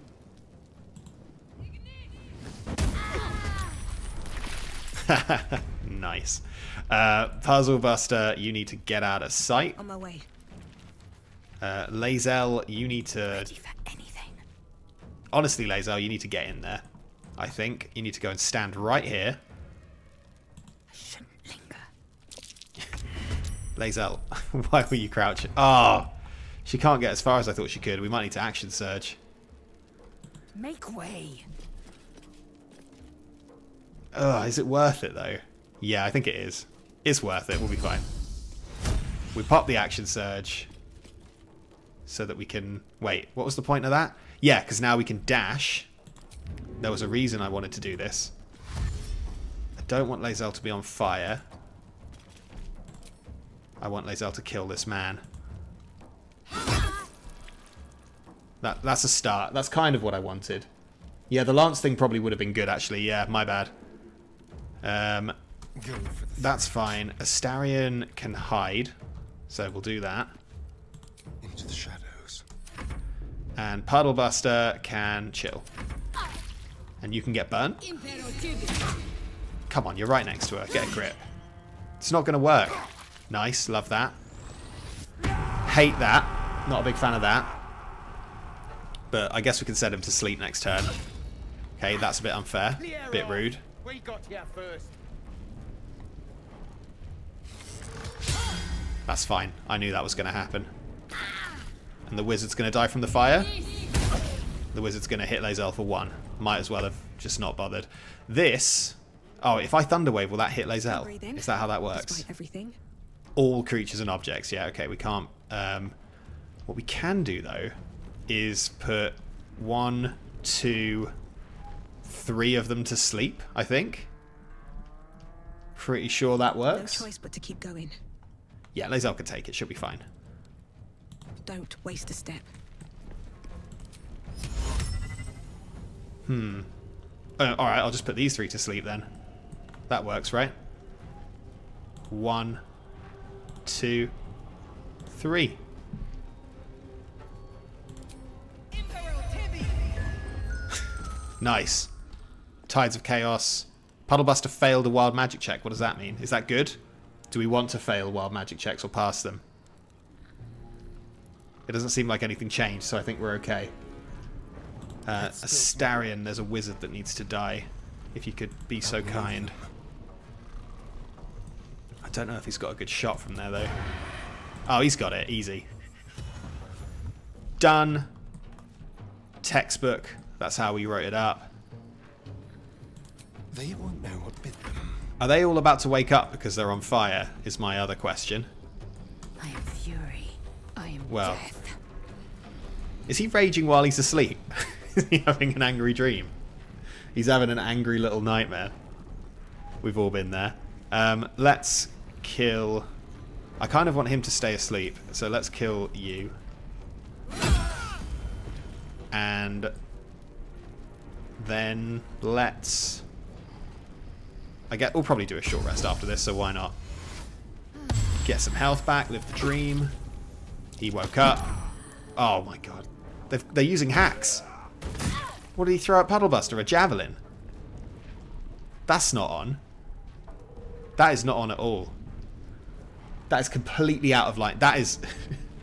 Nice. Puzzle Buster, you need to get out of sight. On my way. Lae'zel, you need to... Ready for anything. Honestly, Lae'zel, you need to get in there. I think you need to go and stand right here. I shouldn't linger. Lae'zel, why were you crouching? Oh, she can't get as far as I thought she could. We might need to action surge. Make way. Is it worth it though? Yeah, I think it is. It's worth it. We'll be fine. We pop the action surge so that we can... Wait, what was the point of that? Yeah, because now we can dash. There was a reason I wanted to do this. I don't want Lae'zel to be on fire. I want Lae'zel to kill this man. That's a start. That's kind of what I wanted. Yeah, the lance thing probably would have been good, actually. Yeah, my bad. That's fine. Astarion can hide, so we'll do that. Into the shadows. And Puddlebuster can chill. And you can get burnt. Come on, you're right next to her. Get a grip. It's not going to work. Nice, love that. Hate that. Not a big fan of that. But I guess we can send him to sleep next turn. Okay, that's a bit unfair. A bit rude. We got here first. That's fine. I knew that was going to happen. And the wizard's going to die from the fire. The wizard's going to hit Lae'zel for 1. Might as well have just not bothered. This... Oh, if I Thunderwave, will that hit Lae'zel? Is that how that works? Everything. All creatures and objects. Yeah, okay, we can't... what we can do, though, is put 1, 2, 3 of them to sleep, I think. Pretty sure that works. No choice but to keep going. Yeah, Lae'zel can take it. Should be fine. Don't waste a step. Alright, I'll just put these 3 to sleep then. That works, right? 1, 2, 3. Nice. Tides of Chaos. Puddlebuster failed a wild magic check. What does that mean? Is that good? Do we want to fail wild magic checks or pass them? It doesn't seem like anything changed, so I think we're okay. Astarion, there's a wizard that needs to die. If you could be so kind. I don't know if he's got a good shot from there, though. Oh, he's got it. Easy. Done. Textbook. That's how we wrote it up. They won't know what bit them. Are they all about to wake up because they're on fire, is my other question. I am fury. I am death. Is he raging while he's asleep? Is he having an angry dream? He's having an angry little nightmare. We've all been there. Let's kill... I kind of want him to stay asleep, so let's kill you. And then let's... we'll probably do a short rest after this, so why not? Get some health back, live the dream. He woke up. Oh my god. They're using hacks. What did he throw at Puddlebuster? A javelin? That's not on. That is not on at all. That is completely out of line. That is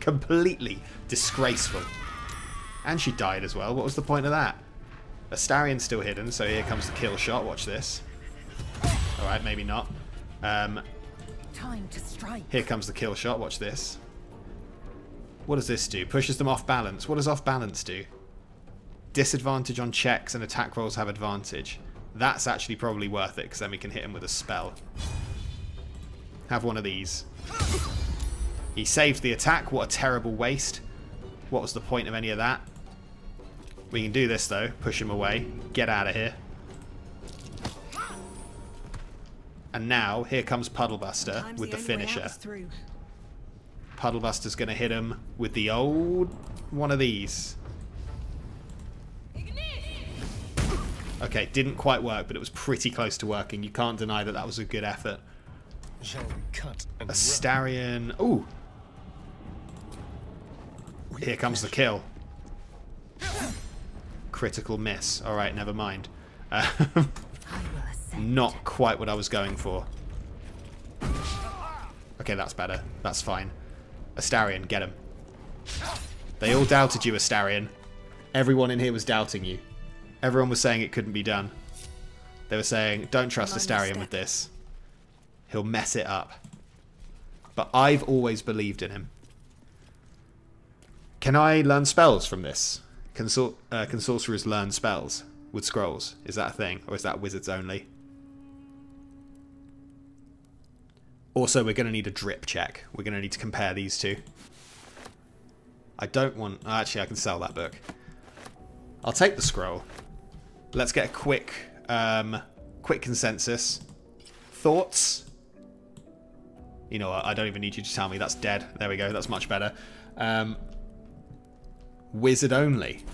completely disgraceful. And she died as well. What was the point of that? Astarion's still hidden, so here comes the kill shot. Watch this. Alright, maybe not. Time to strike. Here comes the kill shot. Watch this. What does this do? Pushes them off balance. What does off balance do? Disadvantage on checks and attack rolls have advantage. That's actually probably worth it, because then we can hit him with a spell. Have one of these. He saved the attack. What a terrible waste. What was the point of any of that? We can do this, though. Push him away. Get out of here. And now, here comes Puddlebuster with the finisher. Puddlebuster's going to hit him with the old one of these. Okay, didn't quite work, but it was pretty close to working. You can't deny that that was a good effort. Shall we cut and Astarion. Ooh. Here comes the kill. Critical miss. Alright, never mind. Not quite what I was going for. Okay, that's better. That's fine. Astarion, get him. They all doubted you, Astarion. Everyone in here was doubting you. Everyone was saying it couldn't be done. They were saying, don't trust Astarion with this. He'll mess it up. But I've always believed in him. Can I learn spells from this? Can sorcerers learn spells with scrolls? Is that a thing? Or is that wizards only? Also, we're going to need a drip check. We're going to need to compare these two. I don't want... Actually, I can sell that book. I'll take the scroll. Let's get a quick consensus. Thoughts? You know what? I don't even need you to tell me. That's dead. There we go. That's much better. Wizard only.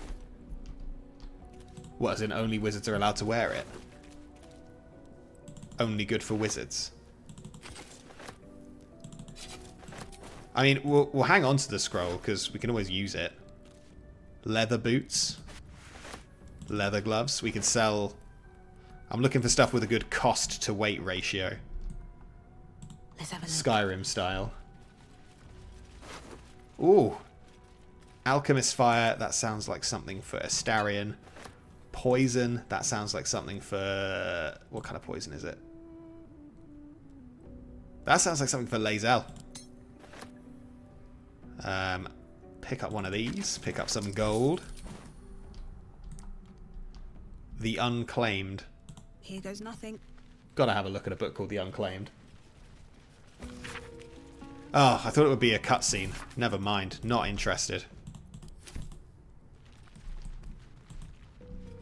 What, as in only wizards are allowed to wear it? Only good for wizards. I mean, we'll hang on to the scroll because we can always use it. Leather boots. Leather gloves. We can sell... I'm looking for stuff with a good cost to weight ratio. Let's have a look. Skyrim style. Ooh. Alchemist fire. That sounds like something for Astarion. Poison. That sounds like something for... What kind of poison is it? That sounds like something for Lae'zel. Pick up one of these. Pick up some gold. The Unclaimed. Here goes nothing. Gotta have a look at a book called The Unclaimed. Oh, I thought it would be a cutscene. Never mind. Not interested.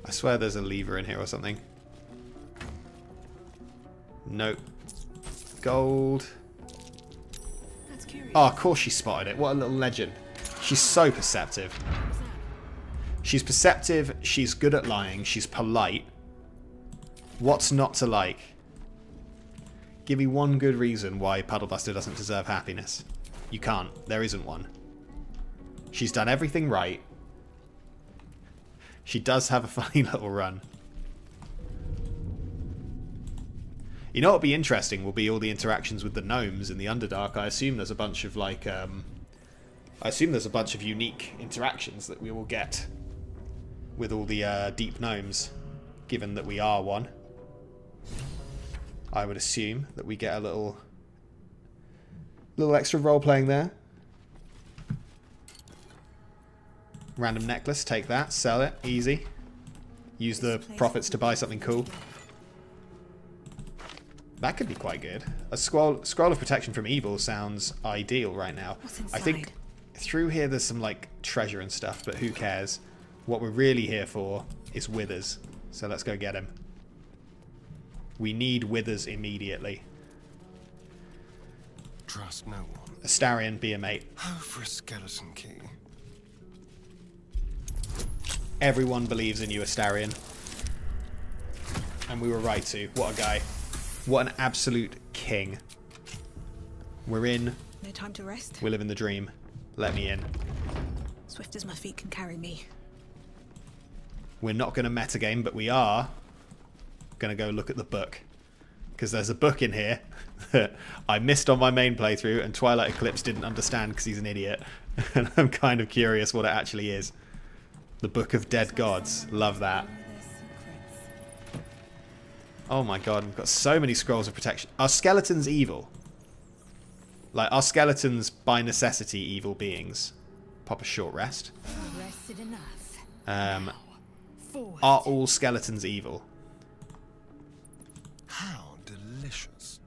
I swear there's a lever in here or something. Nope. Gold. That's curious. Oh, of course she spotted it. What a little legend. She's so perceptive. She's perceptive. She's good at lying. She's polite. What's not to like? Give me one good reason why Puddlebuster doesn't deserve happiness. You can't. There isn't one. She's done everything right. She does have a funny little run. You know what would be interesting will be all the interactions with the gnomes in the Underdark. I assume there's a bunch of like... I assume there's a bunch of unique interactions that we will get with all the deep gnomes, given that we are one. I would assume that we get a little extra role-playing there. Random necklace, take that, sell it, easy. Use the profits to buy something cool. That could be quite good. A scroll of protection from evil sounds ideal right now. I think through here there's some like treasure and stuff, but who cares? What we're really here for is withers. So let's go get him. We need Withers immediately. Trust no one. Astarion, be a mate. Oh, for a skeleton key. Everyone believes in you, Astarion. And we were right to. What a guy. What an absolute king. We're in. No time to rest. We live in the dream. Let me in. Swift as my feet can carry me. We're not going to metagame, but we are going to go look at the book. Because there's a book in here that I missed on my main playthrough and Twilight Eclipse didn't understand because he's an idiot. And I'm kind of curious what it actually is. The Book of Dead Gods. Love that. Oh my god, we've got so many scrolls of protection. Are skeletons evil? Like, are skeletons by necessity evil beings? Pop a short rest. Rested enough. Are all skeletons evil? How delicious.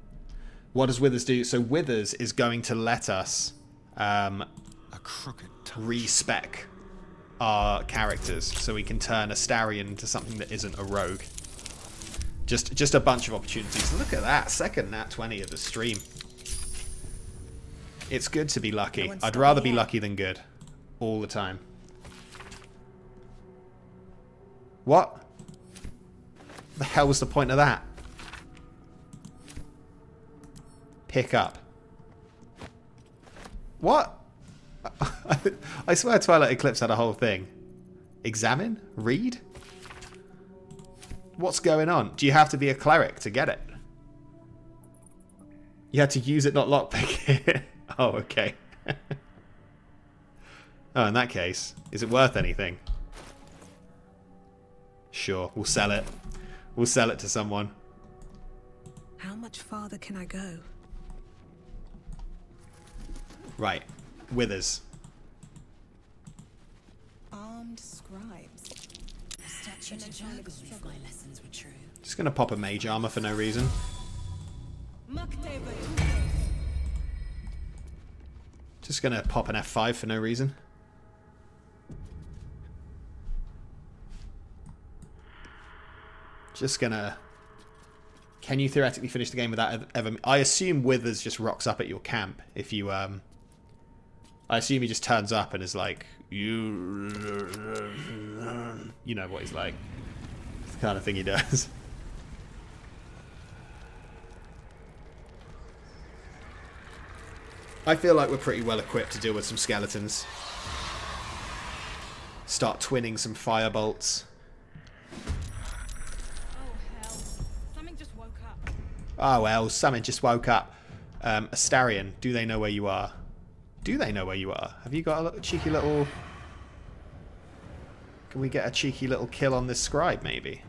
What does Withers do? So Withers is going to let us a crooked touch. respec our characters so we can turn Astarion into something that isn't a rogue. Just a bunch of opportunities. Look at that. Second nat 20 of the stream. It's good to be lucky. I'd rather be lucky than good. All the time. What? The hell was the point of that? Pick up. What? I swear Twilight Eclipse had a whole thing. Examine? Read? What's going on? Do you have to be a cleric to get it? You had to use it, not lockpick it. Oh, okay. Oh, in that case, is it worth anything? Sure, we'll sell it. We'll sell it to someone. How much farther can I go? Right. Withers. Armed scribes. My lessons were true. Just gonna pop a mage armor for no reason. Just gonna pop an F5 for no reason. Just gonna... Can you theoretically finish the game without ever... I assume Withers just rocks up at your camp if you... I assume he just turns up and is like... You know what he's like. It's the kind of thing he does. I feel like we're pretty well equipped to deal with some skeletons. Start twinning some fire bolts. Oh well, something just woke up. Astarion, do they know where you are? Do they know where you are? Have you got a cheeky little... Can we get a cheeky little kill on this scribe, maybe?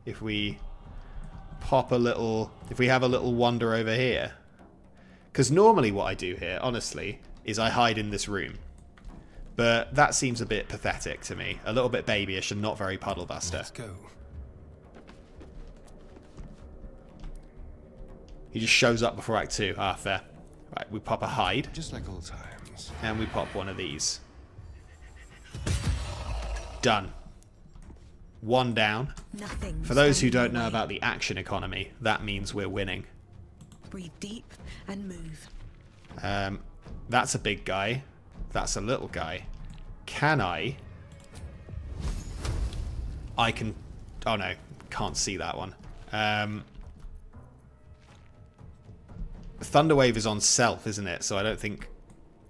If we pop a little... If we have a little wander over here. Because normally what I do here, honestly, is I hide in this room. But that seems a bit pathetic to me. A little bit babyish and not very puddle buster. Let's go. He just shows up before Act 2. Ah, fair. Right, we pop a hide. Just like old times. And we pop one of these. Done. One down. Nothing. For those who don't know about the action economy, that means we're winning. Breathe deep and move. That's a big guy. That's a little guy. Can I... I can... Oh no, can't see that one. Thunderwave is on self, isn't it? So I don't think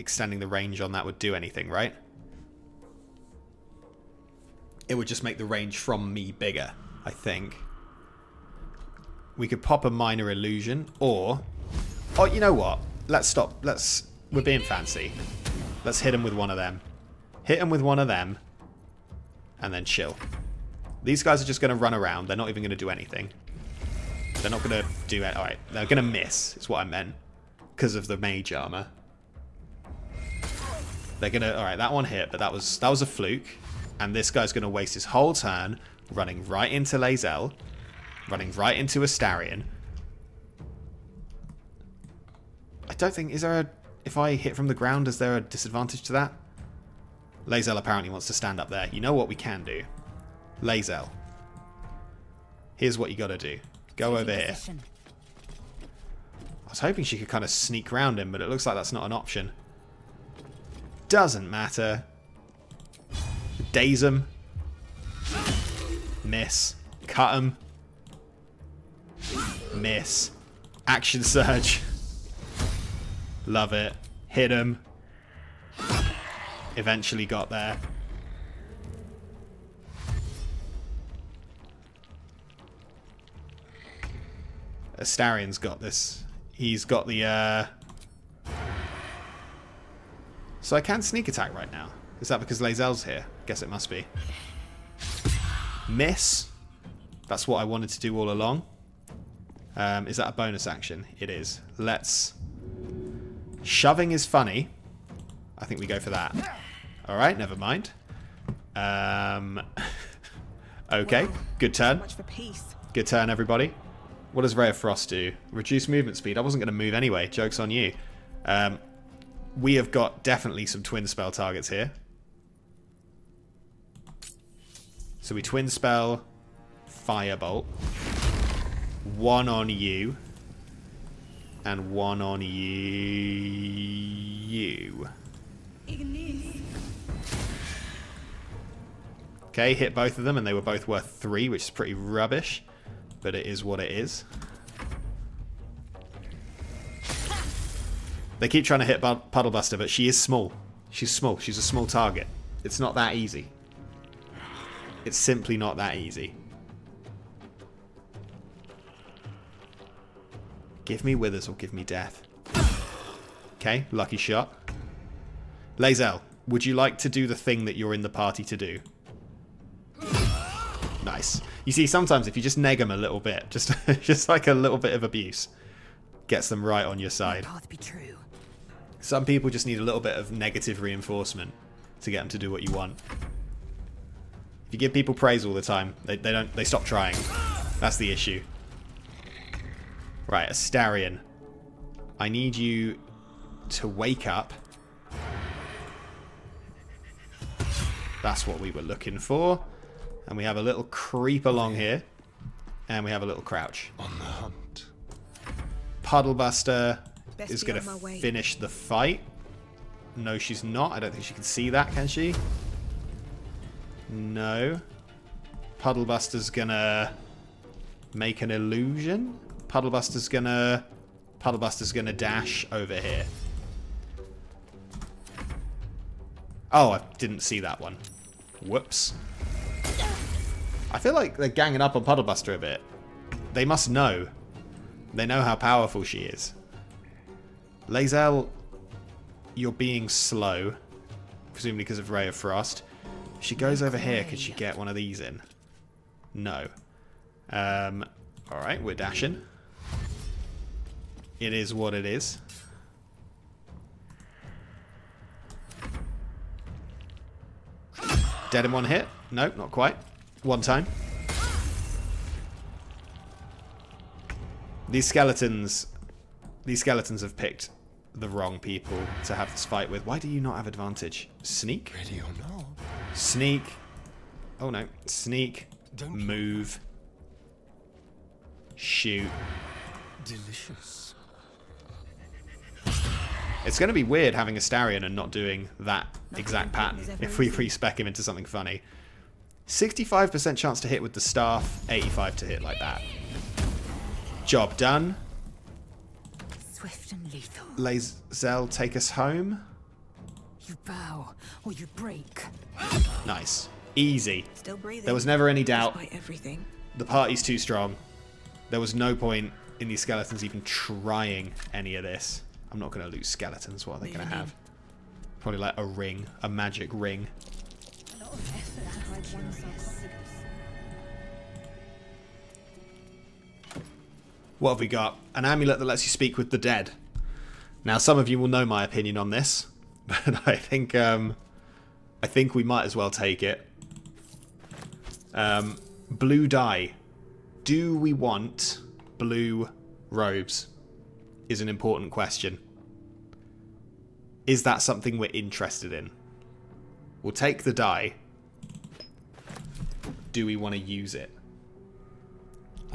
extending the range on that would do anything, right? It would just make the range from me bigger, I think. We could pop a minor illusion, or... Oh, you know what? Let's stop. We're being fancy. Let's hit him with one of them. Hit him with one of them. And then chill. These guys are just going to run around. They're not even going to do anything. They're not going to do it. Alright, they're going to miss, is what I meant. Because of the mage armor. They're going to... Alright, that one hit, but that was a fluke. And this guy's going to waste his whole turn running right into Lae'zel. Running right into Astarion. I don't think... Is there a... If I hit from the ground, is there a disadvantage to that? Lae'zel apparently wants to stand up there. You know what we can do? Lae'zel. Here's what you got to do. Go over here. I was hoping she could kind of sneak round him, but it looks like that's not an option. Doesn't matter. Daze him. Miss. Cut him. Miss. Action surge. Love it. Hit him. Eventually got there. Astarion's got this. He's got the, So I can sneak attack right now. Is that because Lae'zel's here? Guess it must be. Miss. That's what I wanted to do all along. Is that a bonus action? It is. Let's... Shoving is funny. I think we go for that. Alright, never mind. Okay, good turn. Good turn, everybody. What does Ray of Frost do? Reduce movement speed. I wasn't going to move anyway. Joke's on you. We have got definitely some twin spell targets here. So we twin spell Firebolt. One on you. And one on you. Okay, hit both of them and they were both worth 3, which is pretty rubbish. But it is what it is. They keep trying to hit Puddlebuster, but she is small. She's small. She's a small target. It's not that easy. It's simply not that easy. Give me withers or give me death. Okay, lucky shot. Lae'zel, would you like to do the thing that you're in the party to do? Nice. You see, sometimes if you just neg them a little bit, just like a little bit of abuse, gets them right on your side. Some people just need a little bit of negative reinforcement to get them to do what you want. If you give people praise all the time, they stop trying. That's the issue. Right, Astarion. I need you to wake up. That's what we were looking for. And we have a little creep along here. And we have a little crouch. On the hunt. Puddlebuster is going to finish the fight. No, she's not. I don't think she can see that, can she? No. Puddlebuster's going to make an illusion. Puddlebuster's going to dash over here. Oh, I didn't see that one. Whoops. I feel like they're ganging up on Puddlebuster a bit. They must know. They know how powerful she is. Lae'zel, you're being slow. Presumably because of Ray of Frost. If she goes over here, could she get one of these in? No. Alright, we're dashing. It is what it is. Dead in one hit? Nope, not quite. One time. These skeletons have picked the wrong people to have this fight with. Why do you not have advantage? Sneak? Ready or not? Sneak. Oh no. Sneak. Move. Shoot. Delicious. It's going to be weird having Astarion and not doing that exact pattern if we respec him into something funny. 65% chance to hit with the staff, 85 to hit like that. Job done. Swift and lethal. Lae'zel, take us home. You bow or you break. Nice. Easy. Still breathing. There was never any doubt. Despite everything. The party's too strong. There was no point in these skeletons even trying any of this. I'm not going to lose skeletons. What are they going to have? Probably like a ring. A magic ring. What have we got? An amulet that lets you speak with the dead. Now, some of you will know my opinion on this, but I think we might as well take it. Blue dye. Do we want blue robes? Is an important question. Is that something we're interested in? We'll take the dye. Do we want to use it?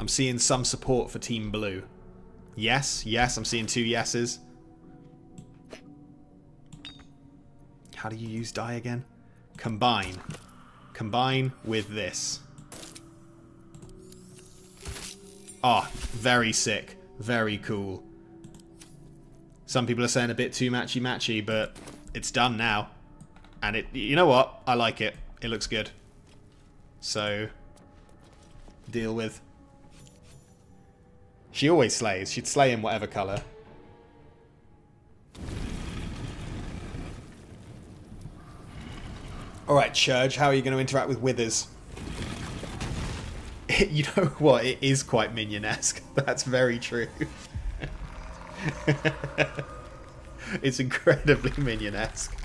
I'm seeing some support for Team Blue. Yes, yes, I'm seeing 2 yeses. How do you use die again? Combine. Combine with this. Ah, oh, very sick. Very cool. Some people are saying a bit too matchy-matchy, but it's done now. And it, you know what? I like it. It looks good. So, deal with. She always slays. She'd slay in whatever colour. Alright, Church, how are you going to interact with Withers? You know what? It is quite minion-esque. That's very true. It's incredibly minion-esque.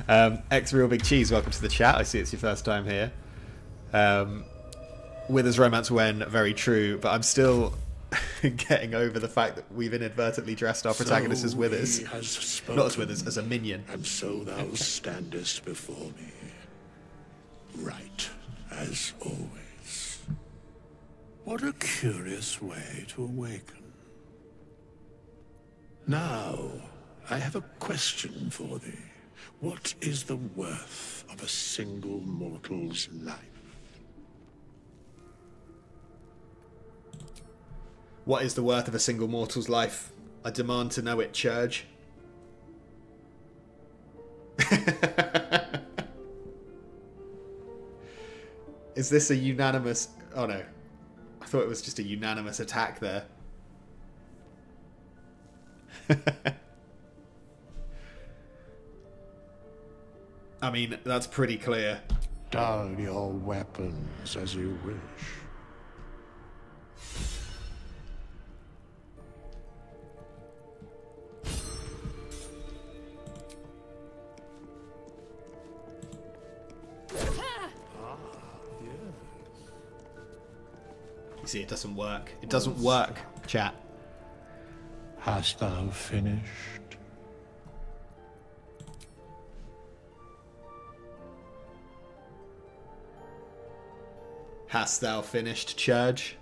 X-Real Big Cheese, welcome to the chat. I see it's your first time here. Withers romance when very true, but I'm still getting over the fact that we've inadvertently dressed our protagonist as Withers. Not as Withers, as a minion. And so thou standest before me, right as always. What a curious way to awaken. Now, I have a question for thee. What is the worth of a single mortal's life? What is the worth of a single mortal's life? I demand to know it, Church. Is this a unanimous... Oh no. I thought it was just a unanimous attack there. I mean, that's pretty clear. Dull your weapons as you wish. You see, it doesn't work. It doesn't work, chat. Hast thou finished? Hast thou finished, Church?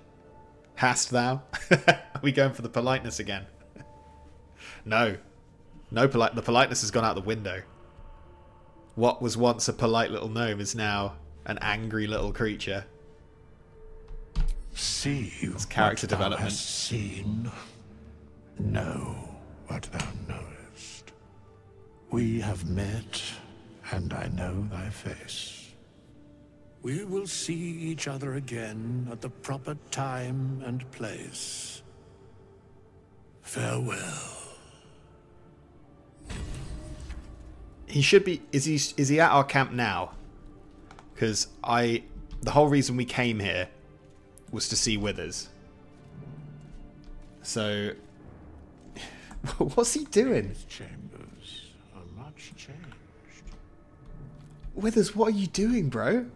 Hast thou? Are we going for the politeness again? No. No, the politeness has gone out the window. What was once a polite little gnome is now an angry little creature. See it's character what thou development. hast seen. Know what thou knowest. We have met, and I know thy face. We will see each other again at the proper time and place. Farewell. He should be... Is he at our camp now? Because the whole reason we came here was to see Withers. So... What's he doing? His chambers are much changed. Withers, what are you doing, bro?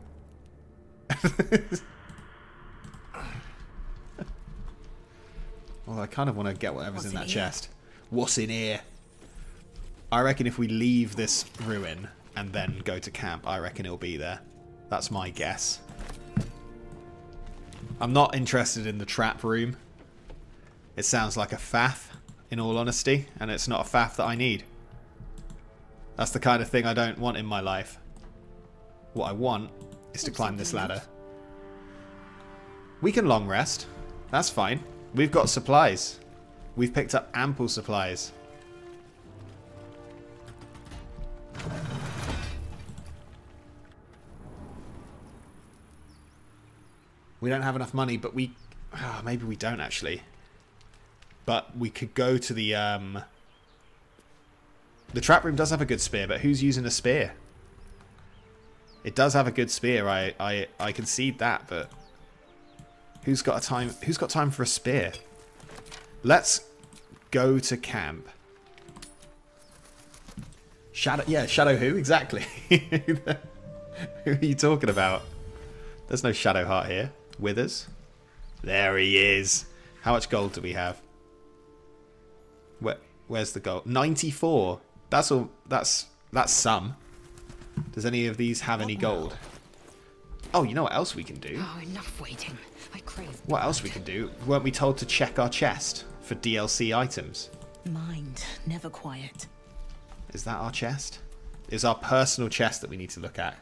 Well, I kind of want to get whatever's in that chest. What's in here? I reckon if we leave this ruin and then go to camp, I reckon it'll be there. That's my guess. I'm not interested in the trap room. It sounds like a faff, in all honesty, and it's not a faff that I need. That's the kind of thing I don't want in my life. What I want is to climb this ladder. We can long rest. That's fine. We've got supplies. We've picked up ample supplies. We don't have enough money, but we... Oh, maybe we don't, actually. But we could go to the... The trap room does have a good spear, but who's using a spear? It does have a good spear, I concede that, but... Who's got time for a spear? Let's go to camp. Shadow... Yeah, Shadow who? Exactly. Who are you talking about? There's no Shadow Heart here. Withers. There he is. How much gold do we have? Where's the gold? 94. That's all. That's some. Does any of these have any gold? Oh, you know what else we can do? Oh, enough waiting. I crave What else we can do? Weren't we told to check our chest for DLC items? Mind, never quiet. Is that our chest? It's our personal chest that we need to look at.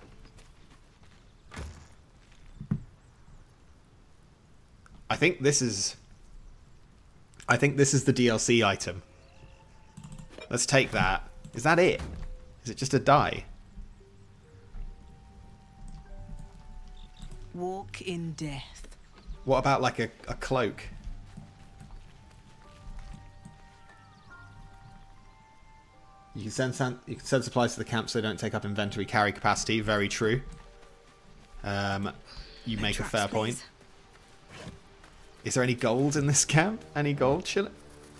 I think this is the DLC item. Let's take that. Is that it? Is it just a die? Walk in death. What about like a cloak? You can send supplies to the camp so they don't take up inventory carry capacity. Very true. You make a fair point. Is there any gold in this camp? Any gold? Chill.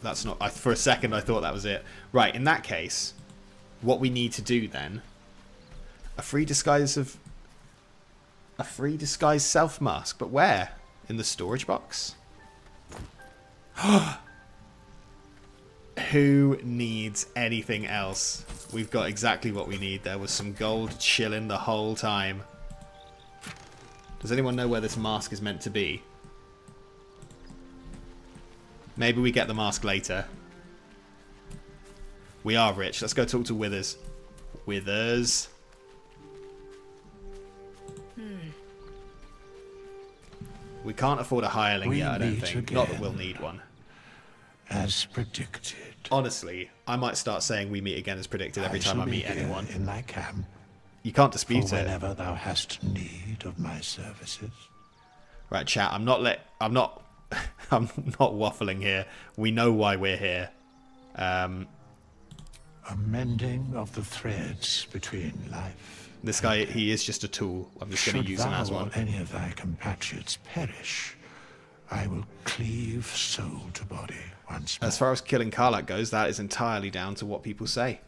That's not. For a second, I thought that was it. Right. In that case, what we need to do then? A free disguise self mask, but where? In the storage box? Who needs anything else? We've got exactly what we need. There was some gold chilling the whole time. Does anyone know where this mask is meant to be? Maybe we get the mask later. We are rich. Let's go talk to Withers. Withers. We can't afford a hireling yet, I don't think. Not that we'll need one. As predicted. Honestly, I might start saying we meet again as predicted every time I meet anyone. In thy camp. You can't dispute it. Whenever thou hast need of my services. Right, chat. I'm not waffling here. We know why we're here. A mending of the threads between life. This guy, he is just a tool. I'm just going to use him as one. Should any of thy compatriots perish, I will cleave soul to body once more. As far as killing Karlach goes, that is entirely down to what people say.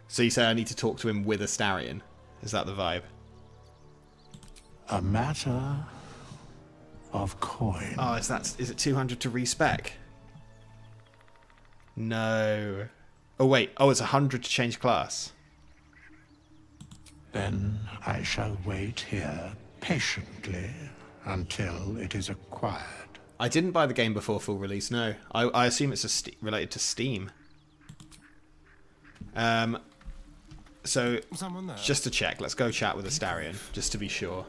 So you say I need to talk to him with Astarion? Is that the vibe? A matter of coin. Oh, is it 200 to respec? No. Oh wait, it's 100 to change class. Then I shall wait here patiently until it is acquired. I didn't buy the game before full release, no. I assume it's related to Steam. So, just to check, let's go chat with Astarion, just to be sure.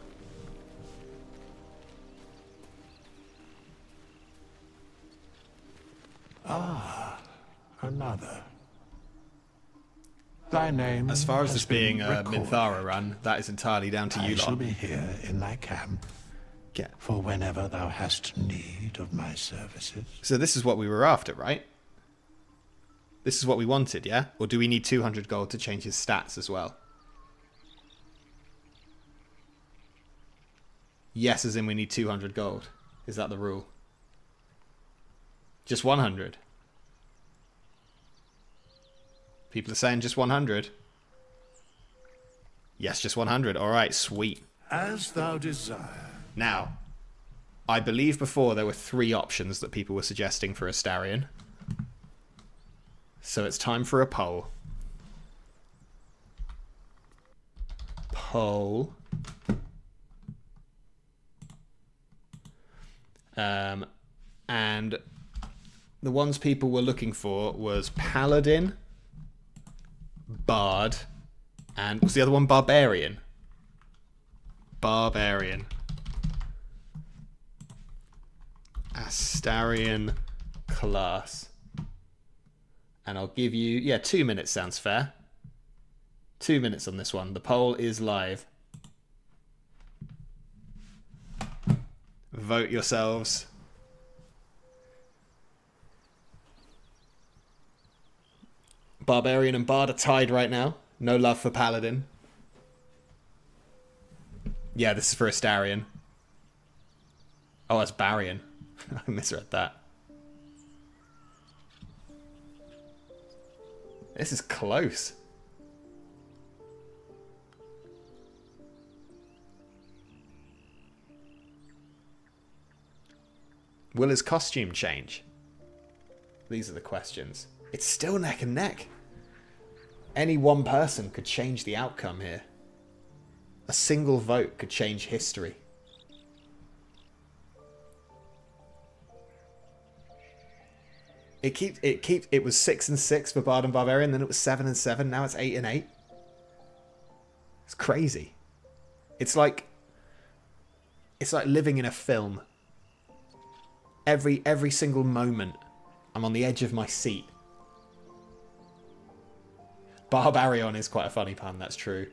Ah, another. Thy name. As far as this being a Minthara run, that is entirely down to you lot. I shall be here in thy camp. For whenever thou hast need of my services. So this is what we were after, right? This is what we wanted, yeah? Or do we need 200 gold to change his stats as well? Yes, as in we need 200 gold. Is that the rule? Just 100? People are saying just 100. Yes, just 100. Alright, sweet. As thou desire. Now, I believe before there were 3 options that people were suggesting for Astarion. So it's time for a poll. Poll. And the ones people were looking for was Paladin, Bard, and was the other one Barbarian? Barbarian. Astarion class. And I'll give you... 2 minutes sounds fair. 2 minutes on this one. The poll is live. Vote yourselves. Barbarian and Bard are tied right now. No love for Paladin. Yeah, this is for Astarion. Oh, that's Barian. I misread that. This is close. Will his costume change? These are the questions. It's still neck and neck. Any one person could change the outcome here. A single vote could change history. It was 6 and 6 for Bard and Barbarian, then it was 7 and 7, now it's 8 and 8. It's crazy. It's like living in a film. Every single moment, I'm on the edge of my seat. Barbarian is quite a funny pun, that's true.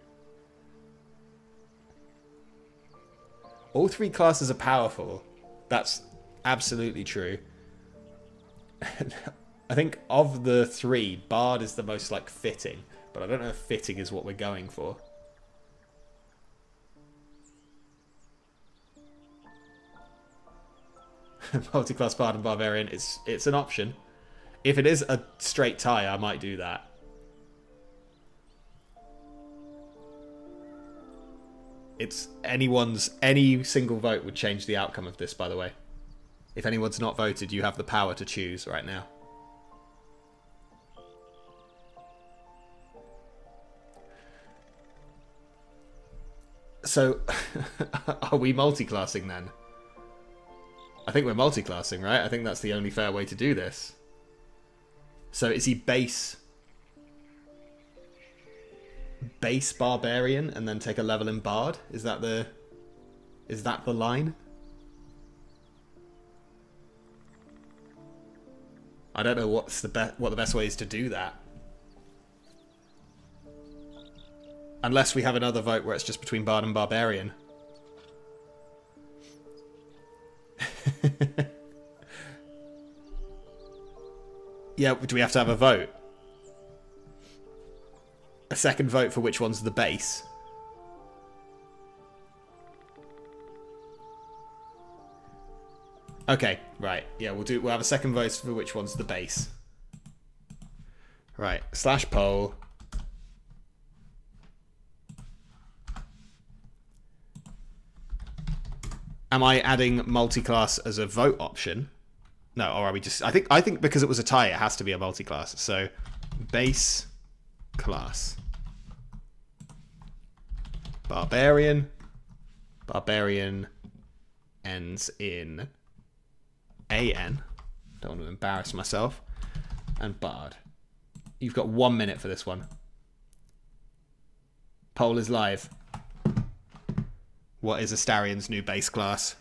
All three classes are powerful. That's absolutely true. I think of the three, Bard is the most like fitting, but I don't know if fitting is what we're going for. Multi-class Bard and Barbarian, it's an option. If it is a straight tie, I might do that. It's any single vote would change the outcome of this, by the way. If anyone's not voted, you have the power to choose right now. So, are we multi-classing then? I think we're multi-classing, right? I think that's the only fair way to do this. So is he base Barbarian and then take a level in Bard? Is that the line? I don't know what the best way is to do that. Unless we have another vote where it's just between Bard and Barbarian. Yeah, do we have to have a vote? A second vote for which one's the base? Okay, right. Yeah, we'll have a second vote for which one's the base. Right, /poll. Am I adding multi-class as a vote option? No, or are we just... I think because it was a tie, it has to be a multi-class. So, base class. Barbarian. Barbarian ends in AN. Don't want to embarrass myself. And Bard. You've got 1 minute for this one. Poll is live. What is Astarion's new base class?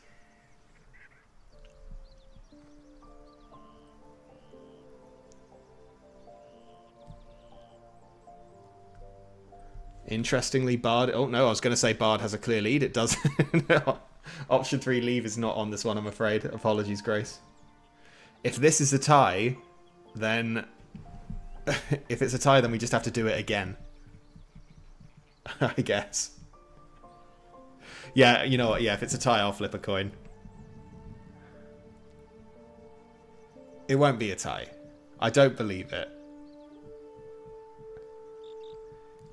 Interestingly, Bard... Oh, no, I was going to say Bard has a clear lead. It does. Option 3, leave, is not on this one, I'm afraid. Apologies, Grace. If this is a tie, then... if it's a tie, then we just have to do it again. I guess. Yeah, you know what? Yeah, if it's a tie, I'll flip a coin. It won't be a tie. I don't believe it.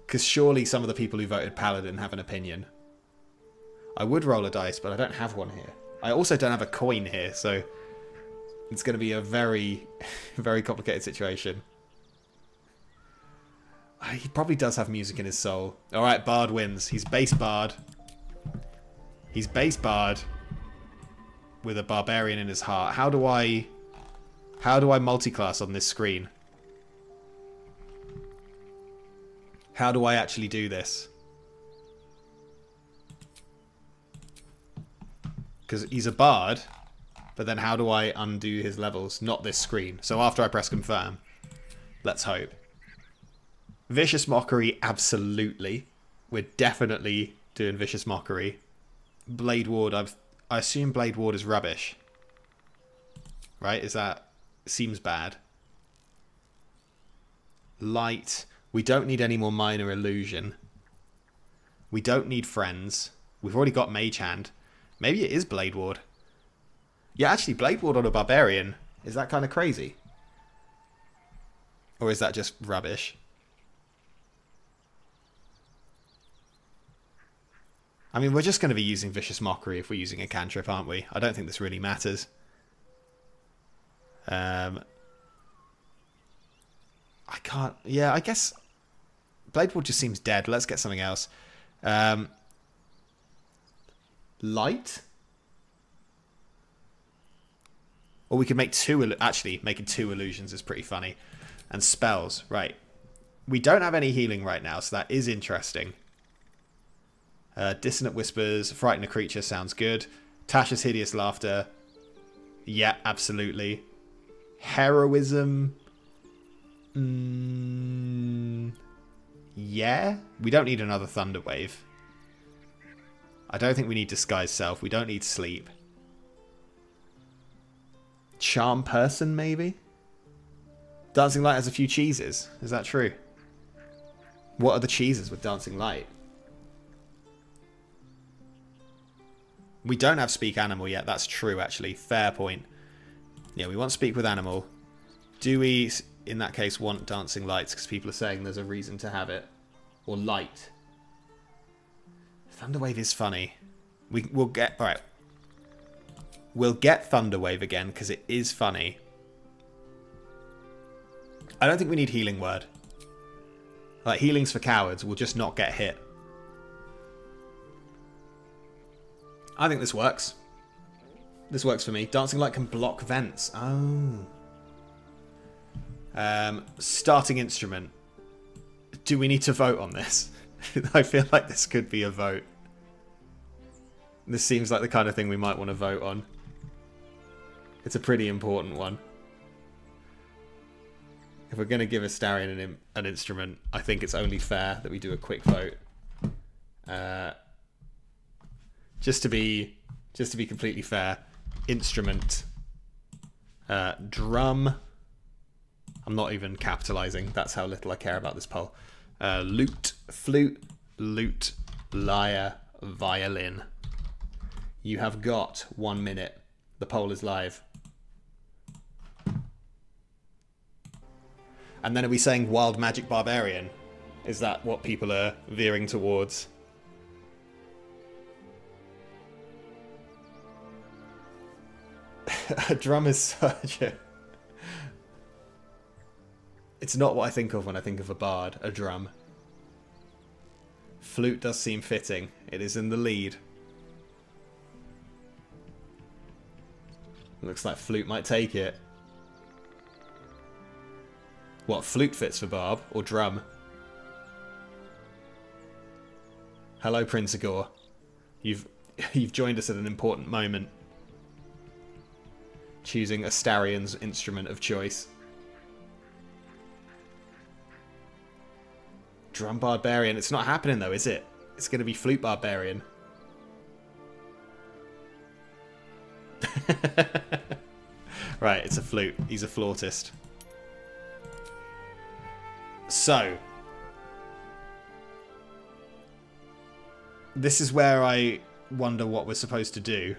Because surely some of the people who voted Paladin have an opinion. I would roll a dice, but I don't have one here. I also don't have a coin here, so it's going to be a very, very complicated situation. He probably does have music in his soul. Alright, Bard wins. He's base Bard. He's base Bard with a Barbarian in his heart. How do I multi-class on this screen? How do I actually do this? Because he's a Bard, but then how do I undo his levels? Not this screen. So after I press confirm, let's hope. Vicious Mockery, absolutely. We're definitely doing Vicious Mockery. Blade Ward, I assume Blade Ward is rubbish. Right? Seems bad. Light. We don't need any more Minor Illusion. We don't need Friends. We've already got Mage Hand. Maybe it is Blade Ward. Yeah, actually, Blade Ward on a Barbarian. Is that kind of crazy? Or is that just rubbish? I mean, we're just going to be using Vicious Mockery if we're using a cantrip, aren't we? I don't think this really matters. I can't... Yeah, I guess... Blade Ward just seems dead. Let's get something else. light. Or we could make two... Actually, making two illusions is pretty funny. And spells. Right. We don't have any healing right now, so that is interesting. Dissonant Whispers. Frighten a creature sounds good. Tasha's Hideous Laughter. Yeah, absolutely. Heroism. Yeah. We don't need another Thunder Wave. I don't think we need Disguise Self. We don't need Sleep. Charm Person, maybe? Dancing Light has a few cheeses. Is that true? What are the cheeses with Dancing Light? We don't have Speak Animal yet. That's true, actually. Fair point. Yeah, we want Speak with Animal. Do we, in that case, want Dancing Lights? Because people are saying there's a reason to have it. Or Light. Thunderwave is funny. We'll get... Alright. We'll get Thunderwave again, because it is funny. I don't think we need Healing Word. Like, healing's for cowards. We'll just not get hit. I think this works. This works for me. Dancing Light can block vents. Oh. Starting instrument. Do we need to vote on this? I feel like this could be a vote. This seems like the kind of thing we might want to vote on. It's a pretty important one. If we're going to give Astarion an instrument, I think it's only fair that we do a quick vote. Just to be completely fair, instrument, drum. I'm not even capitalizing. That's how little I care about this poll. Lute, flute, lyre, violin. You have got 1 minute. The poll is live. And then are we saying Wild Magic Barbarian? Is that what people are veering towards? A drum is such a... It's not what I think of when I think of a bard, a drum. Flute does seem fitting. It is in the lead. Looks like flute might take it. What, flute fits for Barb? Or drum? Hello, Prince Agor. You've joined us at an important moment. Choosing Astarion's instrument of choice. Drum Barbarian. It's not happening though, is it? It's going to be Flute Barbarian. Right, it's a flute. He's a flautist. So, this is where I wonder what we're supposed to do,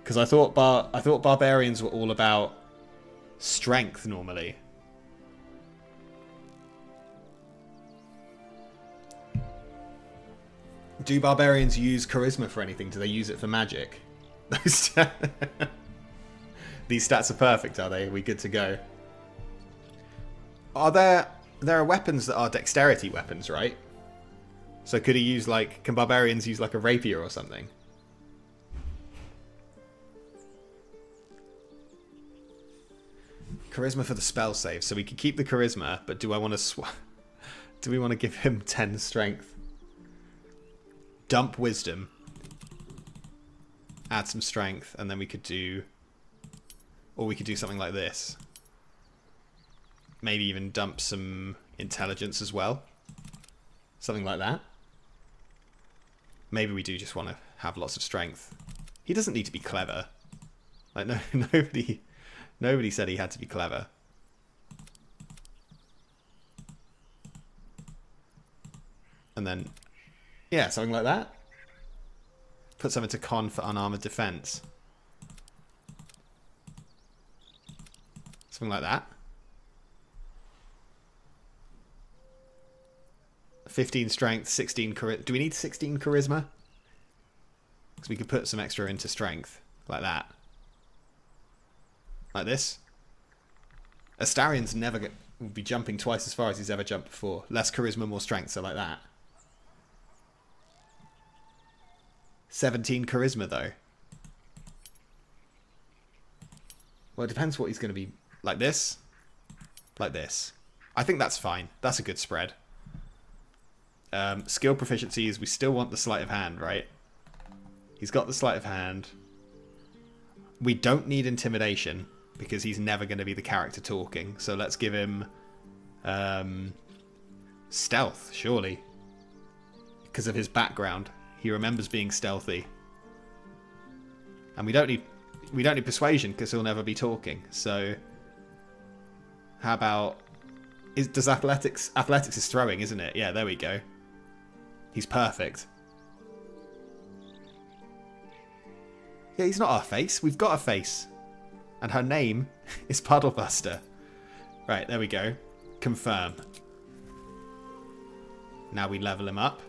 because I thought barbarians were all about strength normally. Do barbarians use charisma for anything? Do they use it for magic? These stats are perfect, are they? Are we good to go? Are there are weapons that are dexterity weapons, right? So could he use like, can barbarians use like a rapier or something? Charisma for the spell save. So we can keep the charisma, but do I want to do we want to give him 10 strength? Dump wisdom. Add some strength, and then we could do, or we could do something like this. Maybe even dump some intelligence as well. Something like that. Maybe we do just want to have lots of strength. He doesn't need to be clever. Like, no, nobody said he had to be clever. And then, yeah, something like that. Put something to con for unarmored defense. Something like that. 15 strength, 16 charisma. Do we need 16 charisma? Because we could put some extra into strength. Like that. Like this. Astarion's will be jumping twice as far as he's ever jumped before. Less charisma, more strength, so like that. 17 charisma, though. Well, it depends what he's going to be. Like this? Like this. I think that's fine. That's a good spread. Skill proficiencies, we still want the sleight of hand, right? He's got the sleight of hand. We don't need intimidation, because he's never going to be the character talking. So let's give him stealth, surely. Because of his background. He remembers being stealthy. And we don't need persuasion, because he'll never be talking. So how about... Does athletics is throwing, isn't it? Yeah, there we go. He's perfect. Yeah, he's not our face. We've got a face. And her name is Puddlebuster. Right, there we go. Confirm. Now we level him up.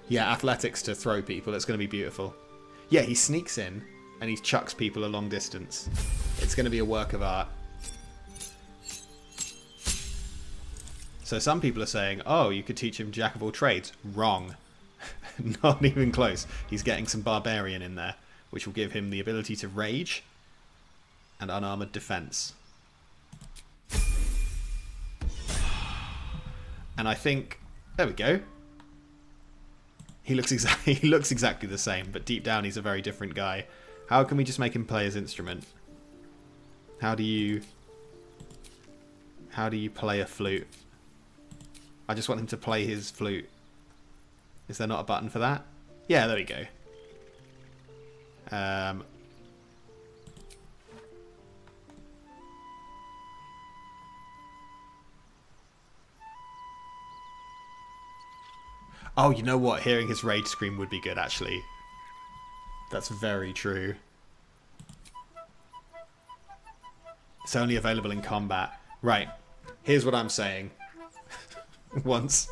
Yeah, athletics to throw people. It's going to be beautiful. Yeah, he sneaks in and he chucks people a long distance. It's going to be a work of art. So some people are saying, oh, you could teach him Jack of all trades. Wrong. Not even close. He's getting some Barbarian in there, which will give him the ability to rage and unarmored defense. And I think... There we go. He looks exactly the same, but deep down he's a very different guy. How can we just make him play his instrument? How do you play a flute? I just want him to play his flute. Is there not a button for that? Yeah, there we go. Oh, you know what? Hearing his rage scream would be good, actually. That's very true. It's only available in combat. Right. Here's what I'm saying. Once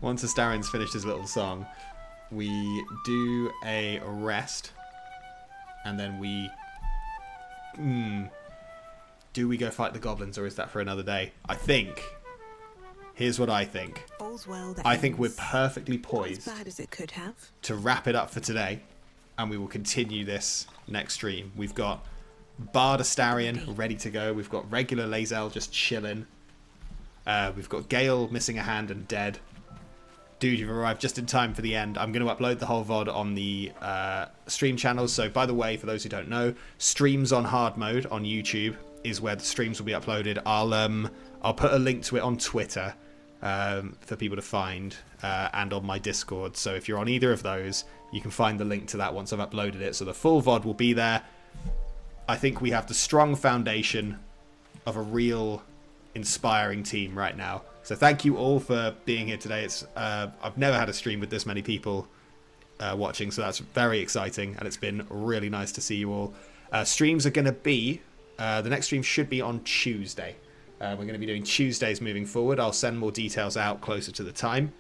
Astarion's finished his little song, we do a rest, and then we... do we go fight the goblins, or is that for another day? I think... Here's what I think. I think we're perfectly poised to wrap it up for today, and we will continue this next stream. We've got Bard Astarion ready to go. We've got regular Lae'zel just chilling. We've got Gale missing a hand and dead. Dude, you've arrived just in time for the end. I'm going to upload the whole VOD on the stream channels. So, by the way, for those who don't know, streams on hard mode on YouTube is where the streams will be uploaded. I'll put a link to it on Twitter for people to find, and on my Discord. So if you're on either of those, you can find the link to that once I've uploaded it. So the full VOD will be there. I think we have the strong foundation of a real inspiring team right now. So thank you all for being here today. It's I've never had a stream with this many people watching, so that's very exciting, and it's been really nice to see you all. Streams are going to be, the next stream should be on Tuesday. We're going to be doing Tuesdays moving forward. I'll send more details out closer to the time.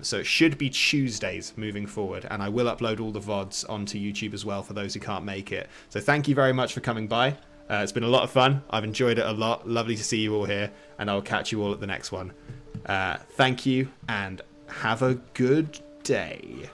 So it should be Tuesdays moving forward, and I will upload all the VODs onto YouTube as well for those who can't make it. So thank you very much for coming by. It's been a lot of fun. I've enjoyed it a lot. Lovely to see you all here, and I'll catch you all at the next one. Thank you, and have a good day.